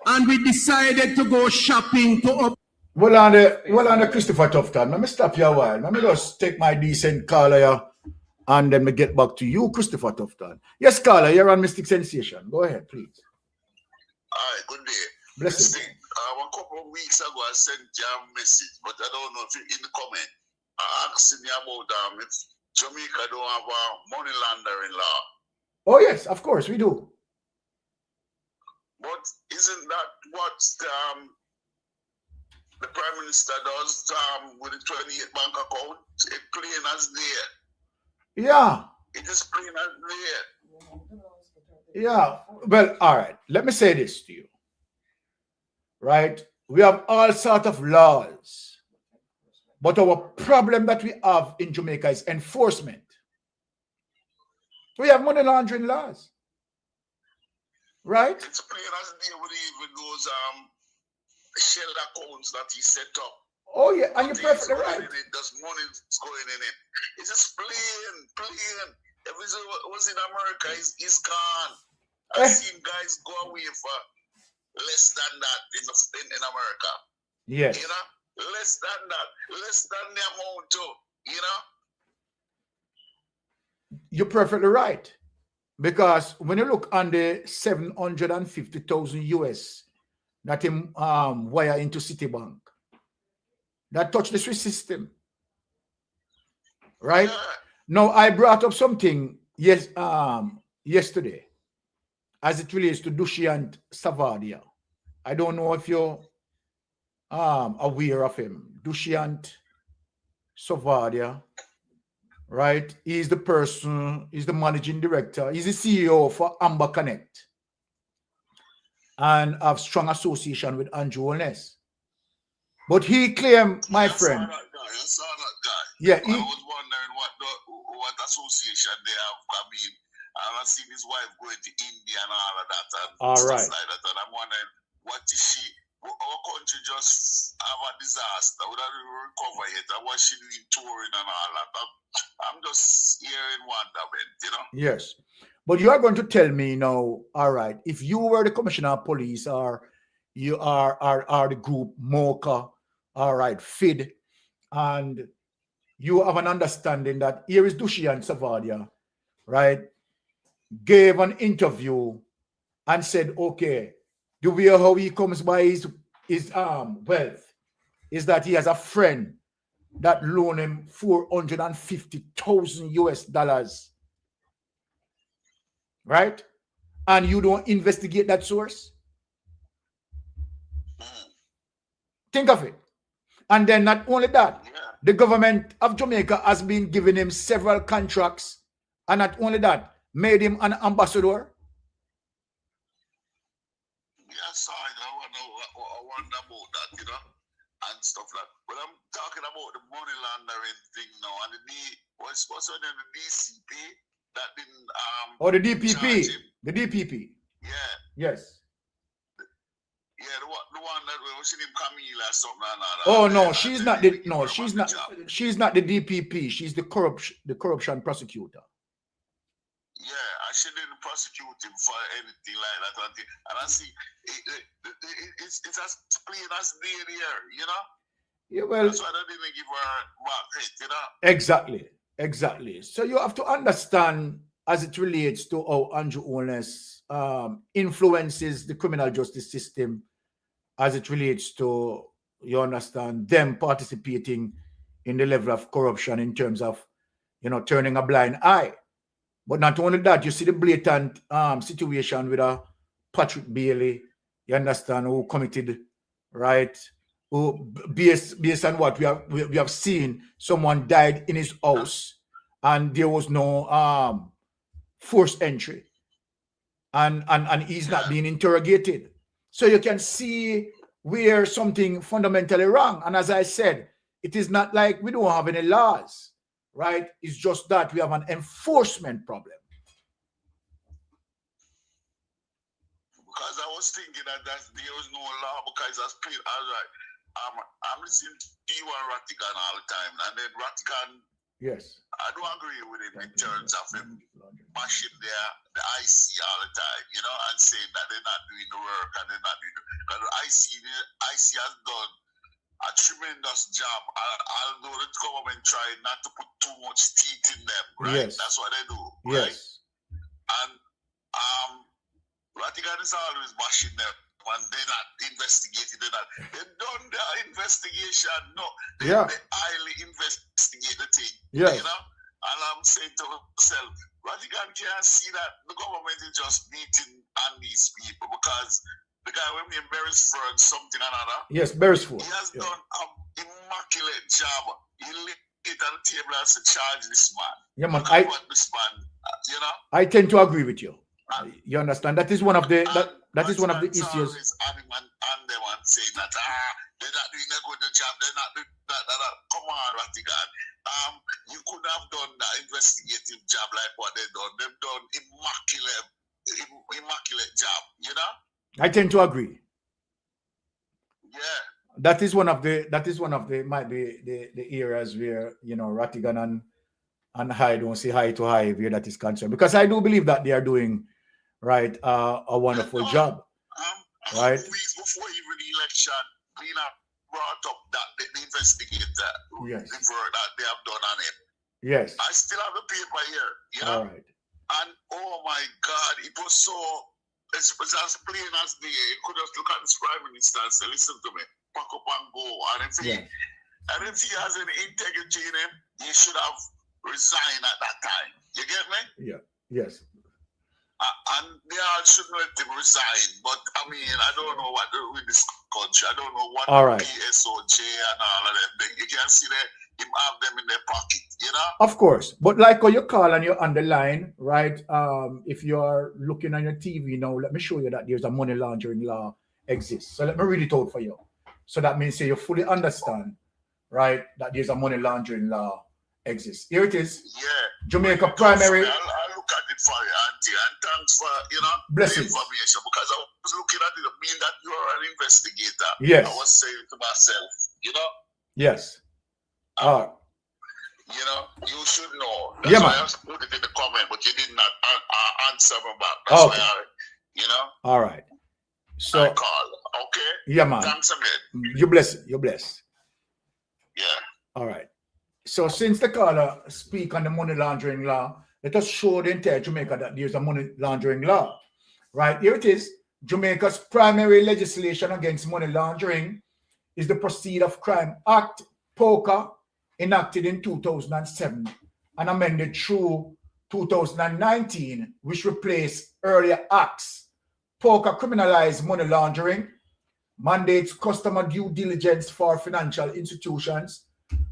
and we decided to go shopping to up. Well, on the Christopher Tufton, let me stop you a while. Let me just take my decent caller here, and then we get back to you, Christopher Tufton. Yes, caller, you're on Mystic Sensation. Go ahead, please. Hi, good day. Bless you. A couple of weeks ago, I sent you a message, but I don't know if you in the comment. I asked you about if Jamaica don't have a money laundering law. Oh, yes, of course, we do. But isn't that what the Prime Minister does with the 28 bank account? It's plain as day. Yeah. It is plain as day. Yeah. Well, all right. Let me say this to you. Right? We have all sorts of laws. But our problem that we have in Jamaica is enforcement. We have money laundering laws. Right? It's plain as day with even those shell accounts that he set up. Oh, yeah, and you're perfectly right. There's money going in it. It's just plain. Everything was in America is gone. I've seen guys go away for less than that in America. Yes. You know? Less than that. Less than the amount too. You know? You're perfectly right. Because when you look on the 750,000 US that him wire into Citibank, that touched the Swiss system. Right? Yeah. Now, I brought up something yesterday as it relates to Dushyant Savadia. I don't know if you're aware of him. Dushyant Savadia, right? He's the person, he's the managing director, he's the CEO for Amber Connect and have strong association with Andrew Holness. But he claimed, my friend. I saw that guy. Yeah. I was wondering what association they have. I mean, I've seen his wife going to India and all of that and stuff like that. And I'm wondering, what is she? Our country just have a disaster. We don't even recover yet. And what she doing touring and all that. I'm just hearing wonderment, you know? Yes. But you are going to tell me now, all right, if you were the commissioner of police or you are the group MOCA, all right, FID, and you have an understanding that here is Dushian Savadia, right, gave an interview and said, okay, the way how he comes by his wealth is that he has a friend that loaned him $450,000 US, right? And you don't investigate that source? Think of it. And then not only that, the government of Jamaica has been giving him several contracts, and not only that, made him an ambassador. Yes, I wonder about that, you know, and stuff like that. But I'm talking about the money laundering thing now, and what's on the DCP that didn't the DPP. The DPP. Yeah. Yes. Yeah, the one that we seen him Camila or something like that. Oh no, she's not the DPP. She's the corruption prosecutor. Yeah, I shouldn't prosecute him for anything like that. And I see it's as plain as day there, you know? Yeah, well, that's why I didn't give her back hit, you know? Exactly. So you have to understand as it relates to how Andrew Holness influences the criminal justice system, as it relates to, you understand, them participating in the level of corruption in terms of, you know, turning a blind eye. But not only that, you see the blatant situation with Patrick Bailey, you understand, who committed, right? Who based on what we have seen, someone died in his house and there was no forced entry. And he's not being interrogated. So you can see where something fundamentally wrong. And as I said, it is not like we don't have any laws. Right? It's just that we have an enforcement problem. Because I was thinking that there was no law because that's clear. I'm listening to you and Ratigan all the time, and then Ratigan, yes, I don't agree with him in terms of him bashing the IC all the time, you know, and saying that they're not doing the work and they're not doing the work. Because the IC has done a tremendous job, although the government tried not to put too much teeth in them, right? Yes. That's what they do, right? Yes. And Ratigan is always bashing them when they're not investigating. They've done their investigation. No, they highly investigate the thing. Yes. You know? And I'm saying to myself, Ratigan can't see that the government is just beating on these people because the guy with me in Beresford, something another. Yes, Beresford. He has done an immaculate job. He laid it on the table and said, charge this man. Yeah, man. This man, you know? I tend to agree with you. You understand? That is one of the that is one of the issues. Always on them and saying that they're not doing a good job. They're not doing that. Come on, Ratigan. You could have done that investigative job like what they've done. They've done immaculate job. You know? I tend to agree. Yeah. That is one of the might be the areas where, you know, Ratigan and High don't see eye to eye where that is concerned. Because I do believe that they are doing right a wonderful job. Right? Weeks before even the election, Lena brought up that the investigator the work that they have done on him. Yes. I still have the paper here, you know. All right. And oh my God, it was so. It was as plain as day. You could just look at this prime minister and say, listen to me, pack up and go. And if he has any integrity in him, he should have resigned at that time. You get me? Yeah. Yes. And they all shouldn't let him resign. But I mean, I don't know what with this country. I don't know what PSOJ and all of them. You can see that him have them in their pocket, you know? Of course. But like how you call and you're on the line, right? If you're looking on your TV now, let me show you that there's a money laundering law exists. So let me read it out for you. So that means you fully understand, right, that there's a money laundering law exists. Here it is. Yeah. Jamaica primary. I'll look at it for you, Auntie, and thanks for, you know, blessings. The information, because I was looking at it, being that you are an investigator. Yes. I was saying to myself, you know? Yes. You know, you should know. That's why I put it in the comment, but you did not answer me back. That's why I, you know? All right. So I call, okay? Yeah, man. Thanks again. You're blessed. You're blessed. Yeah. All right. So since the caller speak on the money laundering law, let us show the entire Jamaica that there's a money laundering law. Right, here it is. Jamaica's primary legislation against money laundering is the Proceed of Crime Act, POCA, enacted in 2007 and amended through 2019, which replaced earlier acts. POCA criminalized money laundering, mandates customer due diligence for financial institutions,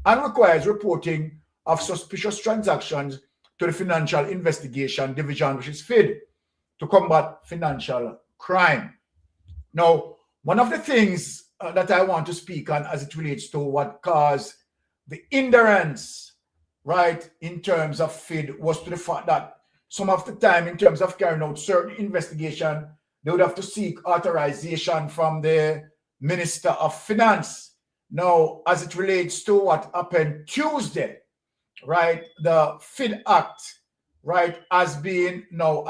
and requires reporting of suspicious transactions to the Financial Investigation Division, which is FID, to combat financial crime. Now, one of the things that I want to speak on as it relates to what caused the hindrance, right, in terms of FID was to the fact that some of the time in terms of carrying out certain investigation, they would have to seek authorization from the Minister of Finance. Now, as it relates to what happened Tuesday, right, the FID Act, right, has been now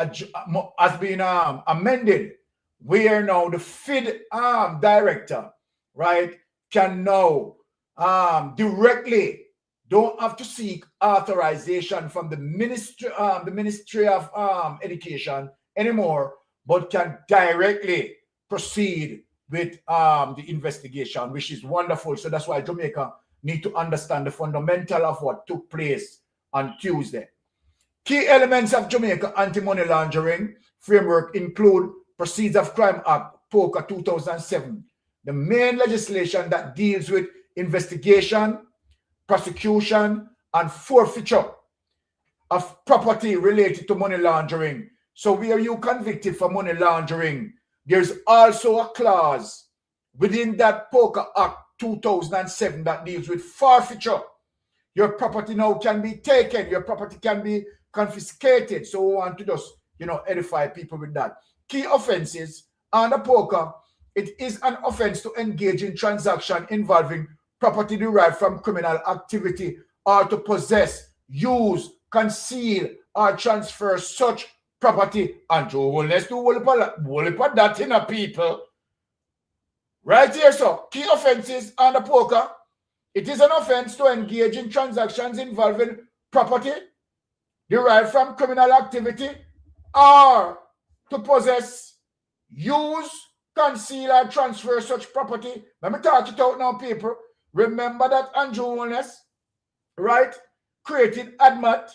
amended, where now the FID director, right, can now directly, don't have to seek authorization from the Ministry of Education anymore, but can directly proceed with the investigation, which is wonderful. So that's why Jamaica need to understand the fundamental of what took place on Tuesday. Key elements of Jamaica anti-money laundering framework include Proceeds of Crime Act, POCA 2007, the main legislation that deals with investigation, prosecution, and forfeiture of property related to money laundering. So where you convicted for money laundering, there's also a clause within that POCA Act 2007 that deals with forfeiture. Your property now can be taken, your property can be confiscated. So we want to just, edify people with that. Key offenses under POCA, it is an offense to engage in transaction involving property derived from criminal activity or to possess, use, conceal, or transfer such property. And let's do all of that in a people. Right here, so key offenses under POCA. It is an offense to engage in transactions involving property derived from criminal activity or to possess, use, conceal, or transfer such property. Let me talk it out now, people. Remember that Andrew Holness, right, created ADMAT,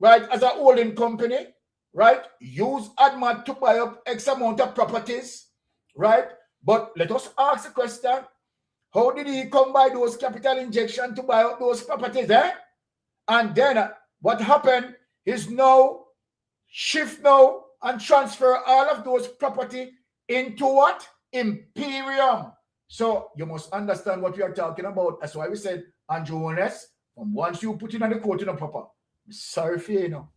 right, as a holding company, right? Use ADMAT to buy up X amount of properties, right? But let us ask the question, how did he come by those capital injection to buy up those properties, eh? And then what happened is now shift now and transfer all of those property into what? Imperium. So you must understand what we are talking about. That's why we said, Andrew Holness, from once you put in on the court, Papa, sorry for you,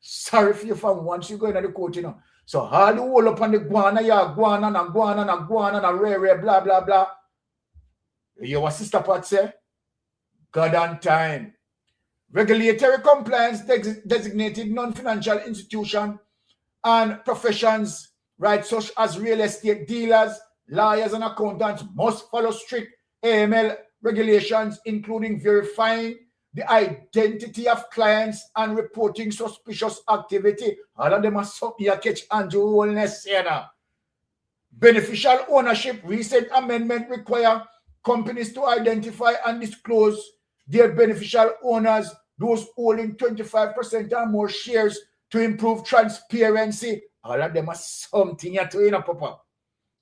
Sorry for you from once you go in the court, So all the whole up on the guana, rare, blah, blah, blah. You what Sister Pat say? God on time. Regulatory compliance designated non-financial institution and professions, right, such as real estate dealers, lawyers, and accountants must follow strict AML regulations, including verifying the identity of clients and reporting suspicious activity. All of them are something you catch Andrew Holness here. Beneficial ownership, recent amendment require companies to identify and disclose their beneficial owners, those holding 25% or more shares, to improve transparency. All of them are something you to, Papa.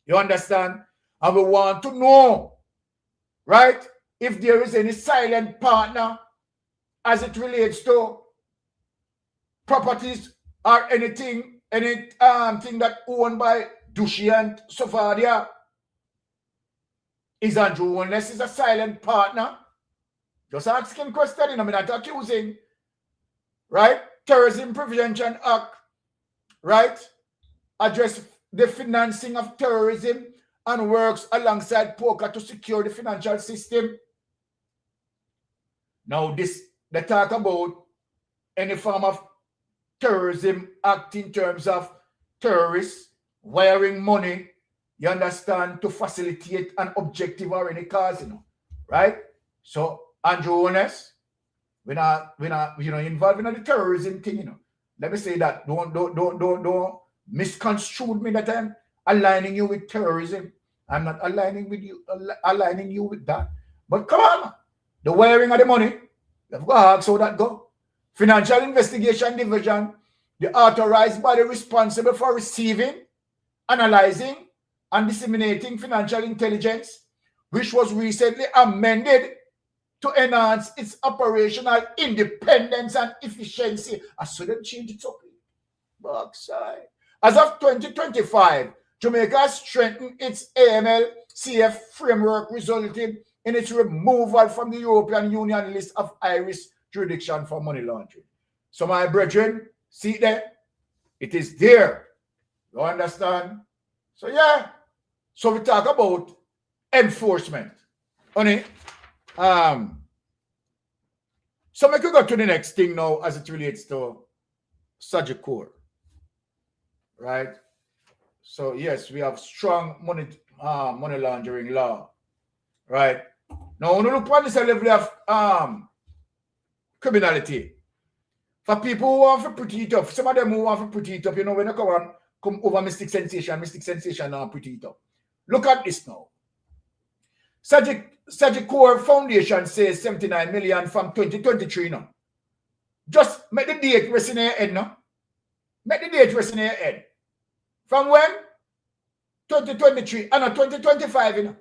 You understand? And we want to know, right, if there is any silent partner as it relates to properties or anything thing that owned by Dushi and Sofadia. Is Andrew Holness is a silent partner? Just asking question, I'm not accusing. Right? Terrorism Prevention Act, right? Address the financing of terrorism and works alongside POCA to secure the financial system. Now, they talk about any form of terrorism act in terms of terrorists wiring money, you understand, to facilitate an objective or any cause, right? So Andrew Honest, we're not involved in the terrorism thing, Let me say that. Don't misconstrue me that I'm aligning you with terrorism. I'm not aligning you with that. But come on, the wiring of the money, you've got to ask how that go. Financial Investigation Division, the authorized body responsible for receiving, analyzing, and disseminating financial intelligence, which was recently amended to enhance its operational independence and efficiency. I saw them change it up. Backside. As of 2025, Jamaica has strengthened its AML-CF framework, resulting in its removal from the European Union list of high-risk jurisdiction for money laundering. So my brethren, see there? It is there. You understand? So yeah. So we talk about enforcement. Honey. So we could go to the next thing now as it relates to Seaga. Right? So yes, we have strong money laundering law. Right? Now when we look at this level of criminality, for people who want to put it up, some of them who want to put it up, when they come over mystic sensation and put it up. Look at this now. Seaga Foundation says 79 million from 2023 now. Just make the date rest in your head now. Make the date rest in your head. From when? 2023. And 2025,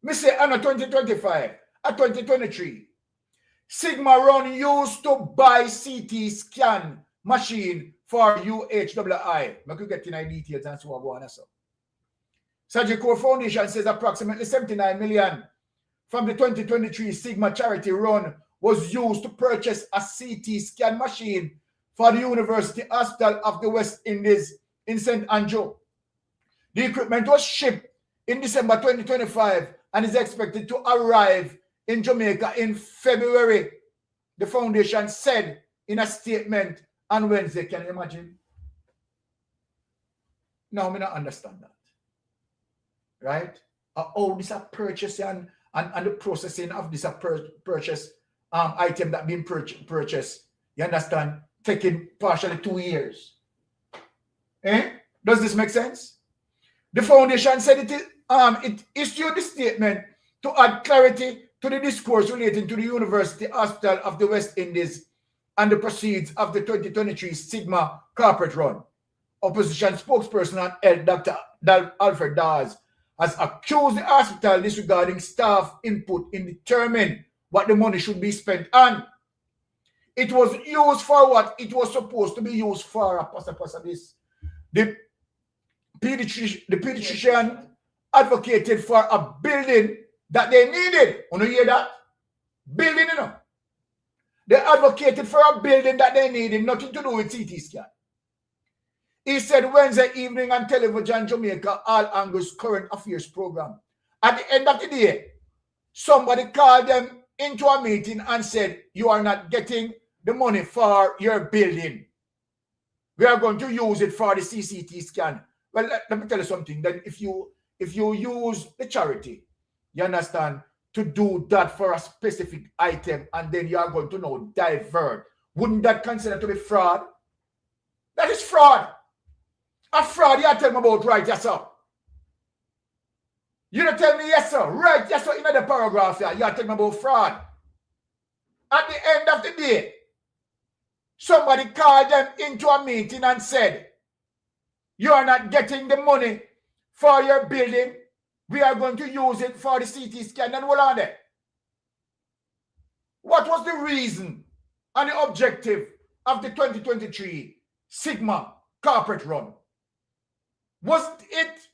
Me say, 2025. At 2023. Sigma Run used to buy CT scan machine for UHII. I could get in the details and so on. Seaga Foundation says approximately 79 million from the 2023 Sigma charity run was used to purchase a CT scan machine for the University Hospital of the West Indies in St. Andrew. The equipment was shipped in December 2025 and is expected to arrive in Jamaica in February, the foundation said in a statement on Wednesday. Can you imagine? No, I don't understand that. Right? Oh, this a purchase and the processing of this a purchase item that being purchased. You understand? Taking partially 2 years. Does this make sense? The foundation said it issued the statement to add clarity to the discourse relating to the University Hospital of the West Indies and the proceeds of the 2023 Sigma corporate run. Opposition spokesperson and Dr. Alfred Dawes has accused the hospital disregarding staff input in determining what the money should be spent on. It was used for what it was supposed to be used for. The pediatrician advocated for a building that they needed. You hear that? Building, They advocated for a building that they needed, nothing to do with CT scan. He said Wednesday evening on Television Jamaica, All Angles Current Affairs program. At the end of the day, somebody called them into a meeting and said, you are not getting the money for your building. We are going to use it for the CT scan. Well, let me tell you something. That if you use the charity, you understand, to do that for a specific item, and then you are going to now divert, wouldn't that consider to be fraud? That is fraud. A fraud you tell me about, right, yes, sir. You don't tell me yes, sir. Right, yes, sir, in the paragraph here, you tell me about fraud. At the end of the day, somebody called them into a meeting and said, you are not getting the money for your building. We are going to use it for the CT scan. And hold on there. What was the reason and the objective of the 2023 Sigma corporate run? Was it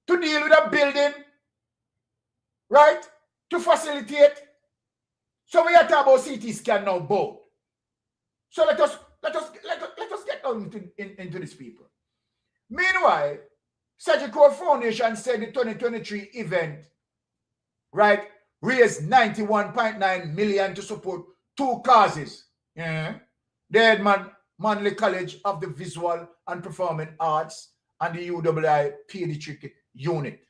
to deal with a building, right? To facilitate? So we are talking about CT scan now, both. So let us get down into these people. Meanwhile, Seaga Foundation said the 2023 event, right, raised 91.9 million to support 2 causes. The Manley College of the Visual and Performing Arts and the UWI Pediatric Unit.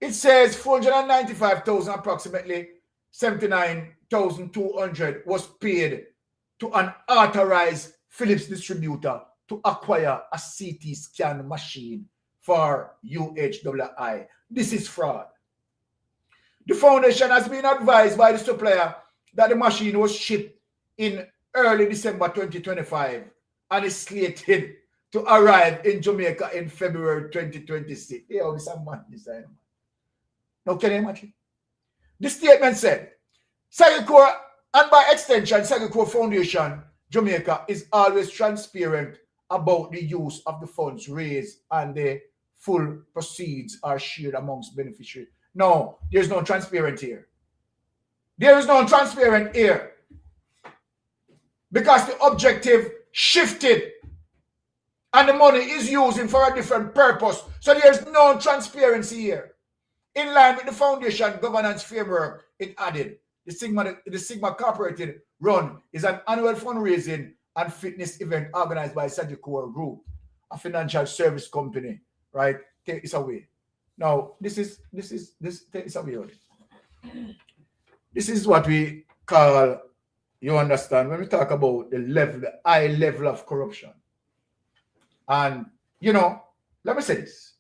It says 495,000, approximately 79,200 was paid to an authorized Philips distributor to acquire a CT scan machine for UHWI. This is fraud. The foundation has been advised by the supplier that the machine was shipped in early December 2025 and is slated to arrive in Jamaica in February 2026. Yeah, this is man design. Now, can you imagine? The statement said, Seaga and by extension, Seaga Foundation Jamaica is always transparent about the use of the funds raised and the full proceeds are shared amongst beneficiaries. No, there's no transparent here. There is no transparent here. Because the objective shifted and the money is used for a different purpose. So there's no transparency here. In line with the foundation governance framework, it added, the Sigma Corporated Run is an annual fundraising and fitness event organized by Seaga Group, a financial service company, right? Take this away. Now, this take this away. This is what we call, you understand, when we talk about the high level of corruption. And, you know, let me say this.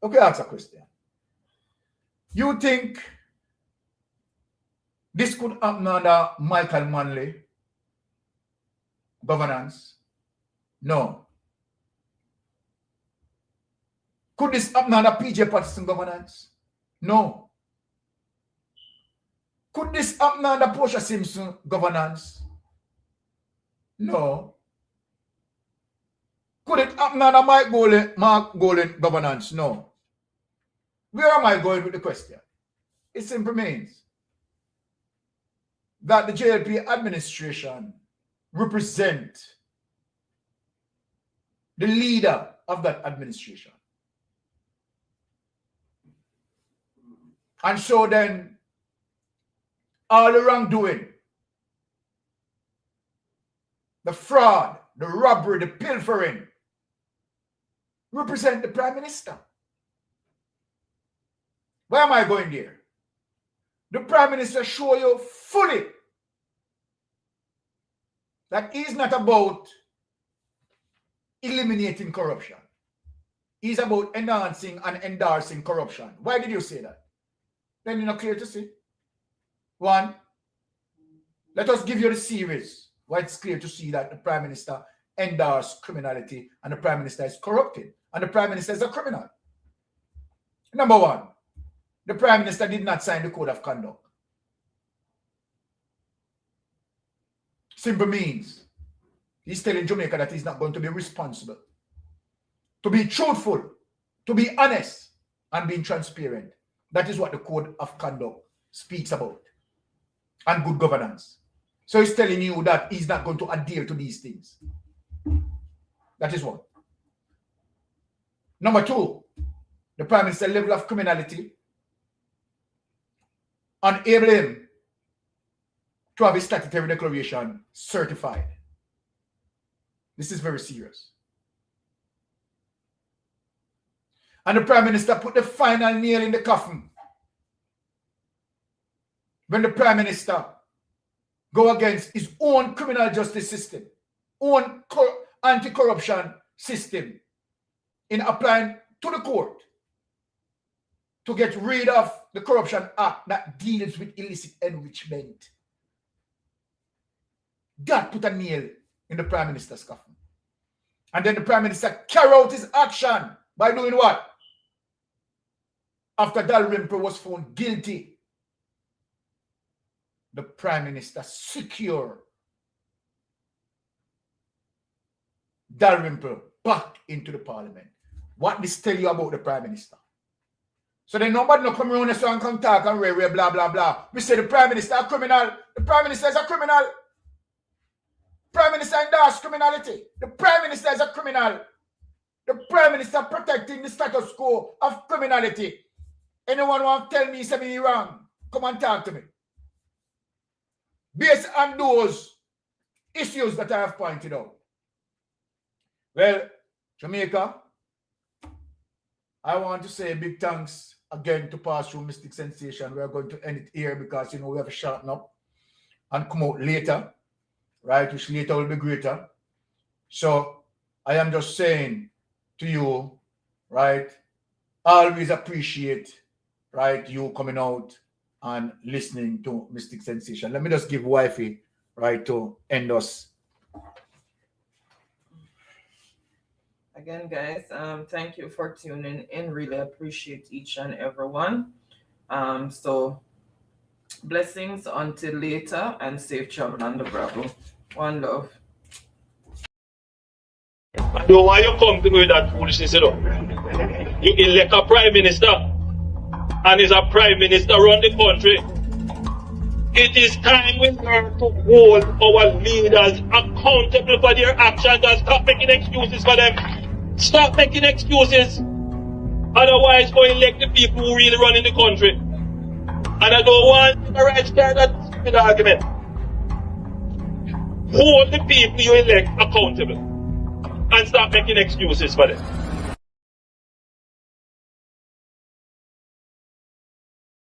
Okay, ask a question. You think this could happen under Michael Manley governance? No. Could this happen under PJ Patterson governance? No. Could this happen under Portia Simpson governance? No. Could it happen under Mark Golan governance? No. Where am I going with the question? It simply means that the JLP administration represent the leader of that administration. And so then, all the wrongdoing, the fraud, the robbery, the pilfering, represent the Prime Minister. Where am I going there? The Prime Minister show you fully that he's not about eliminating corruption. He's about enhancing and endorsing corruption. Why did you say that? Then you're not clear to see. One, let us give you the series why it's clear to see that the Prime Minister endorsed criminality and the Prime Minister is corrupted and the Prime Minister is a criminal. Number one, the Prime Minister did not sign the Code of Conduct. Simple means he's telling Jamaica that he's not going to be responsible, to be truthful, to be honest, and being transparent. That is what the Code of Conduct speaks about, and good governance. So he's telling you that he's not going to adhere to these things. That is one. Number two, the Prime Minister's level of criminality enable him to have his statutory declaration certified. This is very serious. And the Prime Minister put the final nail in the coffin when the Prime Minister go against his own criminal justice system, own anti-corruption system in applying to the court to get rid of the Corruption Act that deals with illicit enrichment. That put a nail in the Prime Minister's coffin. And then the Prime Minister carried out his action by doing what? After Dalrymple was found guilty, the Prime Minister secured Dalrymple back into the Parliament. What this tell you about the Prime Minister? So then nobody no come around and so and come talk and rare, blah, blah, blah. We say the Prime Minister a criminal. The Prime Minister is a criminal. Prime Minister endorses criminality. The Prime Minister is a criminal. The Prime Minister protecting the status quo of criminality. Anyone want to tell me something wrong? Come and talk to me. Based on those issues that I have pointed out. Well, Jamaica, I want to say big thanks again to pass through Mystic Sensation. We are going to end it here because, we have to shorten up and come out later, right? Which later will be greater. So I am just saying to you, right, always appreciate, right, you coming out and listening to Mystic Sensation. Let me just give Wifey, right, to end us. Again, guys, thank you for tuning in. Really appreciate each and every one. So blessings until later and safe travel on the Bravo. One love. I know why you come to me with that foolishness, You elect a prime minister, and is a prime minister run the country. It is time we learn to hold our leaders accountable for their actions and stop making excuses for them. Stop making excuses. Otherwise, go elect the people who really run in the country. And I don't want the right start that stupid argument. Hold the people you elect accountable and stop making excuses for them.